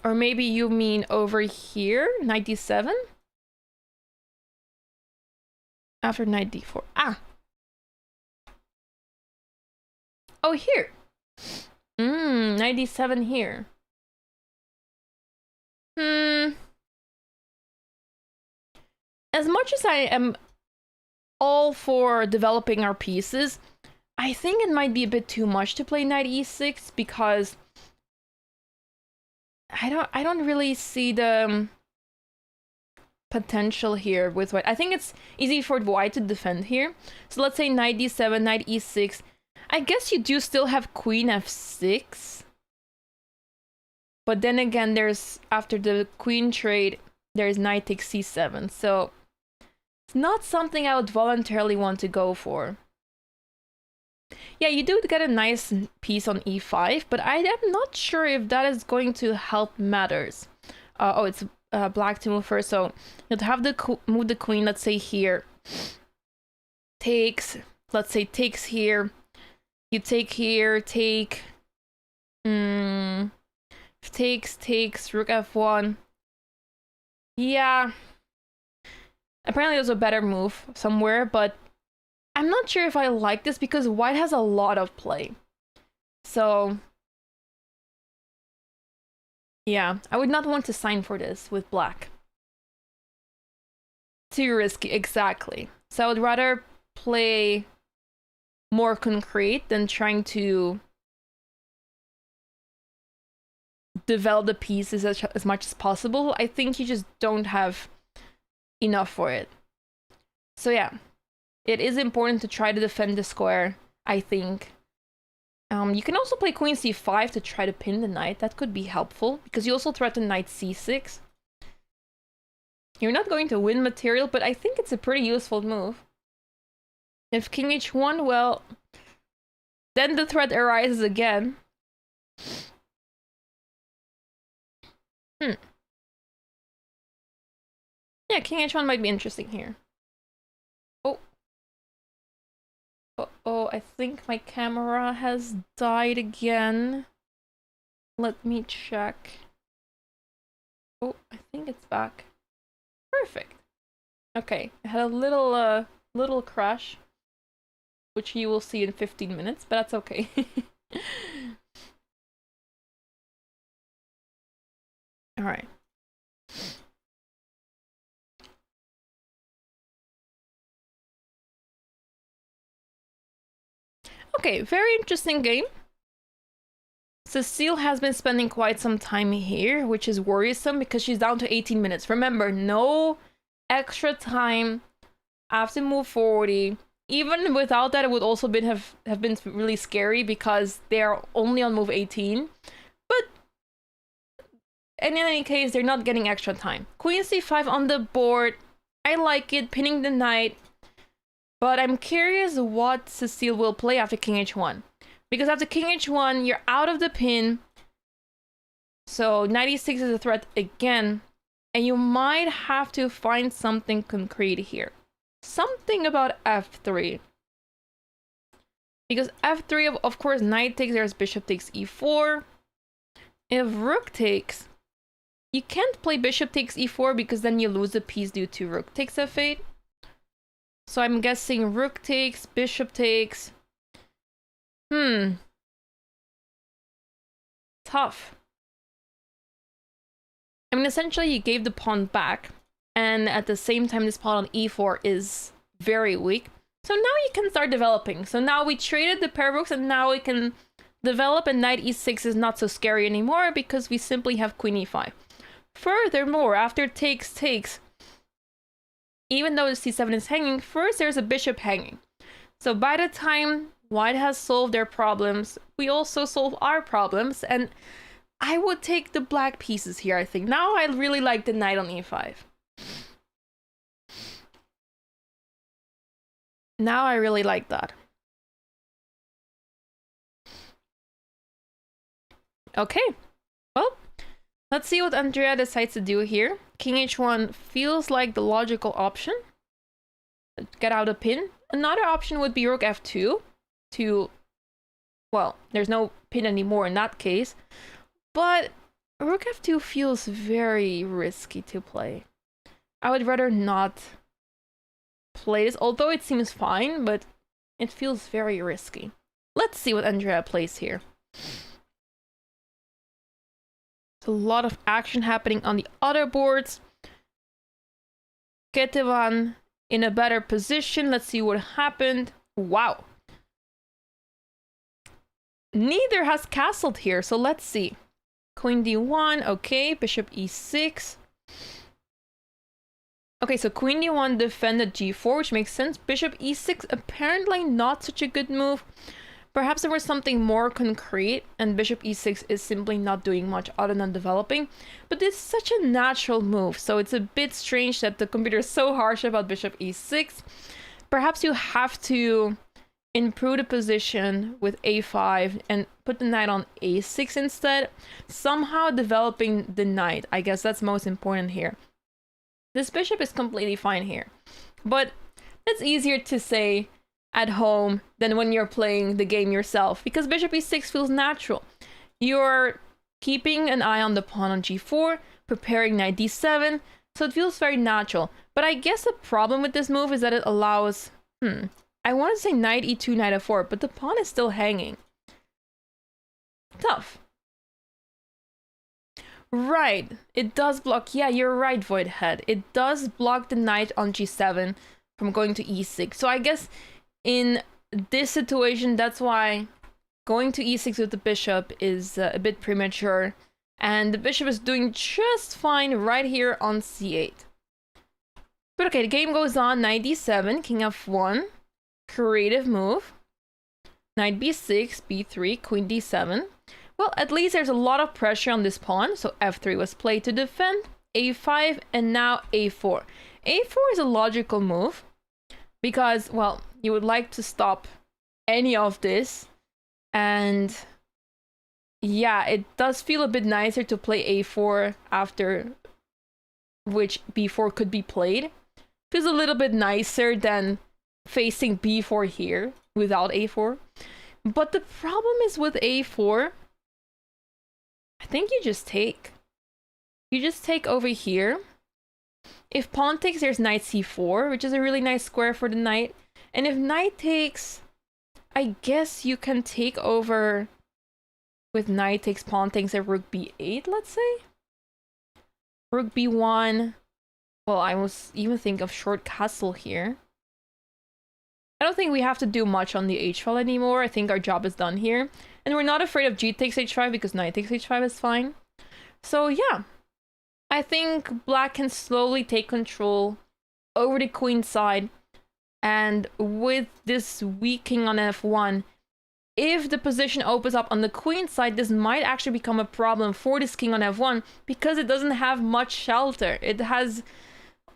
Or maybe you mean over here, knight d7? After knight d4. Ah! Oh, here! Knight d7 here. As much as I am all for developing our pieces. I think it might be a bit too much to play knight e6 because I don't really see the potential here with white. I think it's easy for white to defend here. So let's say knight d7, knight e6. I guess you do still have queen f6. But then again, there's, after the queen trade, there's knight takes c7. So it's not something I would voluntarily want to go for. Yeah, you do get a nice piece on e5, but I am not sure if that is going to help matters. Oh, it's black to move first, so you'll have to move the queen, let's say here. Takes, let's say takes here. You take here, take. Takes, rook f1. Yeah. Apparently there's a better move somewhere, but I'm not sure if I like this because white has a lot of play. So yeah, I would not want to sign for this with black. Too risky, exactly. So I would rather play more concrete than trying to develop the pieces as much as possible. I think you just don't have enough for it. So yeah, it is important to try to defend the square, I think. You can also play queen c5 to try to pin the knight. That could be helpful, because you also threaten knight c6. You're not going to win material, but I think it's a pretty useful move. If king h1, well, then the threat arises again. Yeah, king h1 might be interesting here. Oh. Uh-oh, I think my camera has died again. Let me check. Oh, I think it's back. Perfect. Okay, I had a little crash, which you will see in 15 minutes, but that's okay. All right. Okay, very interesting game. Cecile has been spending quite some time here, which is worrisome because she's down to 18 minutes. Remember, no extra time after move 40. Even without that, it would also have been really scary because they are only on move 18. But in any case, they're not getting extra time. Queen c5 on the board. I like it, pinning the knight. But I'm curious what Cecile will play after king h1. Because after king h1, you're out of the pin. So knight e6 is a threat again. And you might have to find something concrete here. Something about f3. Because f3, of course, knight takes, there's bishop takes e4. If rook takes, you can't play bishop takes e4 because then you lose a piece due to rook takes f8. So I'm guessing rook takes, bishop takes. Tough. I mean, essentially you gave the pawn back, and at the same time this pawn on e4 is very weak. So now you can start developing. So now we traded the pair books, and now we can develop, and knight e6 is not so scary anymore because we simply have queen e5. Furthermore, after takes, even though the c7 is hanging, first there's a bishop hanging. So by the time white has solved their problems, we also solve our problems, and I would take the black pieces here, I think. Now I really like the knight on e5. Now I really like that. Okay, well, let's see what Andrea decides to do here. King h1 feels like the logical option. Get out a pin. Another option would be rook f2 to, well, there's no pin anymore in that case. But rook f2 feels very risky to play. I would rather not play this, although it seems fine, but it feels very risky. Let's see what Andrea plays here. A lot of action happening on the other boards. Ketevan in a better position. Let's see what happened. Wow. Neither has castled here, so let's see. Queen d1, okay, bishop e6. Okay, so queen d1 defended g4, which makes sense. Bishop e6, apparently not such a good move. Perhaps there was something more concrete, and bishop e6 is simply not doing much other than developing. But it's such a natural move, so it's a bit strange that the computer is so harsh about bishop e6. Perhaps you have to improve the position with a5 and put the knight on a6 instead. Somehow developing the knight, I guess that's most important here. This bishop is completely fine here, but it's easier to say at home than when you're playing the game yourself, because bishop e6 feels natural. You're keeping an eye on the pawn on g4, preparing knight d7, so it feels very natural. But I guess the problem with this move is that it allows, I want to say knight e2, knight f4, but the pawn is still hanging. Tough. Right, it does block. Yeah, you're right, Voidhead. It does block the knight on g7 from going to e6. So I guess in this situation, that's why going to e6 with the bishop is a bit premature. And the bishop is doing just fine right here on c8. But okay, the game goes on. Knight d7, king f1. Creative move. Knight b6, b3, queen d7. Well, at least there's a lot of pressure on this pawn, so f3 was played to defend, a5, and now a4. a4 is a logical move, because, well, you would like to stop any of this, and yeah, it does feel a bit nicer to play a4 after which b4 could be played. Feels a little bit nicer than facing b4 here without a4. But the problem is with a4, I think you just take. You just take over here. If pawn takes, there's knight c4, which is a really nice square for the knight. And if knight takes, I guess you can take over with knight takes, pawn takes, and rook b8, let's say. Rook b1. Well, I was even think of short castle here. I don't think we have to do much on the h-file anymore. I think our job is done here. And we're not afraid of g takes h5 because knight takes h5 is fine. So yeah, I think black can slowly take control over the queen side. And with this weak king on f1, if the position opens up on the queen side, this might actually become a problem for this king on f1 because it doesn't have much shelter. It has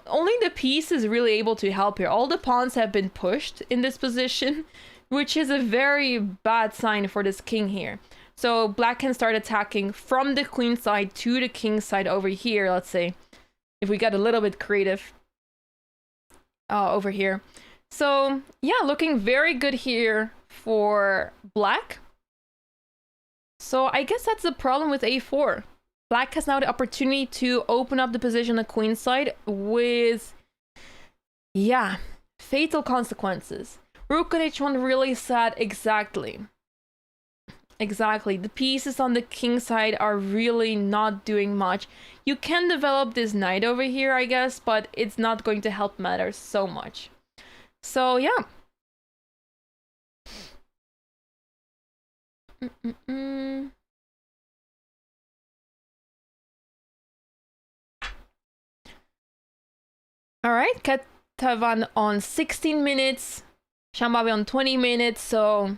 only the piece is really able to help here. All the pawns have been pushed in this position, which is a very bad sign for this king here. So black can start attacking from the queen side to the king side over here, let's say, if we get a little bit creative over here. So yeah, looking very good here for black. So I guess that's the problem with a4. Black has now the opportunity to open up the position on the queen side with, yeah, fatal consequences. Rook on h1 really sad, exactly. Exactly, the pieces on the king side are really not doing much. You can develop this knight over here, I guess, but it's not going to help matters so much. So yeah. All right, Ketavan on 16 minutes, Shambavi on 20 minutes, so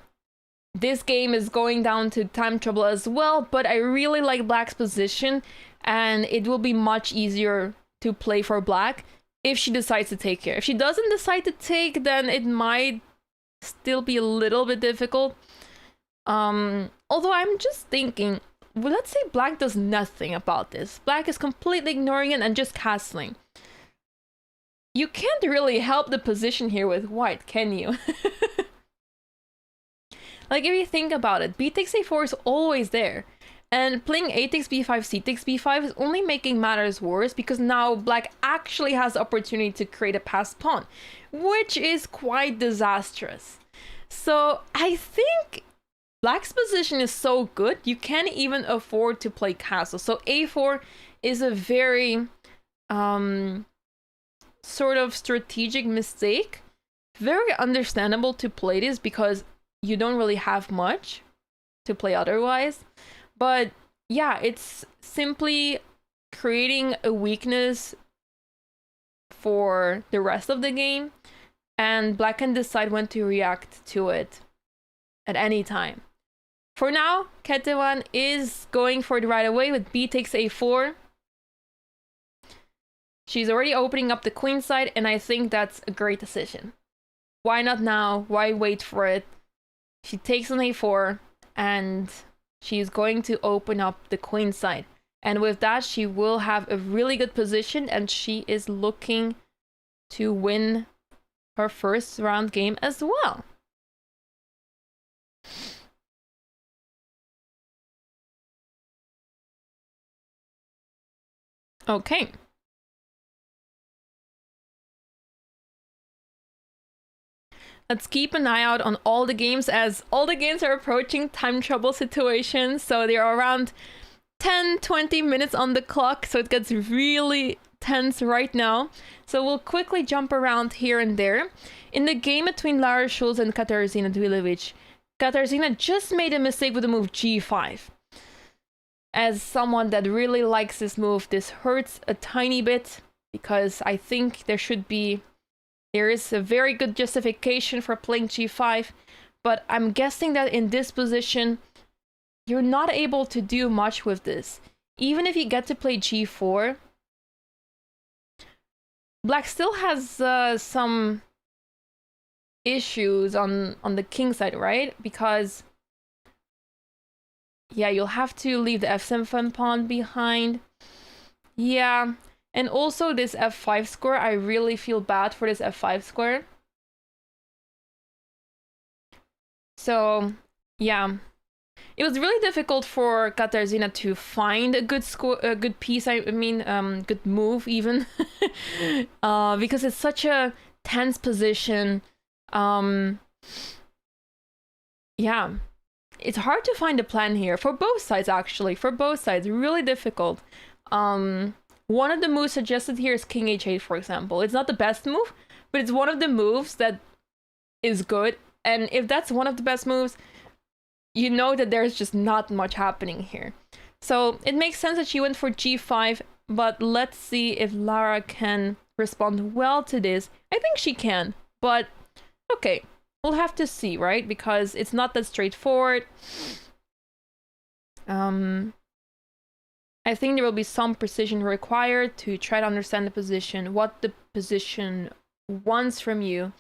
this game is going down to time trouble as well, but I really like black's position, and it will be much easier to play for black if she decides to take here. If she doesn't decide to take, then it might still be a little bit difficult. Although I'm just thinking, well, let's say black does nothing about this. Black is completely ignoring it and just castling. You can't really help the position here with white, can you? Like, if you think about it, b takes a4 is always there. And playing a takes b5, c takes b5 is only making matters worse because now black actually has the opportunity to create a passed pawn, which is quite disastrous. So I think black's position is so good, you can't even afford to play castle. So a4 is a very sort of strategic mistake. Very understandable to play this because you don't really have much to play otherwise. But yeah, it's simply creating a weakness for the rest of the game, and Black can decide when to react to it at any time. For now, Ketevan is going for it right away with b takes a4. She's already opening up the queen side, and I think that's a great decision. Why not now? Why wait for it? She takes on a4, and she's going to open up the queen side. And with that, she will have a really good position, and she is looking to win her first round game as well. Okay. Let's keep an eye out on all the games, as all the games are approaching time trouble situations. So they're around 10-20 minutes on the clock, so it gets really tense right now. So we'll quickly jump around here and there. In the game between Lara Schulz and Katarzyna Dvilovic, Katarzyna just made a mistake with the move g5. As someone that really likes this move, this hurts a tiny bit, because I think there is a very good justification for playing g5, but I'm guessing that in this position, you're not able to do much with this. Even if you get to play g4, Black still has some issues on the king side, right? Because, yeah, you'll have to leave the f7 pawn behind. Yeah, and also this f5 square, I really feel bad for this f5 square. So, yeah. It was really difficult for Katarzyna to find a good piece. Good move even, because it's such a tense position. Yeah, it's hard to find a plan here for both sides. Actually, for both sides, really difficult. One of the moves suggested here is King H8, for example. It's not the best move, but it's one of the moves that is good. And if that's one of the best moves, you know that there's just not much happening here. So it makes sense that she went for g5, but let's see if Lara can respond well to this. I think she can, but okay, we'll have to see, right? Because it's not that straightforward. I think there will be some precision required to try to understand the position, what the position wants from you.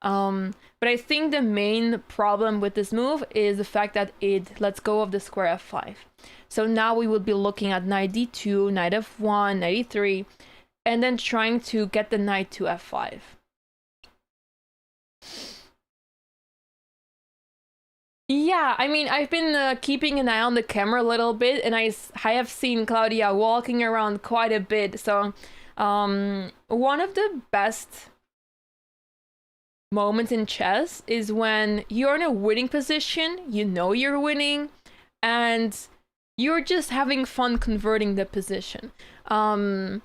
But I think the main problem with this move is the fact that it lets go of the square f5. So now we would be looking at knight d2, knight f1, knight e3, and then trying to get the knight to f5. Yeah, I mean, I've been keeping an eye on the camera a little bit, and I have seen Claudia walking around quite a bit. So one of the best moments in chess is when you're in a winning position, you know you're winning, and you're just having fun converting the position. And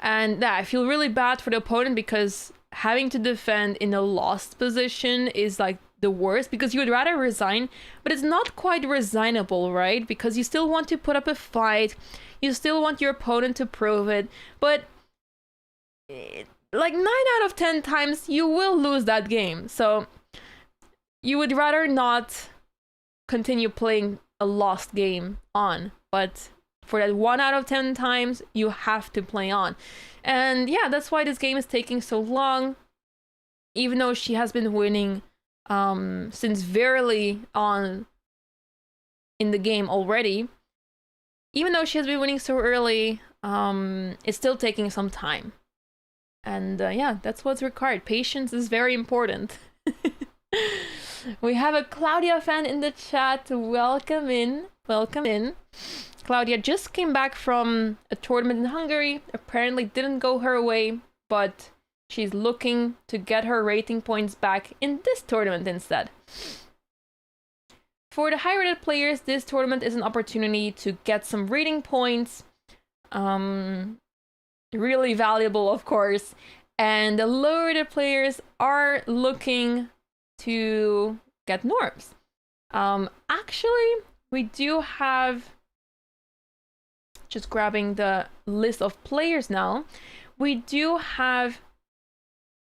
yeah, I feel really bad for the opponent, because having to defend in a lost position is like the worst, because you would rather resign, but it's not quite resignable, right? Because you still want to put up a fight, you still want your opponent to prove it, but like 9 out of 10 times you will lose that game. So you would rather not continue playing a lost game on, but for that 1 out of 10 times you have to play on. And yeah, that's why this game is taking so long, even though she has been winning since very on in the game already. Even though she has been winning so early, it's still taking some time. And yeah, that's what's required. Patience is very important. We have a Claudia fan in the chat. Welcome in. Welcome in. Claudia just came back from a tournament in Hungary. Apparently didn't go her way, but she's looking to get her rating points back in this tournament instead. For the high-rated players, this tournament is an opportunity to get some rating points. Really valuable, of course. And the lower rated players are looking to get norms. Actually, we do have, just grabbing the list of players now, we do have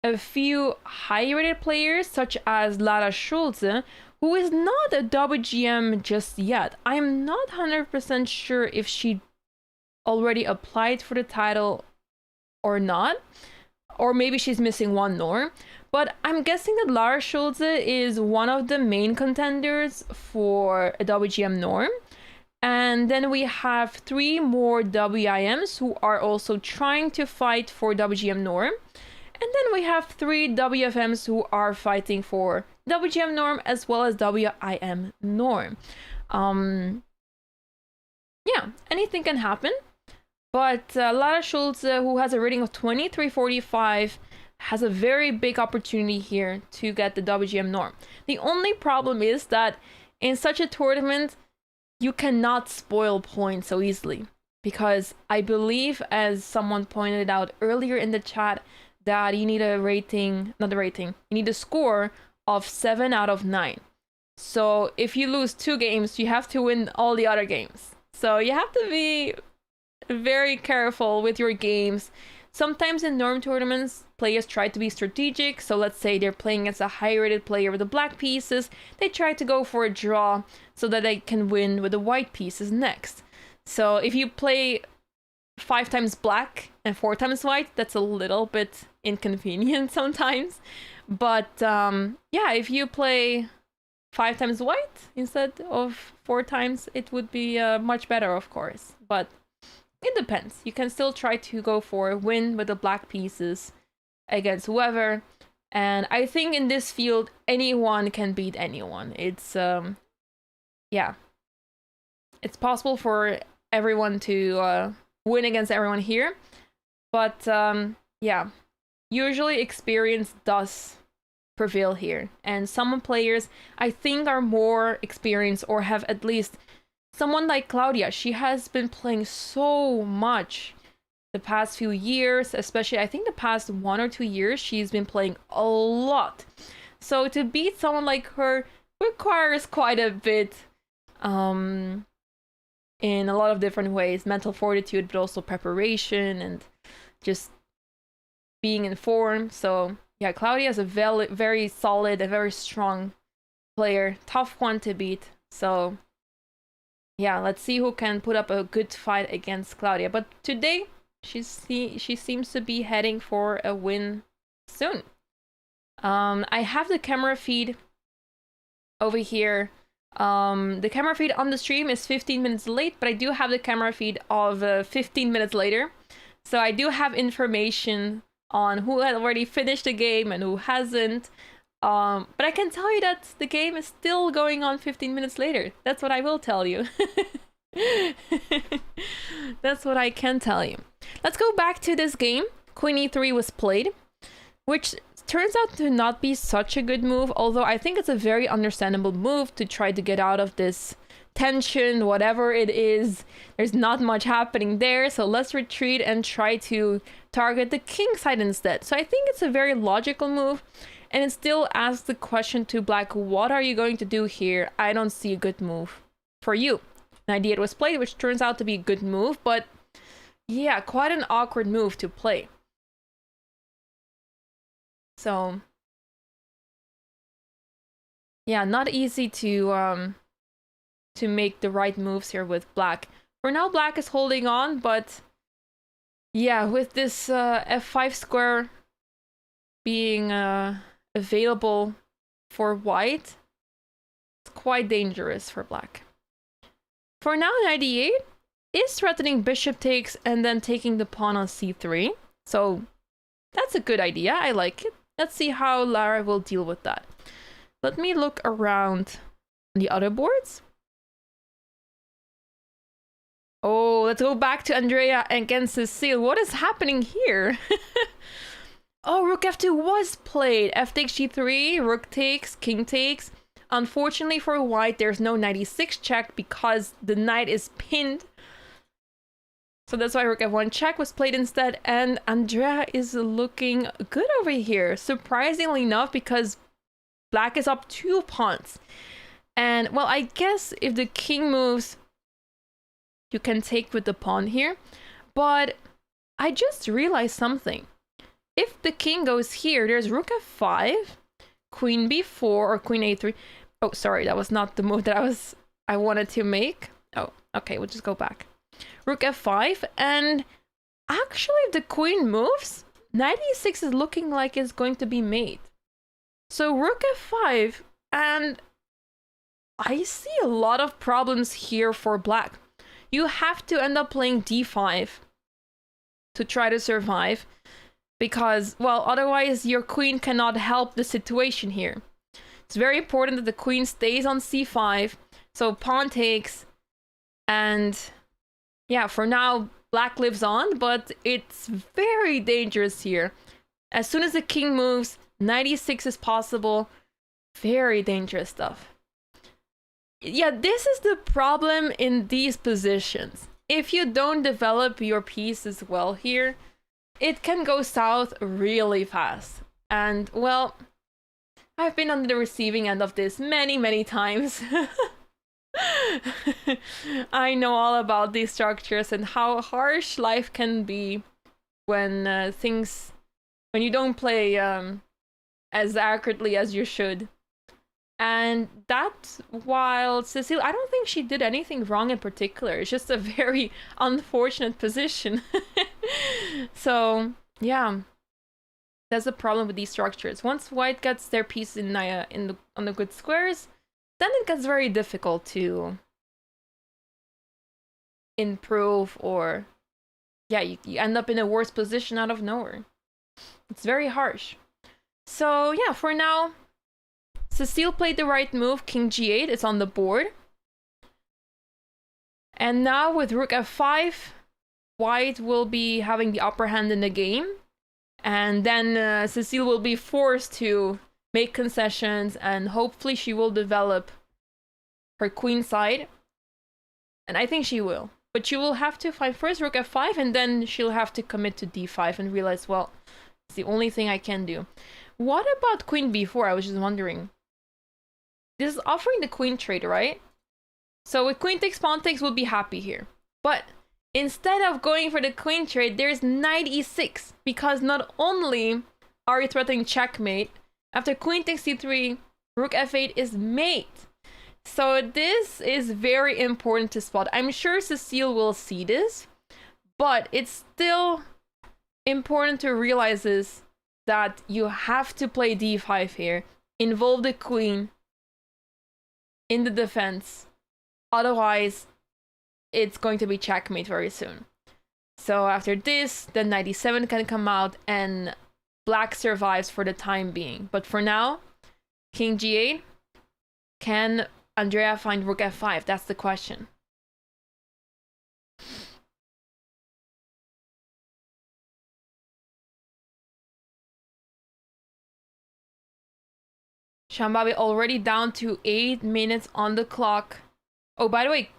a few high rated players such as Lara Schulze, who is not a WGM just yet. I'm not 100% sure if she already applied for the title or not, or maybe she's missing one norm. But I'm guessing that Lara Schulze is one of the main contenders for a WGM norm. And then we have 3 more WIMs who are also trying to fight for WGM norm. And then we have 3 WFMs who are fighting for WGM norm as well as WIM norm. Yeah, anything can happen. But Lara Schulze, who has a rating of 2345, has a very big opportunity here to get the WGM norm. The only problem is that in such a tournament, you cannot spoil points so easily. Because I believe, as someone pointed out earlier in the chat, that you need a rating, not a rating, you need a score of 7 out of 9. So if you lose 2 games, you have to win all the other games. So you have to be very careful with your games. Sometimes in norm tournaments, players try to be strategic. So let's say they're playing against a high rated player with the black pieces. They try to go for a draw so that they can win with the white pieces next. So if you play 5 times black and 4 times white, that's a little bit inconvenient sometimes. But yeah, if you play 5 times white instead of 4 times, it would be much better, of course. But it depends. You can still try to go for a win with the black pieces against whoever. And I think in this field, anyone can beat anyone. It's, yeah. It's possible for everyone to win against everyone here. But, yeah. Usually experience does prevail here. And some players, I think, are more experienced or have at least... Someone like Claudia, she has been playing so much the past few years, especially I think the past 1 or 2 years, she's been playing a lot. So to beat someone like her requires quite a bit in a lot of different ways. Mental fortitude, but also preparation and just being in form. So yeah, Claudia is a very solid, a very strong player. Tough one to beat. So yeah, let's see who can put up a good fight against Claudia. But today, she seems to be heading for a win soon. I have the camera feed over here. The camera feed on the stream is 15 minutes late, but I do have the camera feed of 15 minutes later. So I do have information on who had already finished the game and who hasn't. But I can tell you that the game is still going on 15 minutes later. That's what I will tell you. That's what I can tell you. Let's go back to this game. Queen e3 was played, which turns out to not be such a good move, although I think it's a very understandable move to try to get out of this tension, whatever it is. There's not much happening there, so let's retreat and try to target the king side instead. So I think it's a very logical move. And it still asks the question to black, what are you going to do here? I don't see a good move for you. Knight d8 was played, which turns out to be a good move, but yeah, quite an awkward move to play. So yeah, not easy to make the right moves here with black. For now, black is holding on, but yeah, with this f5 square being available for white, it's quite dangerous for black. For now, knight d8 is threatening bishop takes and then taking the pawn on c3. So that's a good idea. I like it. Let's see how Lara will deal with that. Let me look around the other boards. Oh, let's go back to Andrea against Cecile. What is happening here? Oh, rook f2 was played. F takes g3, rook takes, king takes. Unfortunately for white, there's no knight e6 check because the knight is pinned. So that's why rook f1 check was played instead, and Andrea is looking good over here, surprisingly enough, because black is up 2 pawns. And, well, I guess if the king moves, you can take with the pawn here. But I just realized something. If the king goes here, there's rook f5, queen b4, or queen a3. Oh, sorry, that was not the move that I wanted to make. Oh, okay, we'll just go back. Rook f5, and actually if the queen moves, knight e6 is looking like it's going to be mate. So rook f5, and I see a lot of problems here for black. You have to end up playing d5 to try to survive, because, well, otherwise your queen cannot help the situation here. It's very important that the queen stays on c5, so pawn takes, and yeah, for now, black lives on, but it's very dangerous here. As soon as the king moves, knight e6 is possible. Very dangerous stuff. Yeah, this is the problem in these positions. If you don't develop your piece as well here, it can go south really fast. And, well, I've been on the receiving end of this many times. I know all about these structures and how harsh life can be when when you don't play as accurately as you should. And that, while Cecile, I don't think she did anything wrong in particular. It's just a very unfortunate position. So, yeah. That's the problem with these structures. Once white gets their piece on the good squares, then it gets very difficult to improve, or yeah, you end up in a worse position out of nowhere. It's very harsh. So yeah, for now, Cecile played the right move. King g8 is on the board. And now with rook f5, white will be having the upper hand in the game. And then Cecile will be forced to make concessions, and hopefully she will develop her queen side. And I think she will. But she will have to find first rook f5, and then she'll have to commit to d5 and realize, well, it's the only thing I can do. What about queen b4? I was just wondering. This is offering the queen trade, right? So with queen takes, pawn takes, we'll be happy here. But instead of going for the queen trade, there's knight e6. Because not only are you threatening checkmate, after queen takes c3, rook f8 is mate. So this is very important to spot. I'm sure Cecile will see this, but it's still important to realize this, that you have to play d5 here, involve the queen in the defense. Otherwise, it's going to be checkmate very soon. So after this, then knight e7 can come out, and black survives for the time being. But for now, king g8, can Andrea find rook f5? That's the question. Shambabi already down to 8 minutes on the clock. Oh, by the way,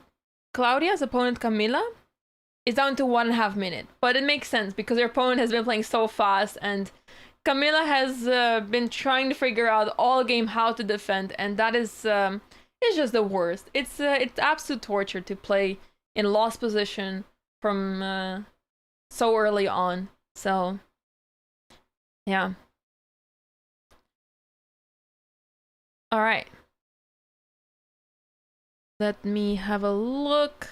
Claudia's opponent Camila is down to 1.5 minutes. But it makes sense because her opponent has been playing so fast, and Camila has been trying to figure out all game how to defend, and that is it's just the worst. It's absolute torture to play in lost position from so early on. So yeah. All right. Let me have a look.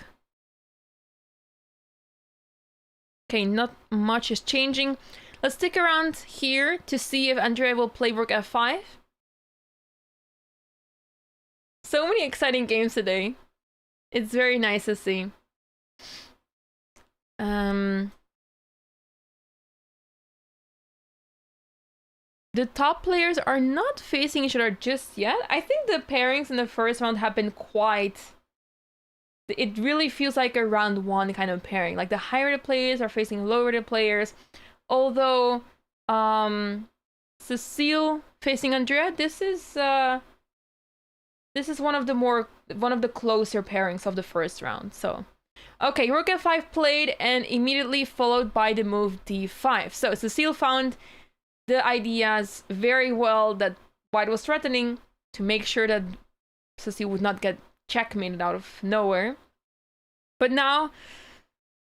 Okay, not much is changing. Let's stick around here to see if Andrea will play rook f5. So many exciting games today. It's very nice to see. The top players are not facing each other just yet. I think the pairings in the first round have been quite... It really feels like a round one kind of pairing. Like the higher the players are facing lower the players. Although Cecile facing Andrea, this is one of the closer pairings of the first round. So Okay, rook f5 played and immediately followed by the move d5. So Cecile found the ideas very well that white was threatening to make sure that Cecile would not get checkmated out of nowhere. But now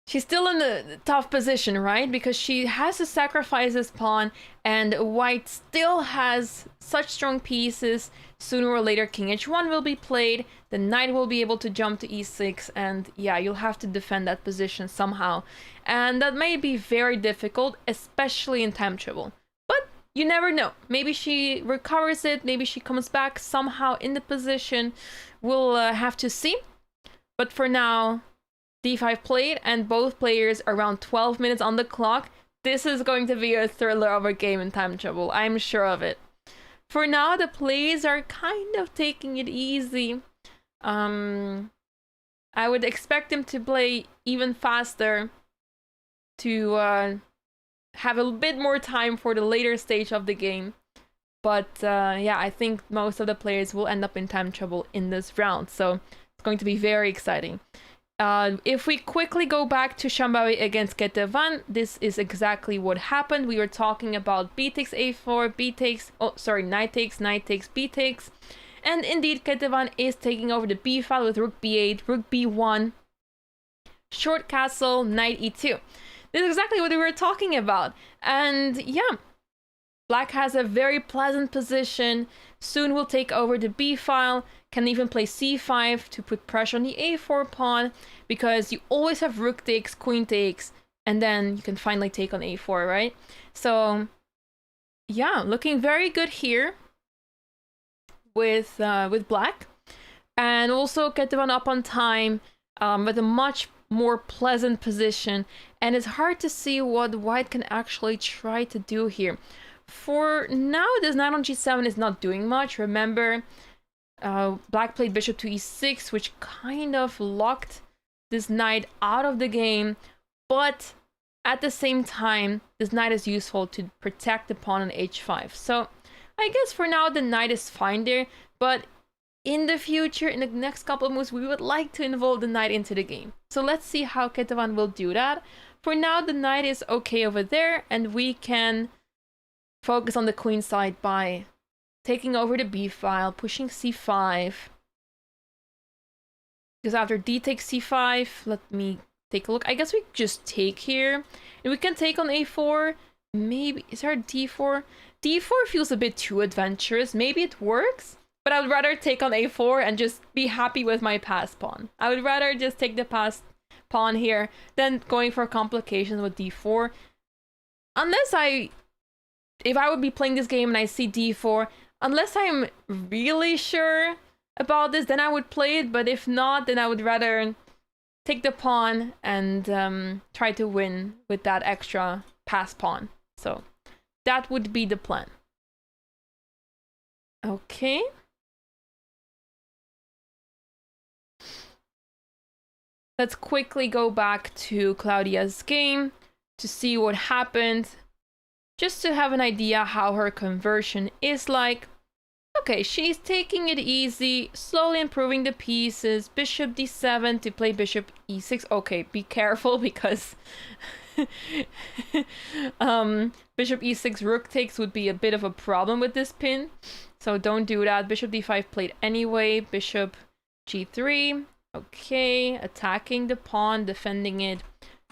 she's still in the tough position, right? Because she has to sacrifice this pawn, and white still has such strong pieces. Sooner or later, king h1 will be played, the knight will be able to jump to e6, and yeah, you'll have to defend that position somehow. And that may be very difficult, especially in time trouble. But you never know. Maybe she recovers it, maybe she comes back somehow in the position. We'll have to see. But for now, d5 played, and both players around 12 minutes on the clock. This is going to be a thriller of a game in time trouble, I'm sure of it. For now, the plays are kind of taking it easy. I would expect him to play even faster to have a bit more time for the later stage of the game. But yeah, I think most of the players will end up in time trouble in this round, so it's going to be very exciting. If we quickly go back to Shambhavi against Ketevan, this is exactly what happened. We were talking about b takes a4, b takes, oh sorry, knight takes, b takes. And indeed, Ketevan is taking over the b file with rook b8, rook b1, short castle, knight e2. This is exactly what we were talking about. And yeah, black has a very pleasant position. Soon will take over the b file. Can even play c5 to put pressure on the a4 pawn, because you always have rook takes, queen takes, and then you can finally take on a4, right? So yeah, looking very good here with black. And also Ketevan up on time with a much more pleasant position, and it's hard to see what white can actually try to do here. For now, this knight on g7 is not doing much. Remember, black played bishop to e6, which kind of locked this knight out of the game, but at the same time, this knight is useful to protect the pawn on h5. So I guess for now the knight is fine there, but in the future, in the next couple of moves, we would like to involve the knight into the game. So let's see how Ketevan will do that. For now, the knight is okay over there, and we can focus on the queen side by taking over the b file, pushing c5. Because after d takes c5, let me take a look. I guess we just take here. And we can take on a4. Maybe, is there a d4? d4 feels a bit too adventurous. Maybe it works, but I would rather take on a4 and just be happy with my passed pawn. I would rather just take the passed pawn here than going for complications with d4. Unless if I would be playing this game and I see d4, unless I'm really sure about this, then I would play it. But if not, then I would rather take the pawn and try to win with that extra pass pawn. So that would be the plan. Okay. Let's quickly go back to Claudia's game to see what happened, just to have an idea how her conversion is like. Okay, she's taking it easy, slowly improving the pieces. Bishop d7 to play bishop e6. Okay, be careful because bishop e6 rook takes would be a bit of a problem with this pin. So don't do that. Bishop d5 played anyway. Bishop g3. Okay, attacking the pawn, defending it.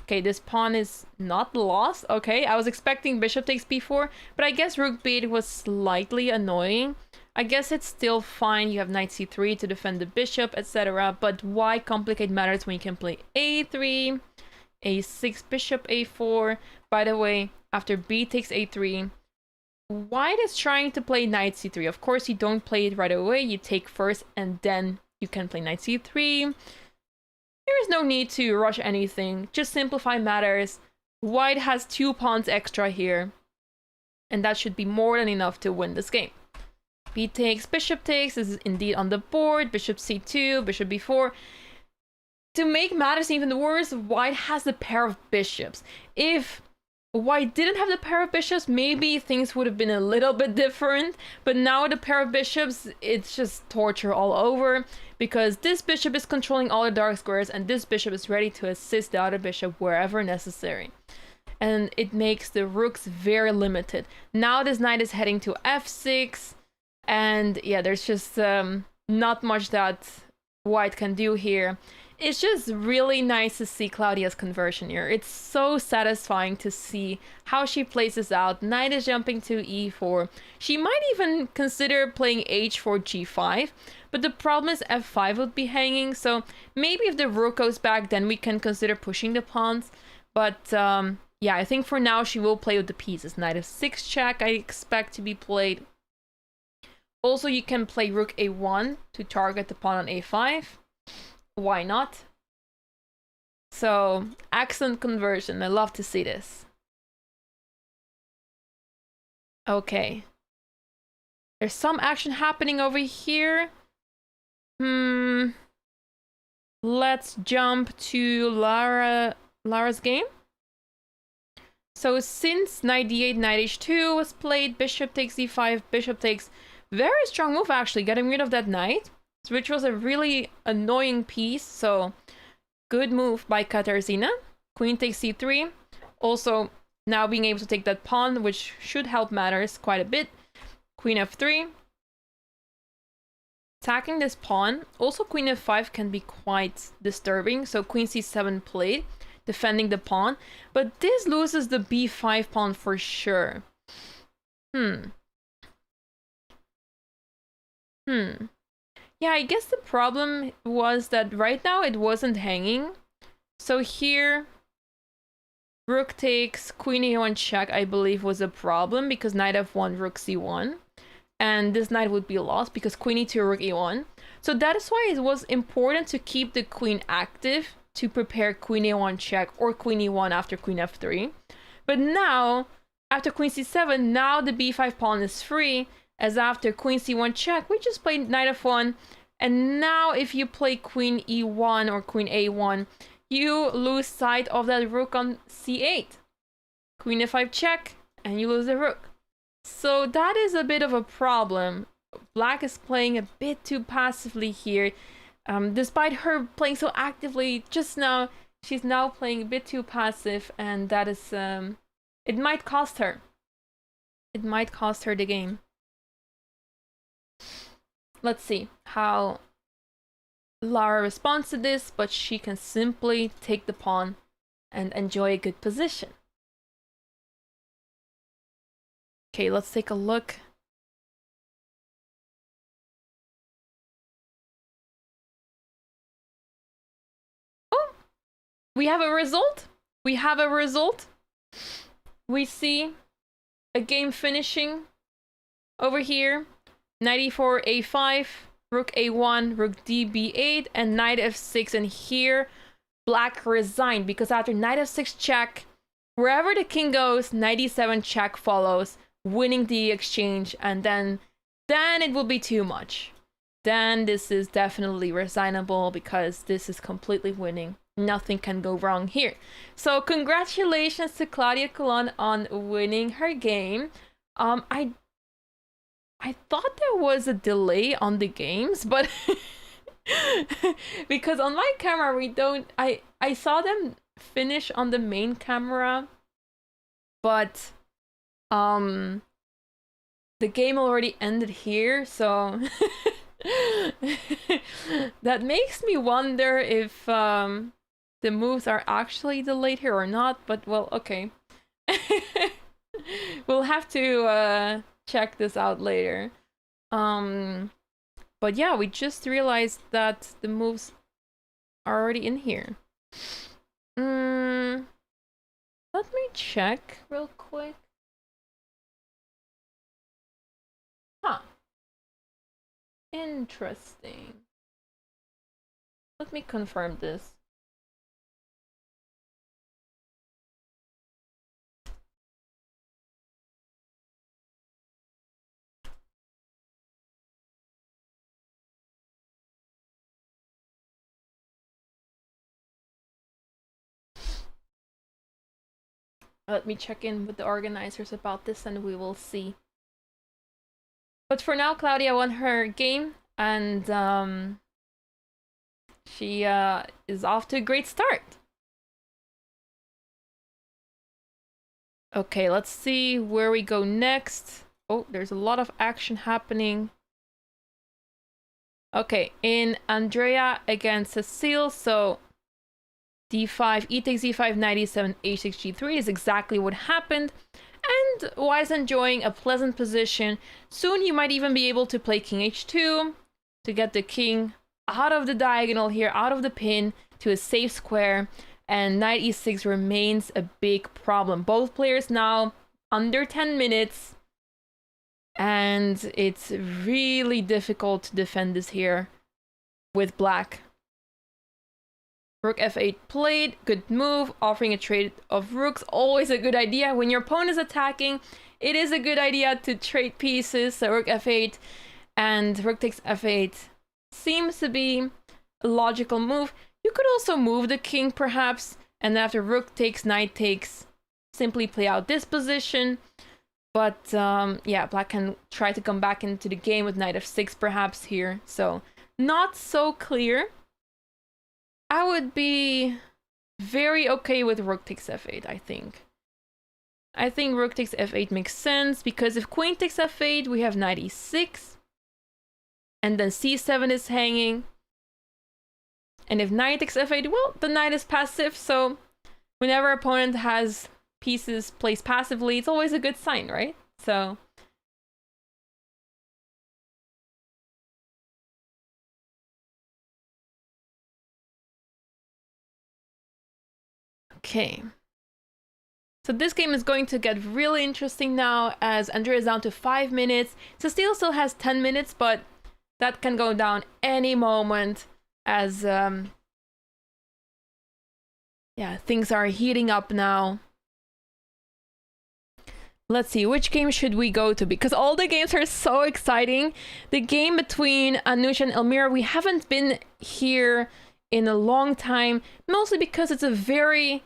Okay, this pawn is not lost. Okay, I was expecting bishop takes b4, but I guess rook b8 was slightly annoying. I guess it's still fine. You have knight c3 to defend the bishop, etc. But why complicate matters when you can play a3, a6, bishop a4. By the way, after b takes a3, white is trying to play knight c3. Of course, you don't play it right away. You take first, and then you can play knight c3. There is no need to rush anything. Just simplify matters. White has 2 pawns extra here, and that should be more than enough to win this game. B takes, bishop takes is indeed on the board. Bishop c2, bishop b4. To make matters even worse, white has a pair of bishops. If White didn't have the pair of bishops, maybe things would have been a little bit different. But now the pair of bishops, it's just torture all over. Because this bishop is controlling all the dark squares, and this bishop is ready to assist the other bishop wherever necessary. And it makes the rooks very limited. Now this knight is heading to f6. And yeah, there's just not much that White can do here. It's just really nice to see Claudia's conversion here. It's so satisfying to see how she plays this out. Knight is jumping to e4. She might even consider playing h4, g5. But the problem is f5 would be hanging. So maybe if the rook goes back, then we can consider pushing the pawns. But yeah, I think for now she will play with the pieces. Knight f6 check I expect to be played. Also, you can play rook a1 to target the pawn on a5. Why not? So, excellent conversion. I love to see this. Okay. There's some action happening over here. Let's jump to Lara's game. So since knight d8, knight h2 was played, bishop takes e5, bishop takes... Very strong move, actually, getting rid of that knight, which was a really annoying piece. So good move by Katarzyna. Queen takes c3. Also, now being able to take that pawn, which should help matters quite a bit. Queen f3. Attacking this pawn. Also, queen f5 can be quite disturbing. So queen c7 played, defending the pawn. But this loses the b5 pawn for sure. Yeah, I guess the problem was that right now it wasn't hanging. So here, rook takes, queen e1 check, I believe was a problem because knight f1, rook c1. And this knight would be lost because queen e2, rook e1. So that is why it was important to keep the queen active to prepare queen a1 check or queen e1 after queen f3. But now, after queen c7, now the b5 pawn is free. As after queen c1 check, we just played knight f1. And now if you play queen e1 or queen a1, you lose sight of that rook on c8. Queen f5 check, and you lose the rook. So that is a bit of a problem. Black is playing a bit too passively here. Despite her playing so actively just now, she's now playing a bit too passive, and that is... it might cost her. It might cost her the game. Let's see how Lara responds to this, but she can simply take the pawn and enjoy a good position. Okay, let's take a look. Oh, we have a result. We have a result. We see a game finishing over here. Knight e4, a5, rook a1, rook d b8, and knight f6. And here, black resigned because after knight f6 check, wherever the king goes, knight e7 check follows, winning the exchange. And then it will be too much. Then this is definitely resignable because this is completely winning. Nothing can go wrong here. So congratulations to Claudia Colon on winning her game. I thought there was a delay on the games, but because on my camera we don't... I saw them finish on the main camera, but the game already ended here, so that makes me wonder if the moves are actually delayed here or not, but well, okay. We'll have to check this out later. But yeah, we just realized that the moves are already in here. Let me check real quick. Huh. Interesting. Let me confirm this. Let me check in with the organizers about this and we will see. But for now, Claudia won her game, and she is off to a great start. Okay, let's see where we go next. Oh, there's a lot of action happening. Okay, in Andrea against Cecile, so d5, e takes e5, knight e7, h6, g3 is exactly what happened. And Wise enjoying a pleasant position. Soon he might even be able to play king h2 to get the king out of the diagonal here, out of the pin, to a safe square. And knight e6 remains a big problem. Both players now under 10 minutes. And it's really difficult to defend this here with black. Rook f8 played, good move, offering a trade of rooks, always a good idea. When your opponent is attacking, it is a good idea to trade pieces. So rook f8 and rook takes f8 seems to be a logical move. You could also move the king perhaps, and after rook takes, knight takes, simply play out this position. But yeah, black can try to come back into the game with knight f6 perhaps here. So not so clear. I would be very okay with rook takes f8, I think. I think rook takes f8 makes sense, because if queen takes f8, we have knight e6. And then c7 is hanging. And if knight takes f8, well, the knight is passive, so whenever opponent has pieces placed passively, it's always a good sign, right? So okay. So this game is going to get really interesting now, as Andrea is down to 5 minutes. Cecile still has 10 minutes, but that can go down any moment, as yeah, things are heating up now. Let's see, which game should we go to? Because all the games are so exciting. The game between Anoush and Elmira, we haven't been here in a long time, mostly because it's a very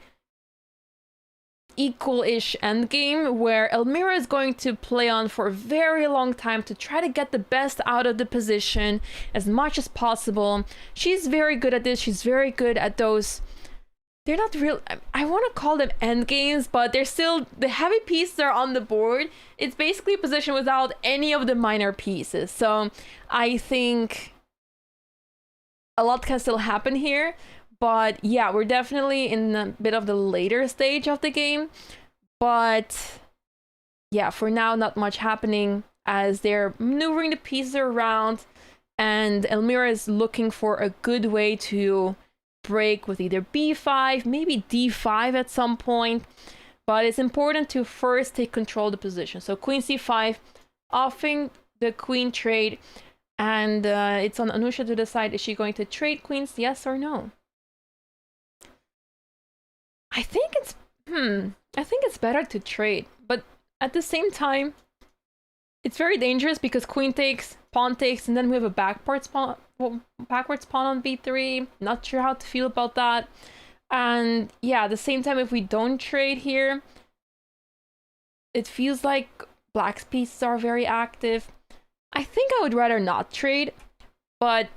equal-ish endgame where Elmira is going to play on for a very long time to try to get the best out of the position as much as possible. She's very good at this. She's very good at those. They're not real. I want to call them endgames, but they're still, the heavy pieces are on the board. It's basically a position without any of the minor pieces. So I think a lot can still happen here. But yeah, we're definitely in a bit of the later stage of the game. But yeah, for now, not much happening as they're maneuvering the pieces around. And Elmira is looking for a good way to break with either b5, maybe d5 at some point. But it's important to first take control of the position. So queen c5, offering the queen trade. And it's on Anusha to decide, is she going to trade queens, yes or no? I think it's better to trade, but at the same time, it's very dangerous because queen takes, pawn takes, and then we have a backwards pawn on b3. Not sure how to feel about that. And yeah, at the same time, if we don't trade here, it feels like black's pieces are very active. I think I would rather not trade, but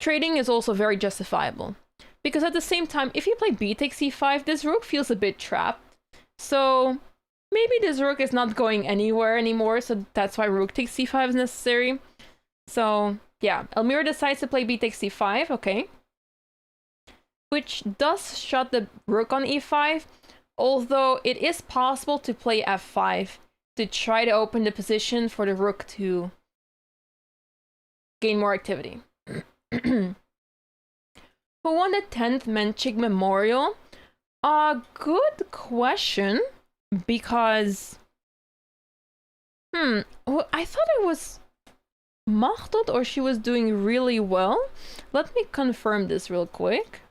trading is also very justifiable. Because at the same time, if you play b takes c5, this rook feels a bit trapped. So maybe this rook is not going anywhere anymore, so that's why rook takes c5 is necessary. So yeah, Elmira decides to play b takes c5, okay. Which does shut the rook on e5, although it is possible to play f5 to try to open the position for the rook to gain more activity. Who won the 10th Menchik Memorial? Good question, because I thought it was Machteld, or she was doing really well. Let me confirm this real quick.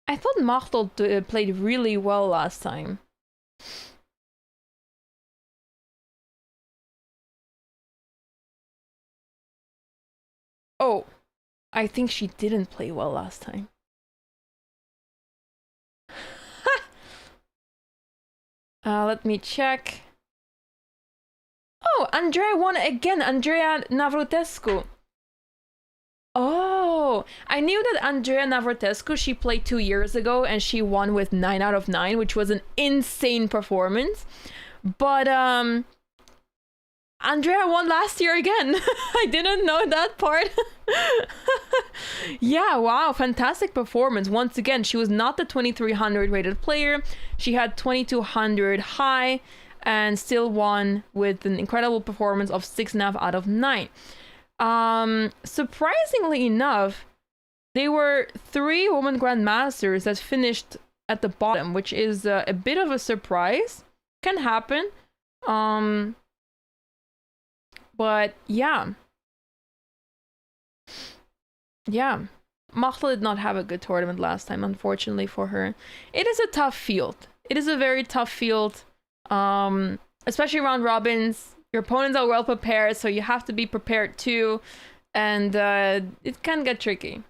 I thought Machteld played really well last time. Oh, I think she didn't play well last time. Let me check. Oh, Andrea won again. Andrea Navrotescu. Oh, I knew that Andrea Navrotescu, she played 2 years ago and she won with 9 out of 9, which was an insane performance. But Andrea won last year again. I didn't know that part. Yeah, wow, fantastic performance. Once again, she was not the 2300 rated player. She had 2200 high and still won with an incredible performance of 6.5 out of 9. Surprisingly enough, there were 3 women grandmasters that finished at the bottom, which is a bit of a surprise. Can happen. But yeah. Yeah. Machtel did not have a good tournament last time, unfortunately for her. It is a tough field. It is a very tough field. Especially round robins. Your opponents are well prepared, so you have to be prepared too. And it can get tricky.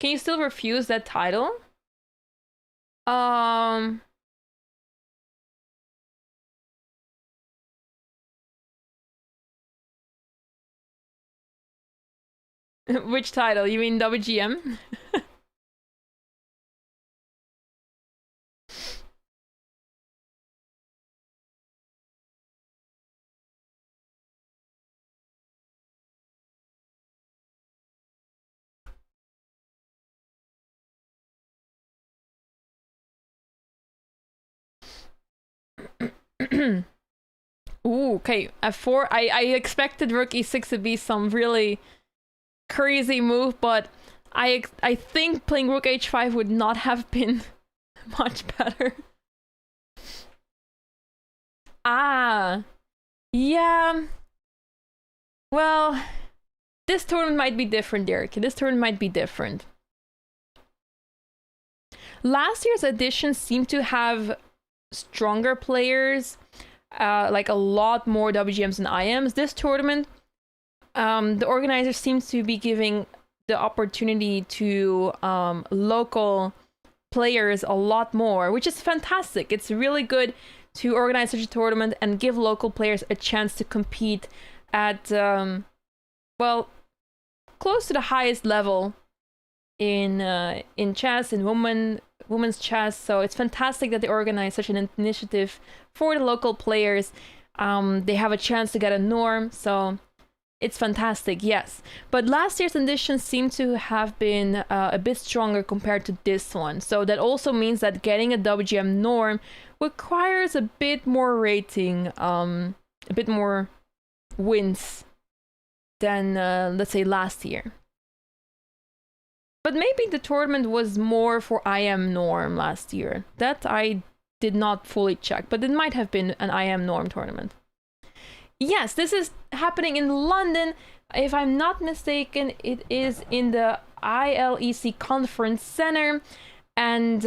Can you still refuse that title? Which title? You mean WGM? Ooh, okay. At 4, I expected rook e6 to be some really crazy move, but I think playing rook h5 would not have been much better. Ah, yeah. Well, this tournament might be different, Derek. This tournament might be different. Last year's edition seemed to have stronger players, like a lot more WGMs and IMs. This tournament, the organizer seems to be giving the opportunity to local players a lot more, which is fantastic. It's really good to organize such a tournament and give local players a chance to compete at, well, close to the highest level in chess, in women's chess. So it's fantastic that they organize such an initiative for the local players. They have a chance to get a norm, so it's fantastic, yes. But last year's edition seemed to have been a bit stronger compared to this one. So that also means that getting a WGM norm requires a bit more rating, a bit more wins than, let's say, last year. But maybe the tournament was more for IM norm last year. That I did not fully check, but it might have been an IM norm tournament. Yes, this is happening in London. If I'm not mistaken, it is in the ILEC Conference Center. And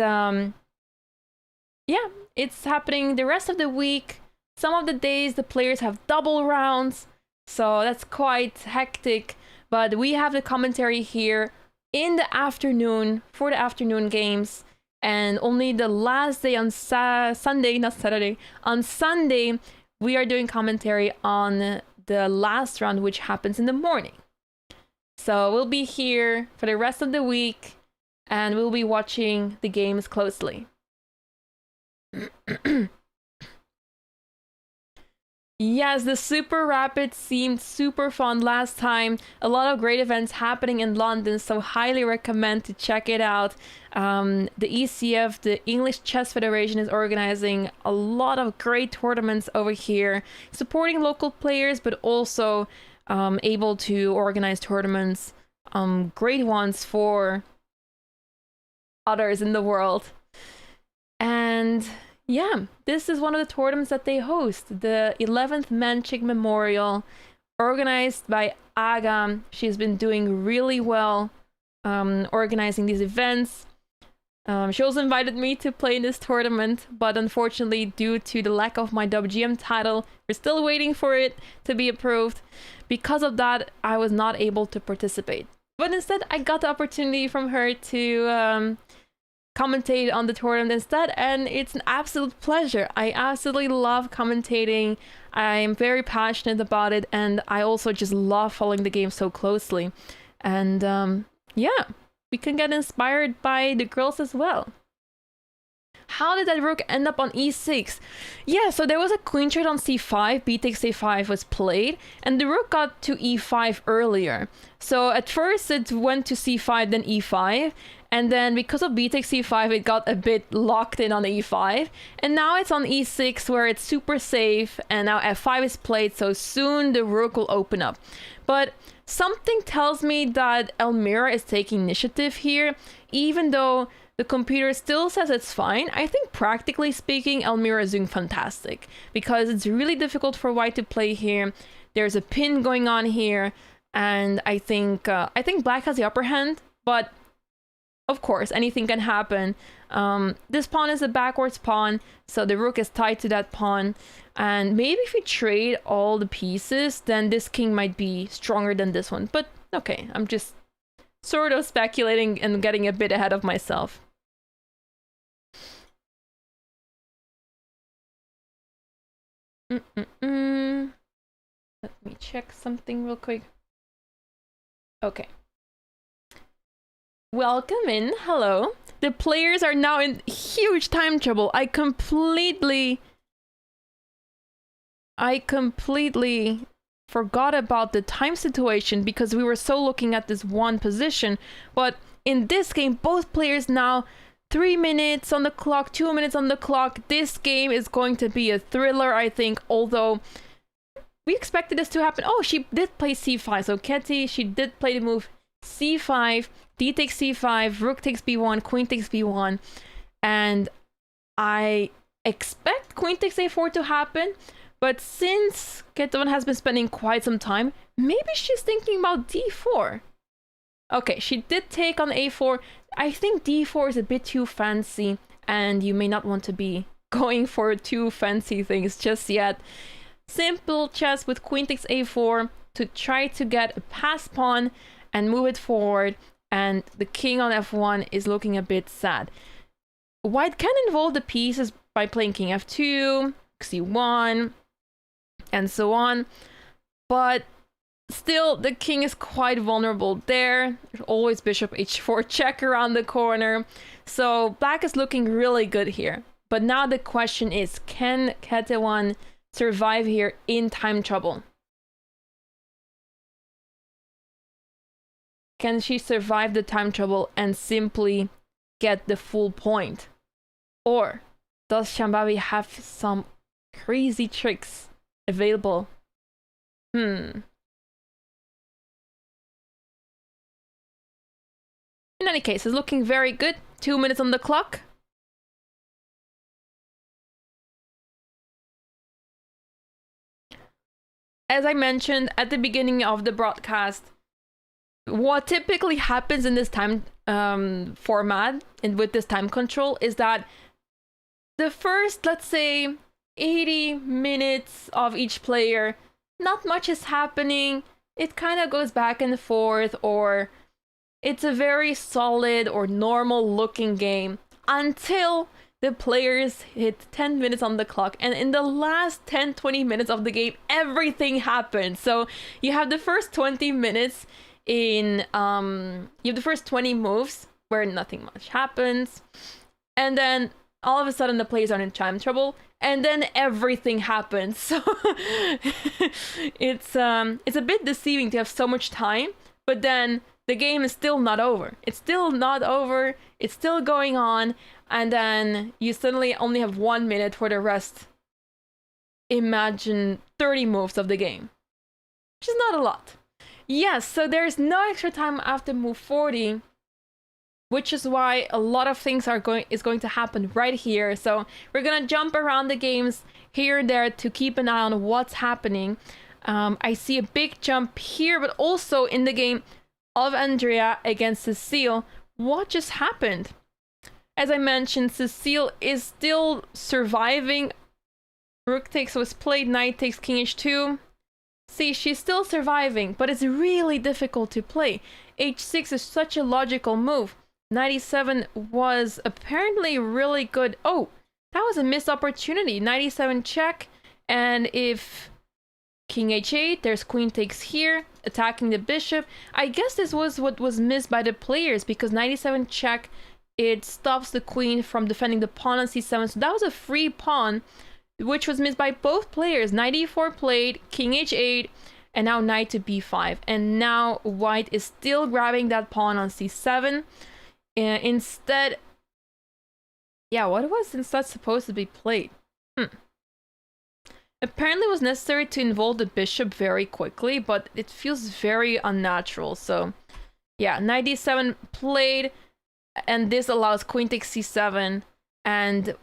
yeah, it's happening the rest of the week. Some of the days the players have double rounds, so that's quite hectic. But we have the commentary here in the afternoon for the afternoon games. And only the last day on Sunday, not Saturday, on Sunday, we are doing commentary on the last round, which happens in the morning. So we'll be here for the rest of the week, and we'll be watching the games closely. Yes, the Super Rapid seemed super fun last time. A lot of great events happening in London, so highly recommend to check it out. The ECF, the English Chess Federation, is organizing a lot of great tournaments over here, supporting local players, but also able to organize tournaments, great ones for others in the world. And yeah, this is one of the tournaments that they host, the 11th Menchik Memorial, organized by Aga. She's been doing really well organizing these events. She also invited me to play in this tournament, but unfortunately, due to the lack of my WGM title, we're still waiting for it to be approved. Because of that, I was not able to participate. But instead, I got the opportunity from her to commentate on the tournament instead, and it's an absolute pleasure. I absolutely love commentating. I'm very passionate about it, and I also just love following the game so closely. And yeah, we can get inspired by the girls as well. How did that rook end up on e6? Yeah, so there was a queen trade on c5, b takes a5 was played, and the rook got to e5 earlier. So at first it went to c5, then e5, and then because of b takes c5, it got a bit locked in on e5, and now it's on e6 where it's super safe, and now f5 is played, so soon the rook will open up. But something tells me that Elmira is taking initiative here, even though the computer still says it's fine. I think practically speaking, Elmira is doing fantastic because it's really difficult for white to play here. There's a pin going on here, and I think black has the upper hand, but of course anything can happen. This pawn is a backwards pawn, so the rook is tied to that pawn, and maybe if we trade all the pieces, then this king might be stronger than this one. But okay, I'm just sort of speculating and getting a bit ahead of myself. Let me check something real quick. Okay. Welcome in. Hello. The players are now in huge time trouble. I completely forgot about the time situation because we were so looking at this one position. But in this game, both players now 3 minutes on the clock, 2 minutes on the clock. This game is going to be a thriller, I think, although we expected this to happen. Oh, she did play c5. So Ketty, she did play the move c5, d takes c5, rook takes b1, queen takes b1. And I expect queen takes a4 to happen. But since Ketevan has been spending quite some time, maybe she's thinking about d4. Okay, she did take on a4. I think d4 is a bit too fancy, and you may not want to be going for too fancy things just yet. Simple chess with queen takes a4 to try to get a pass pawn and move it forward, and the king on f1 is looking a bit sad. White can involve the pieces by playing king f2, c1, and so on, but still the king is quite vulnerable there. There's always bishop h4 check around the corner, so black is looking really good here. But now the question is, can Ketevan survive here in time trouble? Can she survive the time trouble and simply get the full point? Or does Shambhavi have some crazy tricks available? In any case, it's looking very good. 2 minutes on the clock. As I mentioned at the beginning of the broadcast, what typically happens in this time format and with this time control is that the first, let's say, 80 minutes of each player, not much is happening. It kind of goes back and forth, or it's a very solid or normal looking game until the players hit 10 minutes on the clock, and in the last 10-20 minutes of the game, everything happens. So you have the first 20 minutes in you have the first 20 moves where nothing much happens, and then all of a sudden the players are in time trouble, and then everything happens. So it's a bit deceiving to have so much time, but then the game is still not over. It's still not over. It's still going on, and then you suddenly only have 1 minute for the rest. Imagine 30 moves of the game, which is not a lot. Yes, so there's no extra time after move 40, which is why a lot of things is going to happen right here. So we're gonna jump around the games here and there to keep an eye on what's happening. I see a big jump here, but also in the game of Andrea against Cecile. What just happened? As I mentioned, Cecile is still surviving. Rook takes was played, knight takes king h2. See, she's still surviving, but it's really difficult to play. h6 is such a logical move. 97 was apparently really good. Oh, that was a missed opportunity. 97 check, and if king h8, there's queen takes here, attacking the bishop. I guess this was what was missed by the players, because 97 check, it stops the queen from defending the pawn on c7. So that was a free pawn, which was missed by both players. Knight e4 played, king h8, and now knight to b5. And now white is still grabbing that pawn on c7. Instead, yeah, what was instead supposed to be played? Apparently it was necessary to involve the bishop very quickly, but it feels very unnatural. So yeah, knight d7 played, and this allows queen takes c7, and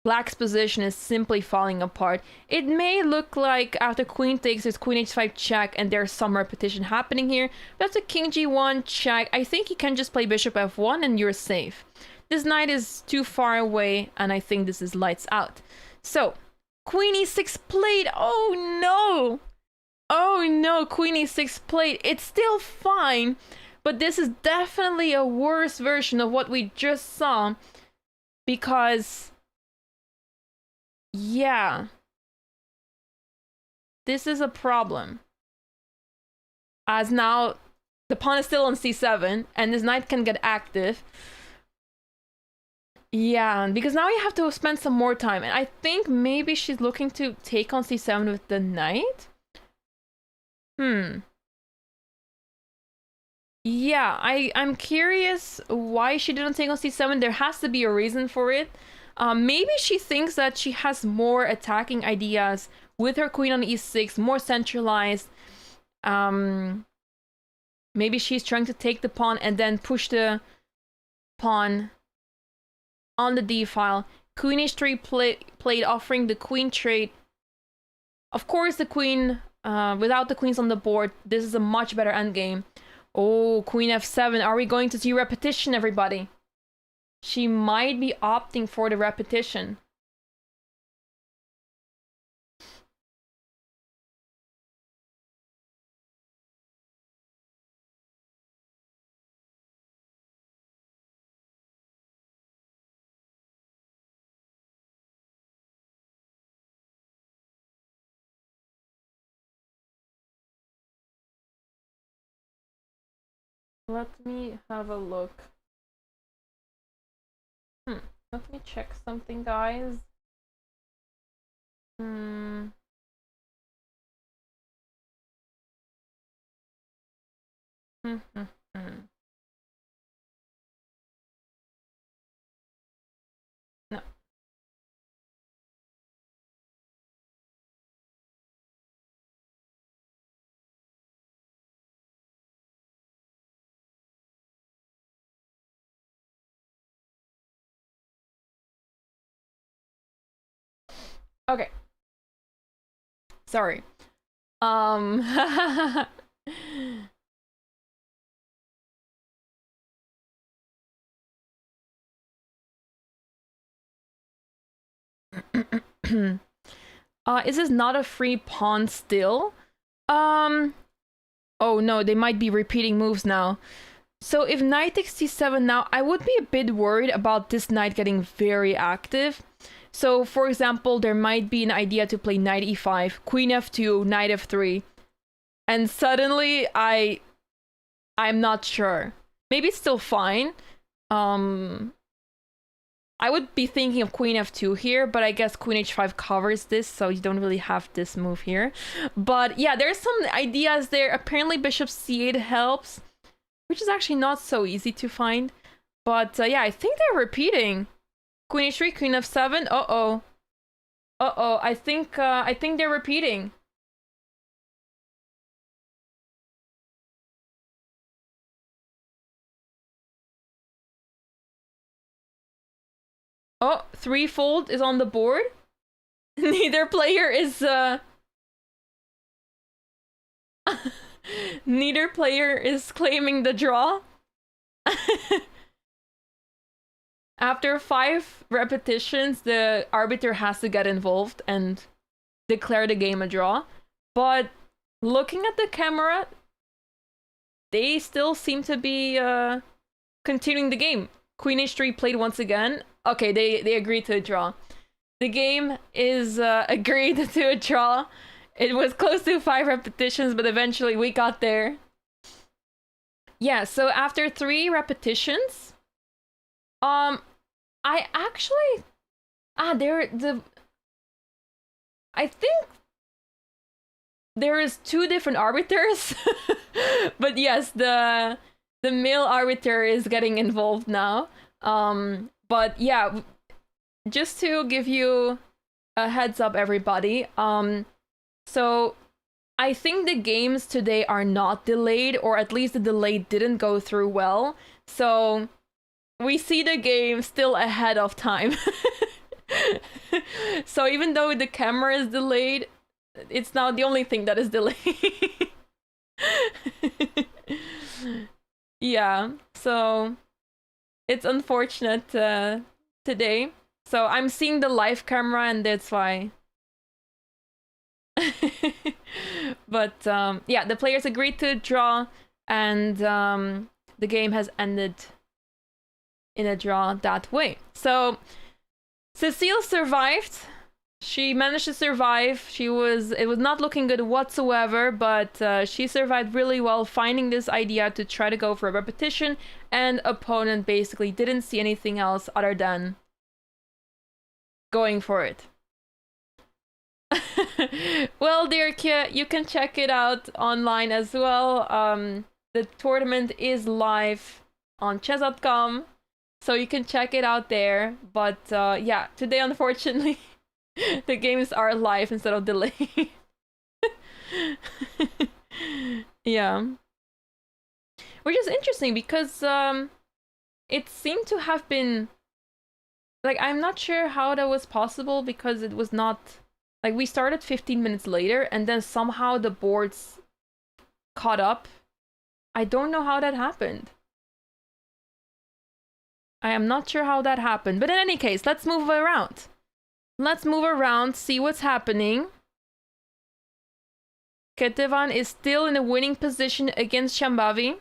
Black's position is simply falling apart. It may look like after queen takes, there's queen h5 check, and there's some repetition happening here. But after king g1 check, I think you can just play bishop f1 and you're safe. This knight is too far away, and I think this is lights out. So, queen e6 played. Oh no! Oh no, queen e6 played. It's still fine, but this is definitely a worse version of what we just saw, because yeah, this is a problem. As now, the pawn is still on c7, and this knight can get active. Yeah, because now you have to spend some more time. And I think maybe she's looking to take on c7 with the knight? Yeah, I'm curious why she didn't take on c7. There has to be a reason for it. Maybe she thinks that she has more attacking ideas with her queen on e6, more centralized. Maybe she's trying to take the pawn and then push the pawn on the d file. Queen h3 played, offering the queen trade. Of course, the queen, without the queens on the board, this is a much better endgame. Oh, queen f7. Are we going to see repetition, everybody? She might be opting for the repetition. Let me have a look. Let me check something, guys. No. Okay. Sorry. Is this not a free pawn still? Oh no, they might be repeating moves now. So if knight takes c7 now, I would be a bit worried about this knight getting very active. So for example, there might be an idea to play knight e5, queen f2, knight f3. And suddenly I'm not sure. Maybe it's still fine. I would be thinking of queen f2 here, but I guess queen h5 covers this, so you don't really have this move here. But yeah, there's some ideas there. Apparently bishop c8 helps, which is actually not so easy to find. But yeah, I think they're repeating. Queen h3, queen f7. Uh-oh. Uh-oh, I think they're repeating. Oh, threefold is on the board. Neither player is neither player is claiming the draw. After 5 repetitions, the arbiter has to get involved and declare the game a draw. But looking at the camera, they still seem to be continuing the game. Queen h3 played once again. Okay, they agreed to a draw. The game is agreed to a draw. It was close to 5 repetitions, but eventually we got there. Yeah, so after 3 repetitions, I actually I think there is 2 different arbiters. But yes, the male arbiter is getting involved now. But yeah, just to give you a heads up, everybody. So I think the games today are not delayed, or at least the delay didn't go through well. So we see the game still ahead of time. So even though the camera is delayed, it's not the only thing that is delayed. Yeah, so it's unfortunate today. So I'm seeing the live camera, and that's why. But yeah, the players agreed to draw, and the game has ended in a draw that way. So Cecile survived. She managed to survive. It was not looking good whatsoever, but she survived really well, finding this idea to try to go for a repetition, and opponent basically didn't see anything else other than going for it. Well, Dirk, you can check it out online as well. The tournament is live on chess.com, so you can check it out there. But yeah, today, unfortunately, the games are live instead of delayed. Yeah. Which is interesting because it seemed to have been... Like, I'm not sure how that was possible, because it was not... Like, we started 15 minutes later, and then somehow the boards caught up. I don't know how that happened. I am not sure how that happened. But in any case, let's move around. Let's move around, see what's happening. Ketevan is still in a winning position against Shambhavi.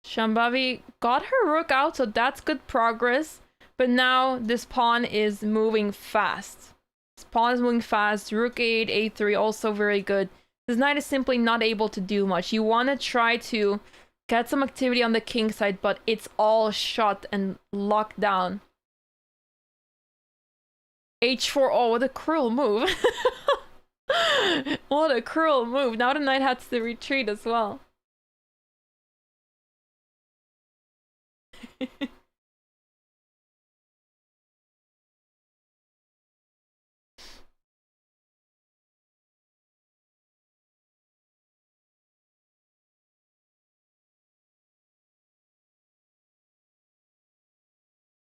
Shambhavi got her rook out, so that's good progress. But now this pawn is moving fast. This pawn is moving fast. Rook 8, a3, also very good. This knight is simply not able to do much. You want to try to get some activity on the king side, but it's all shut and locked down. h4, oh, what a cruel move. What a cruel move. Now the knight has to retreat as well.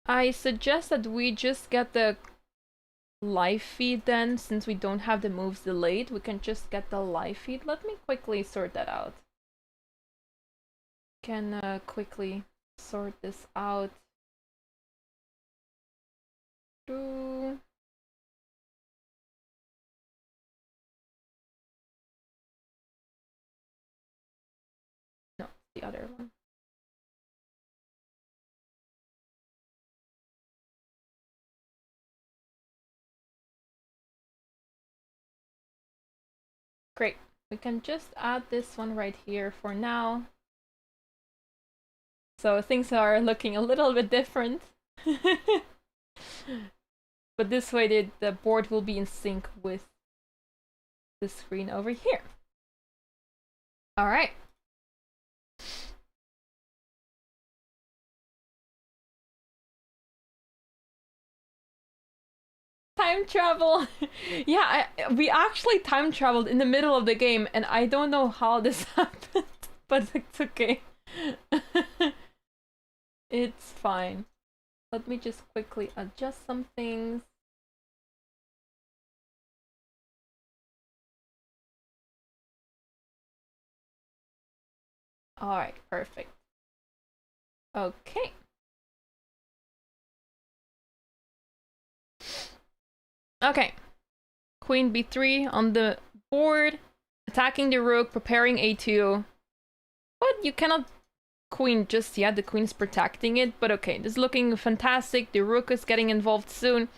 I suggest that we just get the live feed then, since we don't have the moves delayed. We can just get the live feed. Let me quickly sort that out. Can quickly sort this out. No, the other one. Great. We can just add this one right here for now. So things are looking a little bit different. But this way the board will be in sync with the screen over here. All right. Time travel. Yeah, we actually time traveled in the middle of the game, and I don't know how this happened, but it's okay. It's fine. Let me just quickly adjust some things. All right, perfect. Okay. Okay. Queen b3 on the board, attacking the rook, preparing a2. But you cannot queen just yet. The queen's protecting it. But okay, this is looking fantastic. The rook is getting involved soon.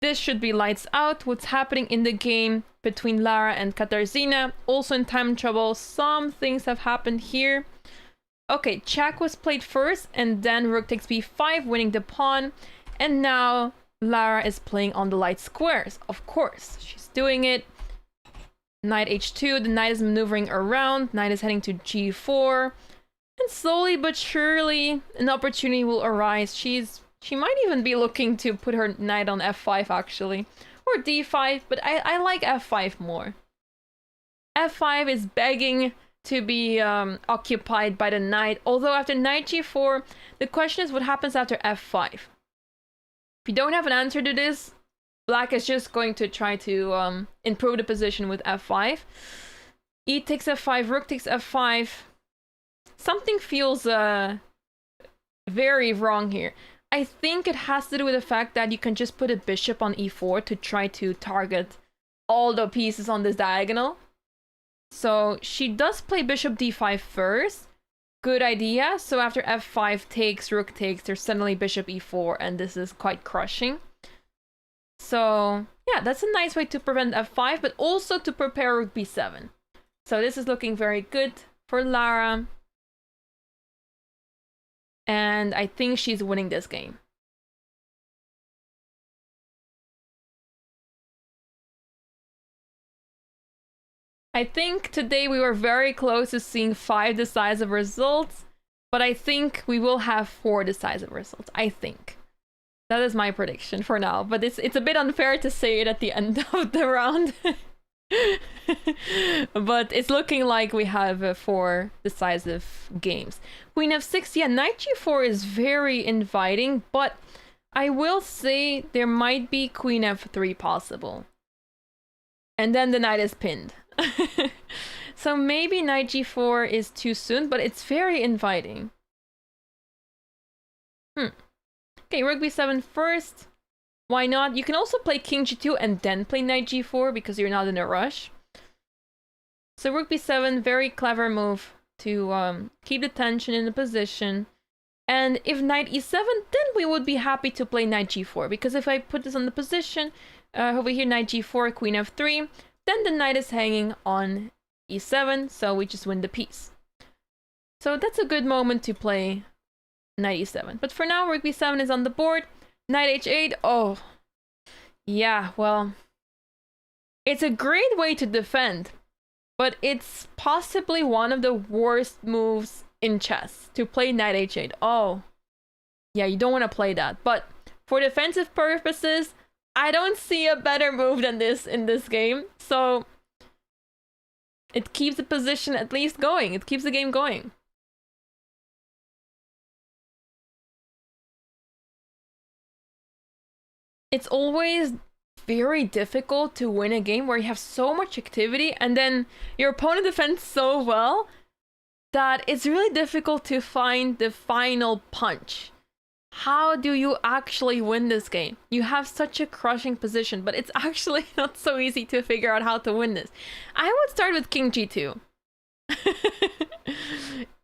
This should be lights out. What's happening in the game between Lara and Katarzyna? Also in time trouble. Some things have happened here. Okay, check was played first, and then rook takes b5, winning the pawn. And now Lara is playing on the light squares. Of course, she's doing it. Knight h2, the knight is maneuvering around. Knight is heading to g4. And slowly but surely, an opportunity will arise. She might even be looking to put her knight on f5, actually. Or d5, but I like f5 more. f5 is begging to be occupied by the knight. Although after knight g4, the question is what happens after f5. If you don't have an answer to this, black is just going to try to improve the position with f5. E takes f5, rook takes f5. Something feels very wrong here. I think it has to do with the fact that you can just put a bishop on e4 to try to target all the pieces on this diagonal. So she does play bishop d5 first. Good idea. So after f5 takes, rook takes, there's suddenly bishop e4, and this is quite crushing. So yeah, that's a nice way to prevent f5, but also to prepare rook b7. So this is looking very good for Lara. And I think she's winning this game. I think today we were very close to seeing 5 decisive results, but I think we will have 4 decisive results. I think. That is my prediction for now, but it's a bit unfair to say it at the end of the round. But it's looking like we have 4 decisive games. Queen f6, yeah, knight g4 is very inviting, but I will say there might be queen f3 possible. And then the knight is pinned. So maybe knight g4 is too soon, but it's very inviting. Okay, rook b7 first. Why not? You can also play king g2 and then play knight g4 because you're not in a rush. So rook b7, very clever move to keep the tension in the position. And if knight e7, then we would be happy to play knight g4. Because if I put this on the position, over here knight g4, queen f3, then the knight is hanging on e7, so we just win the piece. So that's a good moment to play knight e7. But for now, rook b7 is on the board. Knight h8, oh. Yeah, well. It's a great way to defend. But it's possibly one of the worst moves in chess. To play knight h8. Oh. Yeah, you don't want to play that. But for defensive purposes, I don't see a better move than this in this game. So it keeps the position at least going. It keeps the game going. It's always very difficult to win a game where you have so much activity and then your opponent defends so well that it's really difficult to find the final punch. How do you actually win this game? You have such a crushing position, but it's actually not so easy to figure out how to win this. I would start with king g2.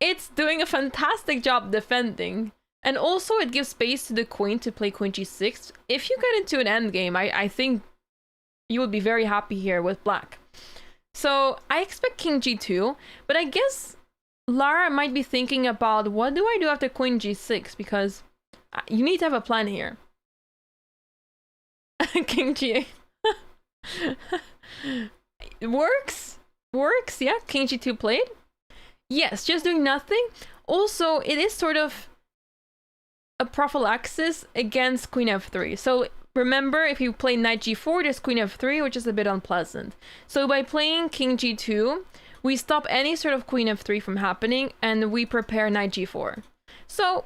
It's doing a fantastic job defending. And also it gives space to the queen to play queen g6. If you get into an endgame, I think you would be very happy here with black. So I expect king g2, but I guess Lara might be thinking about what do I do after queen g6, because you need to have a plan here. King g8. It works, yeah. King g2 played. Yes, just doing nothing. Also, it is sort of a prophylaxis against queen f3. So remember, if you play knight g4, there's queen f3, which is a bit unpleasant. So by playing king g2, we stop any sort of queen f3 from happening, and we prepare knight g4. So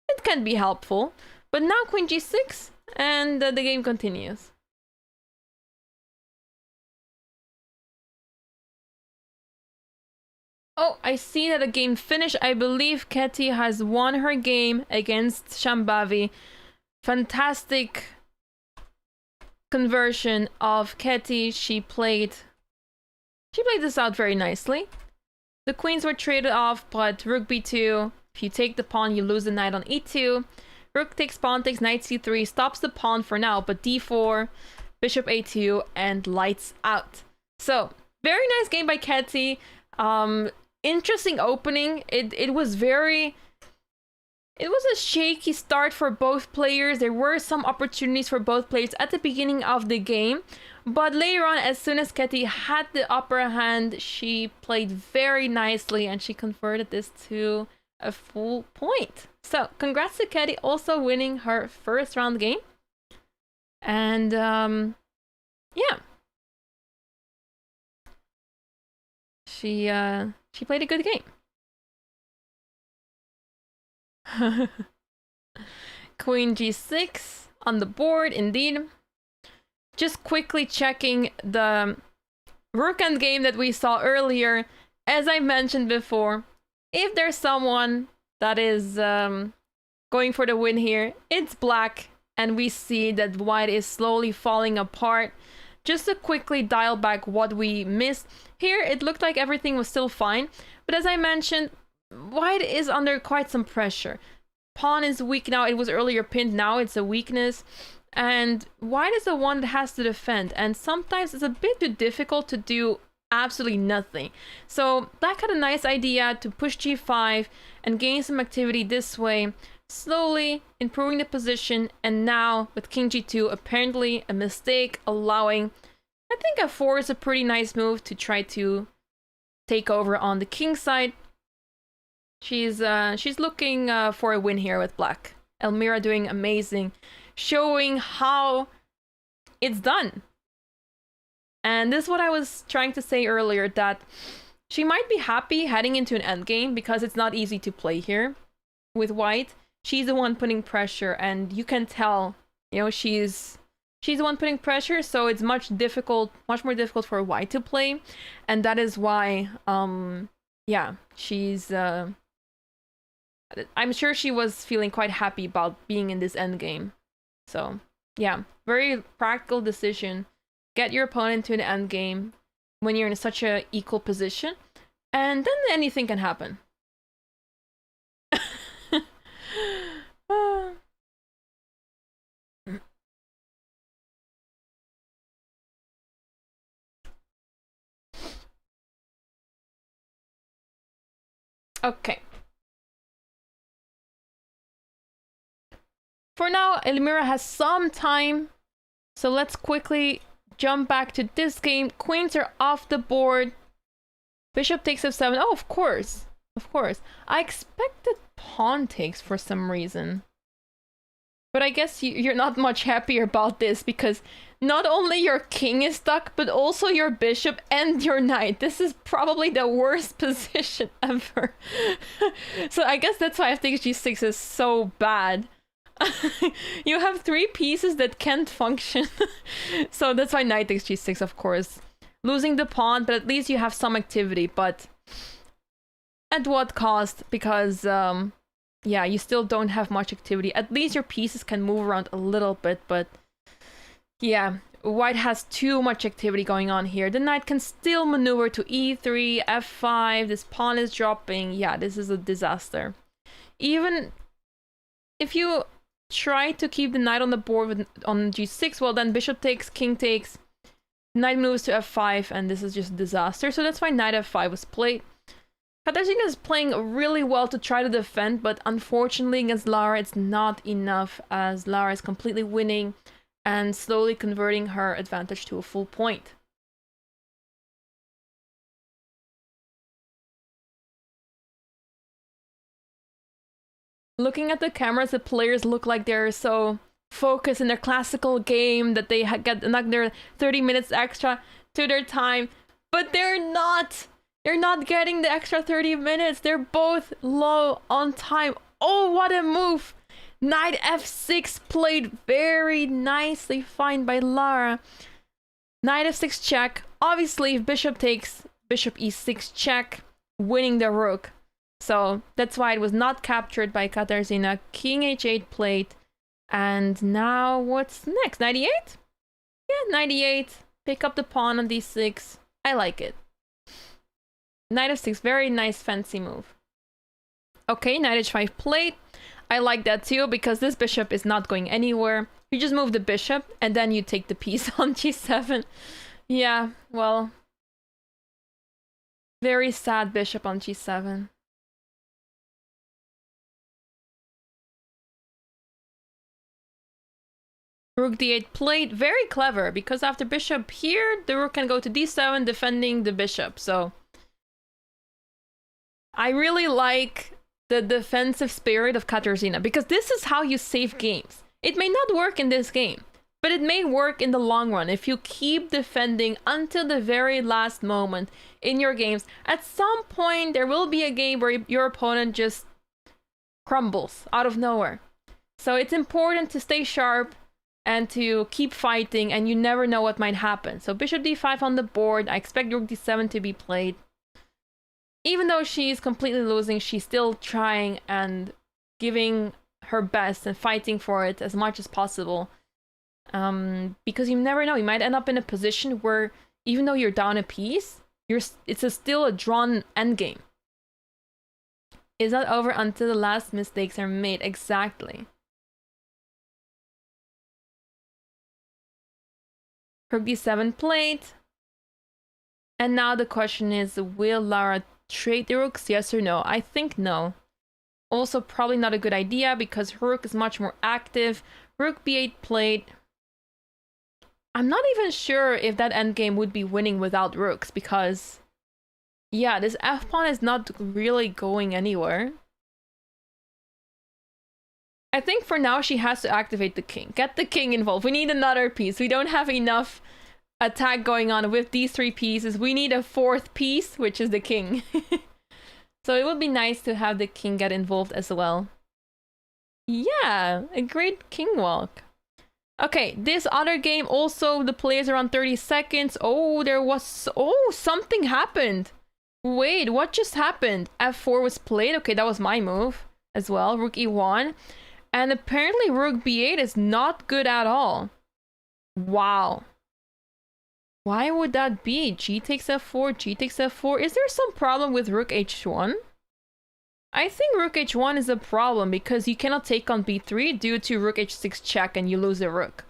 it can be helpful. But now queen g6, and the game continues. Oh, I see that the game finished. I believe Ketty has won her game against Shambhavi. Fantastic conversion of Ketty. She played this out very nicely. The queens were traded off, but rook b2. If you take the pawn, you lose the knight on e2. Rook takes pawn, takes knight c3, stops the pawn for now, but d4, bishop a2, and lights out. So, very nice game by Ketty. Interesting opening. It was a shaky start for both players. There were some opportunities for both players at the beginning of the game. But later on, as soon as Ketty had the upper hand, she played very nicely and she converted this to a full point. So, congrats to Ketty also winning her first round game. And, yeah. She played a good game. Queen g6 on the board, indeed. Just quickly checking the rook endgame that we saw earlier. As I mentioned before, if there's someone that is going for the win here, it's black, and we see that white is slowly falling apart. Just to quickly dial back what we missed. Here, it looked like everything was still fine, but as I mentioned, white is under quite some pressure. Pawn is weak now. It was earlier pinned, now it's a weakness. And white is the one that has to defend, and sometimes it's a bit too difficult to do absolutely nothing. So black had a nice idea to push g5 and gain some activity this way, slowly improving the position, and now with king g2, apparently a mistake, allowing, I think f4 is a pretty nice move to try to take over on the king side. She's looking for a win here with black. Elmira doing amazing, showing how it's done. And this is what I was trying to say earlier, that she might be happy heading into an endgame because it's not easy to play here with white. She's the one putting pressure, and you can tell, you know, she's the one putting pressure, so it's much more difficult for white to play. And that is why, yeah, she's, I'm sure she was feeling quite happy about being in this endgame. So, yeah, very practical decision. Get your opponent to an endgame when you're in such an equal position, and then anything can happen. Okay. For now, Elmira has some time, so let's quickly jump back to this game. Queens are off the board. Bishop takes f7. Oh, of course. Of course. I expected pawn takes for some reason. But I guess you're not much happier about this, because not only your king is stuck, but also your bishop and your knight. This is probably the worst position ever. So I guess that's why I think g6 is so bad. You have 3 pieces that can't function. So that's why knight takes g6, of course. Losing the pawn, but at least you have some activity. But at what cost? Because, yeah, you still don't have much activity. At least your pieces can move around a little bit, but yeah, white has too much activity going on here. The knight can still maneuver to e3, f5, this pawn is dropping. Yeah, this is a disaster. Even if you try to keep the knight on the board on g6, well, then bishop takes, king takes, knight moves to f5, and this is just a disaster. So that's why knight f5 was played. Katarzyna is playing really well to try to defend, but unfortunately against Lara it's not enough, as Lara is completely winning and slowly converting her advantage to a full point. Looking at the cameras, the players look like they're so focused in their classical game that they get like their 30 minutes extra to their time, but they're not. They're not getting the extra 30 minutes. They're both low on time. Oh, what a move! Knight f6 played very nicely, fine by Lara. Knight f6 check. Obviously, if bishop takes, bishop e6 check. winning the rook. So that's why it was not captured by Katarzyna. King h8 played. And now what's next? 98? Yeah, 98. Pick up the pawn on d6. I like it. Knight f6, very nice fancy move. Okay, knight h5 played. I like that too, because this bishop is not going anywhere. You just move the bishop, and then you take the piece on g7. Yeah, well... very sad bishop on g7. Rook d8 played, very clever, because after bishop here, the rook can go to d7, defending the bishop, so... I really like the defensive spirit of Katarzyna, because this is how you save games. It may not work in this game, but it may work in the long run if you keep defending until the very last moment in your games. At some point, there will be a game where your opponent just crumbles out of nowhere. So it's important to stay sharp and to keep fighting, and you never know what might happen. So bishop d5 on the board. I expect rook d7 to be played. Even though she's completely losing, she's still trying and giving her best and fighting for it as much as possible. Because you never know, you might end up in a position where even though you're down a piece, still a drawn endgame. Is not over until the last mistakes are made. Exactly. Rook d7 played. And now the question is, will Lara trade the rooks? Yes or no? I think no. Also probably not a good idea because her rook is much more active. Rook b8 played. I'm not even sure if that endgame would be winning without rooks because... yeah, this f-pawn is not really going anywhere. I think for now she has to activate the king. Get the king involved. We need another piece. We don't have enough attack going on with these three pieces. We need a fourth piece, which is the king. So it would be nice to have the king get involved as well. Yeah, a great king walk. Okay, this other game also, the play is around 30 seconds. Oh, something happened. Wait, what just happened? f4 was played. Okay, that was my move as well. Rook e1. And apparently rook b8 is not good at all. Wow. Why would that be? G takes f4, G takes f4. Is there some problem with rook h1? I think rook h1 is a problem because you cannot take on b3 due to rook h6 check and you lose the rook.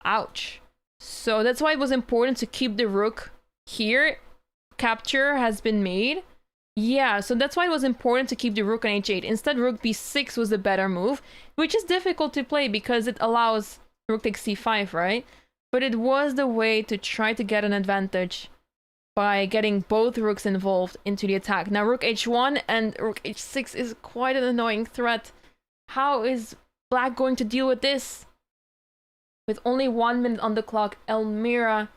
Ouch. So that's why it was important to keep the rook here. Capture has been made. Yeah, so that's why it was important to keep the rook on h8. Instead, rook b6 was the better move, which is difficult to play because it allows rook takes c5, right? But it was the way to try to get an advantage by getting both rooks involved into the attack. Now rook h1 and rook h6 is quite an annoying threat. How is black going to deal with this? With only 1 minute on the clock, Elmira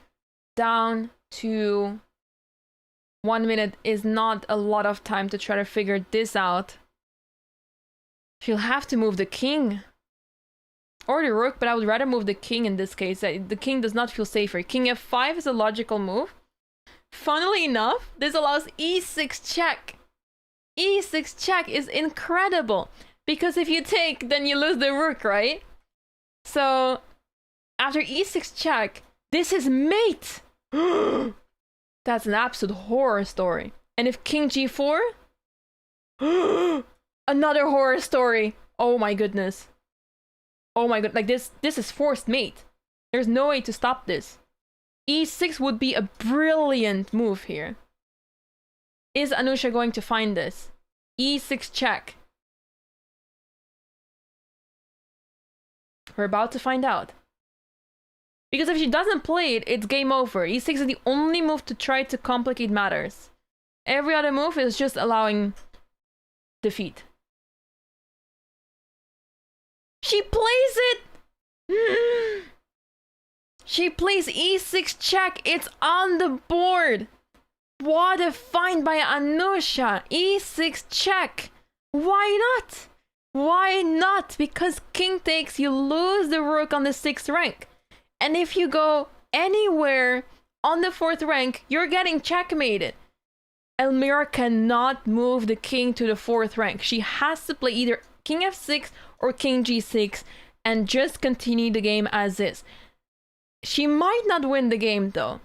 down to 1 minute is not a lot of time to try to figure this out. She'll have to move the king. Or the rook, but I would rather move the king in this case. The king does not feel safer. King f5 is a logical move. Funnily enough, this allows e6 check. e6 check is incredible. Because if you take, then you lose the rook, right? So, after e6 check, this is mate. That's an absolute horror story. And if king g4? Another horror story. Oh my goodness. Oh my god, like this is forced mate. There's no way to stop this. e6 would be a brilliant move here. Is Anusha going to find this? e6 check. We're about to find out. Because if she doesn't play it, it's game over. e6 is the only move to try to complicate matters. Every other move is just allowing defeat. She plays it! She plays e6 check. It's on the board. What a find by Anusha. e6 check. Why not? Why not? Because king takes, you lose the rook on the 6th rank. And if you go anywhere on the 4th rank, you're getting checkmated. Elmira cannot move the king to the 4th rank. She has to play either king f6 or king g6 and just continue the game as is. She might not win the game though.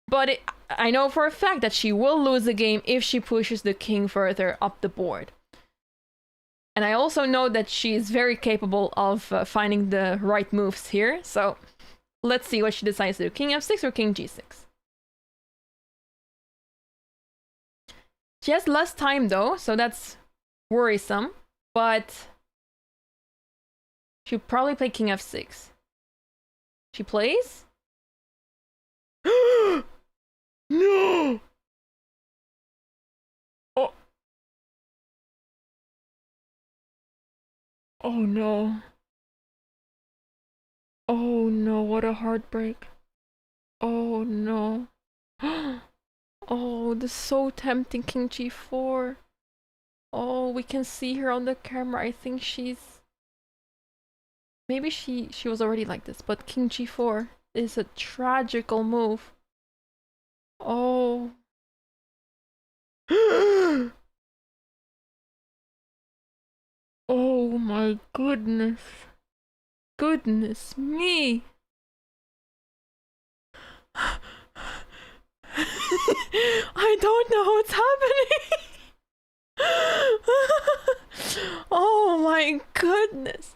But I know for a fact that she will lose the game if she pushes the king further up the board. And I also know that she is very capable of finding the right moves here. So let's see what she decides to do. King f6 or king g6. She has less time though, so that's worrisome. But she'll probably play king f6. She plays? No! Oh. Oh no. Oh no, what a heartbreak. Oh no. Oh, this is so tempting, king g4. Oh, we can see her on the camera. I think she's... Maybe she was already like this, but king g4 is a tragical move. Oh. Oh my goodness. Goodness me. I don't know what's happening. Oh my goodness.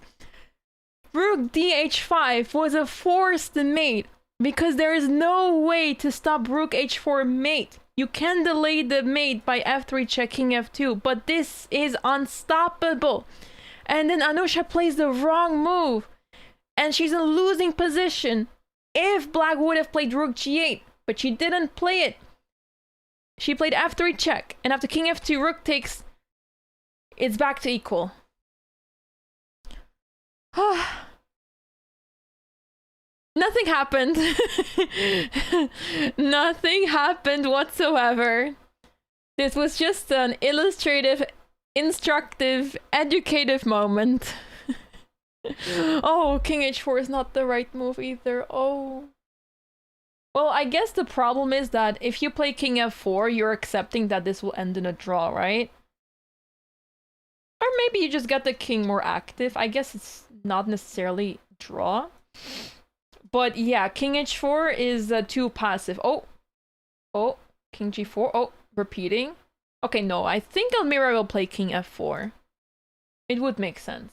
Rook dh5 was a forced mate because there is no way to stop rook h4 mate. You can delay the mate by f3 check king f2, but this is unstoppable. And then Anusha plays the wrong move, and she's in a losing position. If black would have played rook g8, but she didn't play it. She played f3 check, and after king f2, rook takes. It's back to equal. Nothing happened. Nothing happened whatsoever. This was just an illustrative, instructive, educative moment. Oh, king h4 is not the right move either. Oh. Well, I guess the problem is that if you play king f4, you're accepting that this will end in a draw, right? Or maybe you just get the king more active. I guess it's not necessarily draw. But yeah, king h4 is too passive. Oh, king g4. Oh, repeating. Okay, no, I think Elmira will play king f4. It would make sense.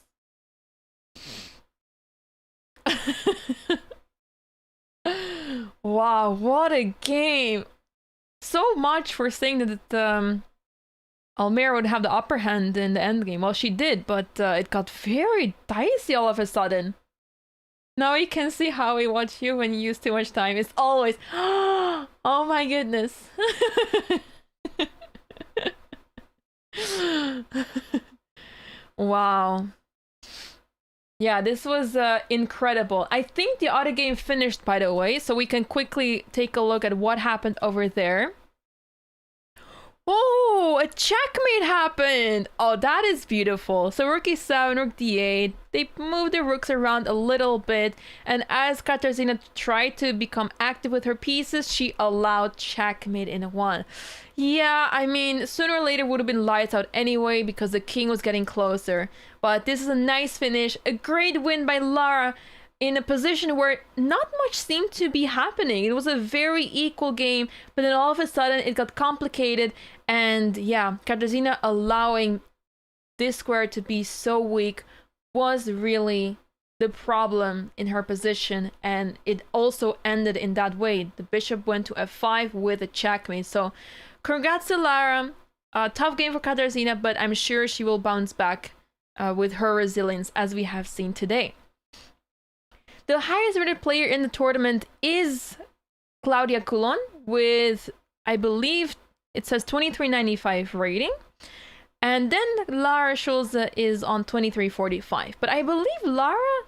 Wow, what a game. So much for saying that Elmira would have the upper hand in the endgame. Well, she did, but it got very dicey all of a sudden. Now you can see how we watch you when you use too much time. It's always, oh my goodness. Wow. Yeah, this was incredible. I think the other game finished, by the way, so we can quickly take a look at what happened over there. Oh, a checkmate happened! Oh, that is beautiful. So rook e7, rook d8. They moved the rooks around a little bit, and as Katarzyna tried to become active with her pieces, she allowed checkmate in one. Yeah, I mean, sooner or later would have been lights out anyway because the king was getting closer. But this is a nice finish, a great win by Lara in a position where not much seemed to be happening. It was a very equal game, but then all of a sudden it got complicated, and yeah, Katarzyna allowing this square to be so weak was really the problem in her position, and it also ended in that way. The bishop went to f5 with a checkmate. So congrats to Lara. Tough game for Katarzyna, but I'm sure she will bounce back with her resilience, as we have seen today. The highest rated player in the tournament is Claudia Coulon with, I believe, it says 2395 rating. And then Lara Schulze is on 2345. But I believe Lara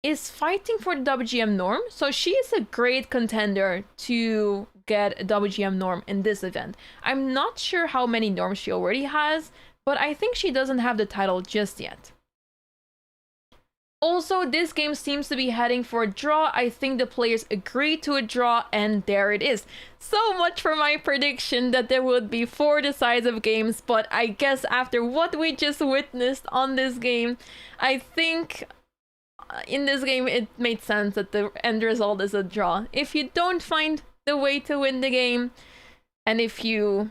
is fighting for the WGM norm. So she is a great contender to get a WGM norm in this event. I'm not sure how many norms she already has, but I think she doesn't have the title just yet. Also, this game seems to be heading for a draw. I think the players agreed to a draw, and there it is. So much for my prediction that there would be 4 decisive games, but I guess after what we just witnessed on this game, I think in this game it made sense that the end result is a draw. If you don't find the way to win the game, and if you,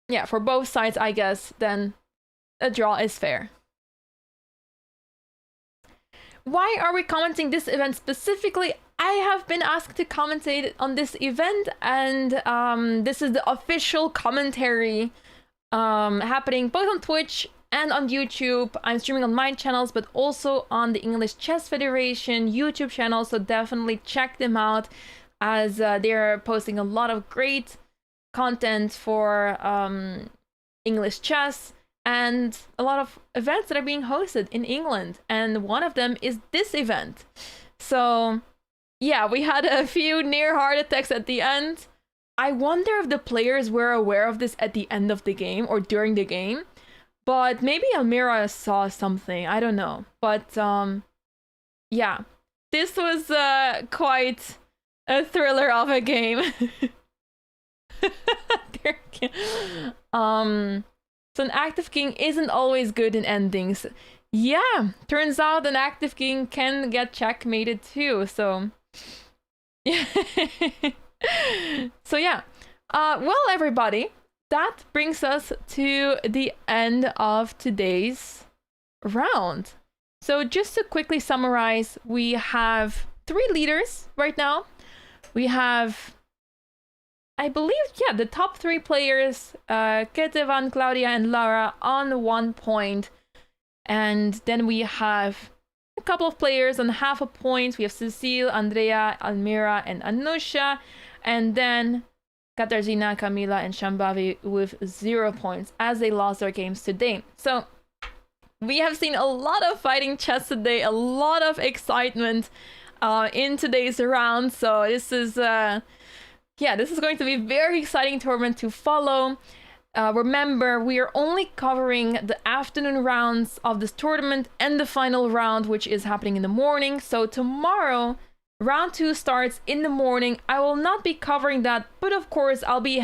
yeah, for both sides, I guess, then a draw is fair. Why are we commenting this event specifically? I have been asked to commentate on this event, and this is the official commentary happening both on Twitch and on YouTube. I'm streaming on my channels, but also on the English Chess Federation YouTube channel, so definitely check them out, as they're posting a lot of great content for English chess, and a lot of events that are being hosted in England, and one of them is this event. So yeah, we had a few near heart attacks at the end. I wonder if the players were aware of this at the end of the game or during the game, but maybe Almira saw something, I don't know. But yeah, this was quite a thriller of a game. So an active king isn't always good in endings. Yeah, turns out an active king can get checkmated too, so yeah. So yeah, well everybody, that brings us to the end of today's round. So just to quickly summarize, we have 3 leaders right now. We have, I believe, yeah, the top 3 players, Ketevan, Claudia, and Lara on 1 point. And then we have a couple of players on half a point. We have Cecile, Andrea, Almira, and Anusha. And then Katarzyna, Kamila, and Shambhavi with 0 points, as they lost their games today. So we have seen a lot of fighting chess today, a lot of excitement in today's round. So this is... yeah, this is going to be a very exciting tournament to follow. Remember, we are only covering the afternoon rounds of this tournament and the final round, which is happening in the morning. So tomorrow, round 2 starts in the morning. I will not be covering that, but of course, I'll be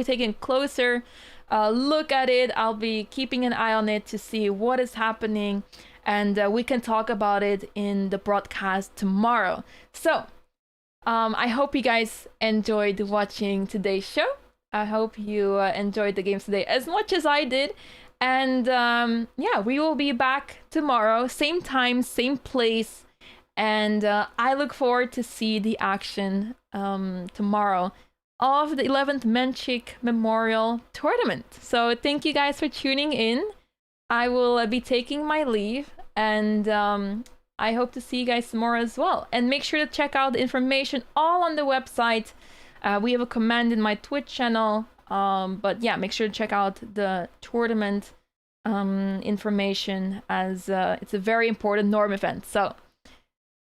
taking a closer look at it. I'll be keeping an eye on it to see what is happening, and we can talk about it in the broadcast tomorrow. So I hope you guys enjoyed watching today's show. I hope you enjoyed the games today as much as I did. And yeah, we will be back tomorrow, same time, same place. And I look forward to see the action tomorrow of the 11th Menchik Memorial Tournament. So thank you guys for tuning in. I will be taking my leave, and I hope to see you guys tomorrow as well. And make sure to check out the information all on the website. We have a command in my Twitch channel. But yeah, make sure to check out the tournament information, as it's a very important Norm event. So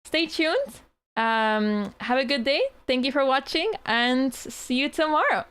stay tuned. Have a good day. Thank you for watching, and see you tomorrow.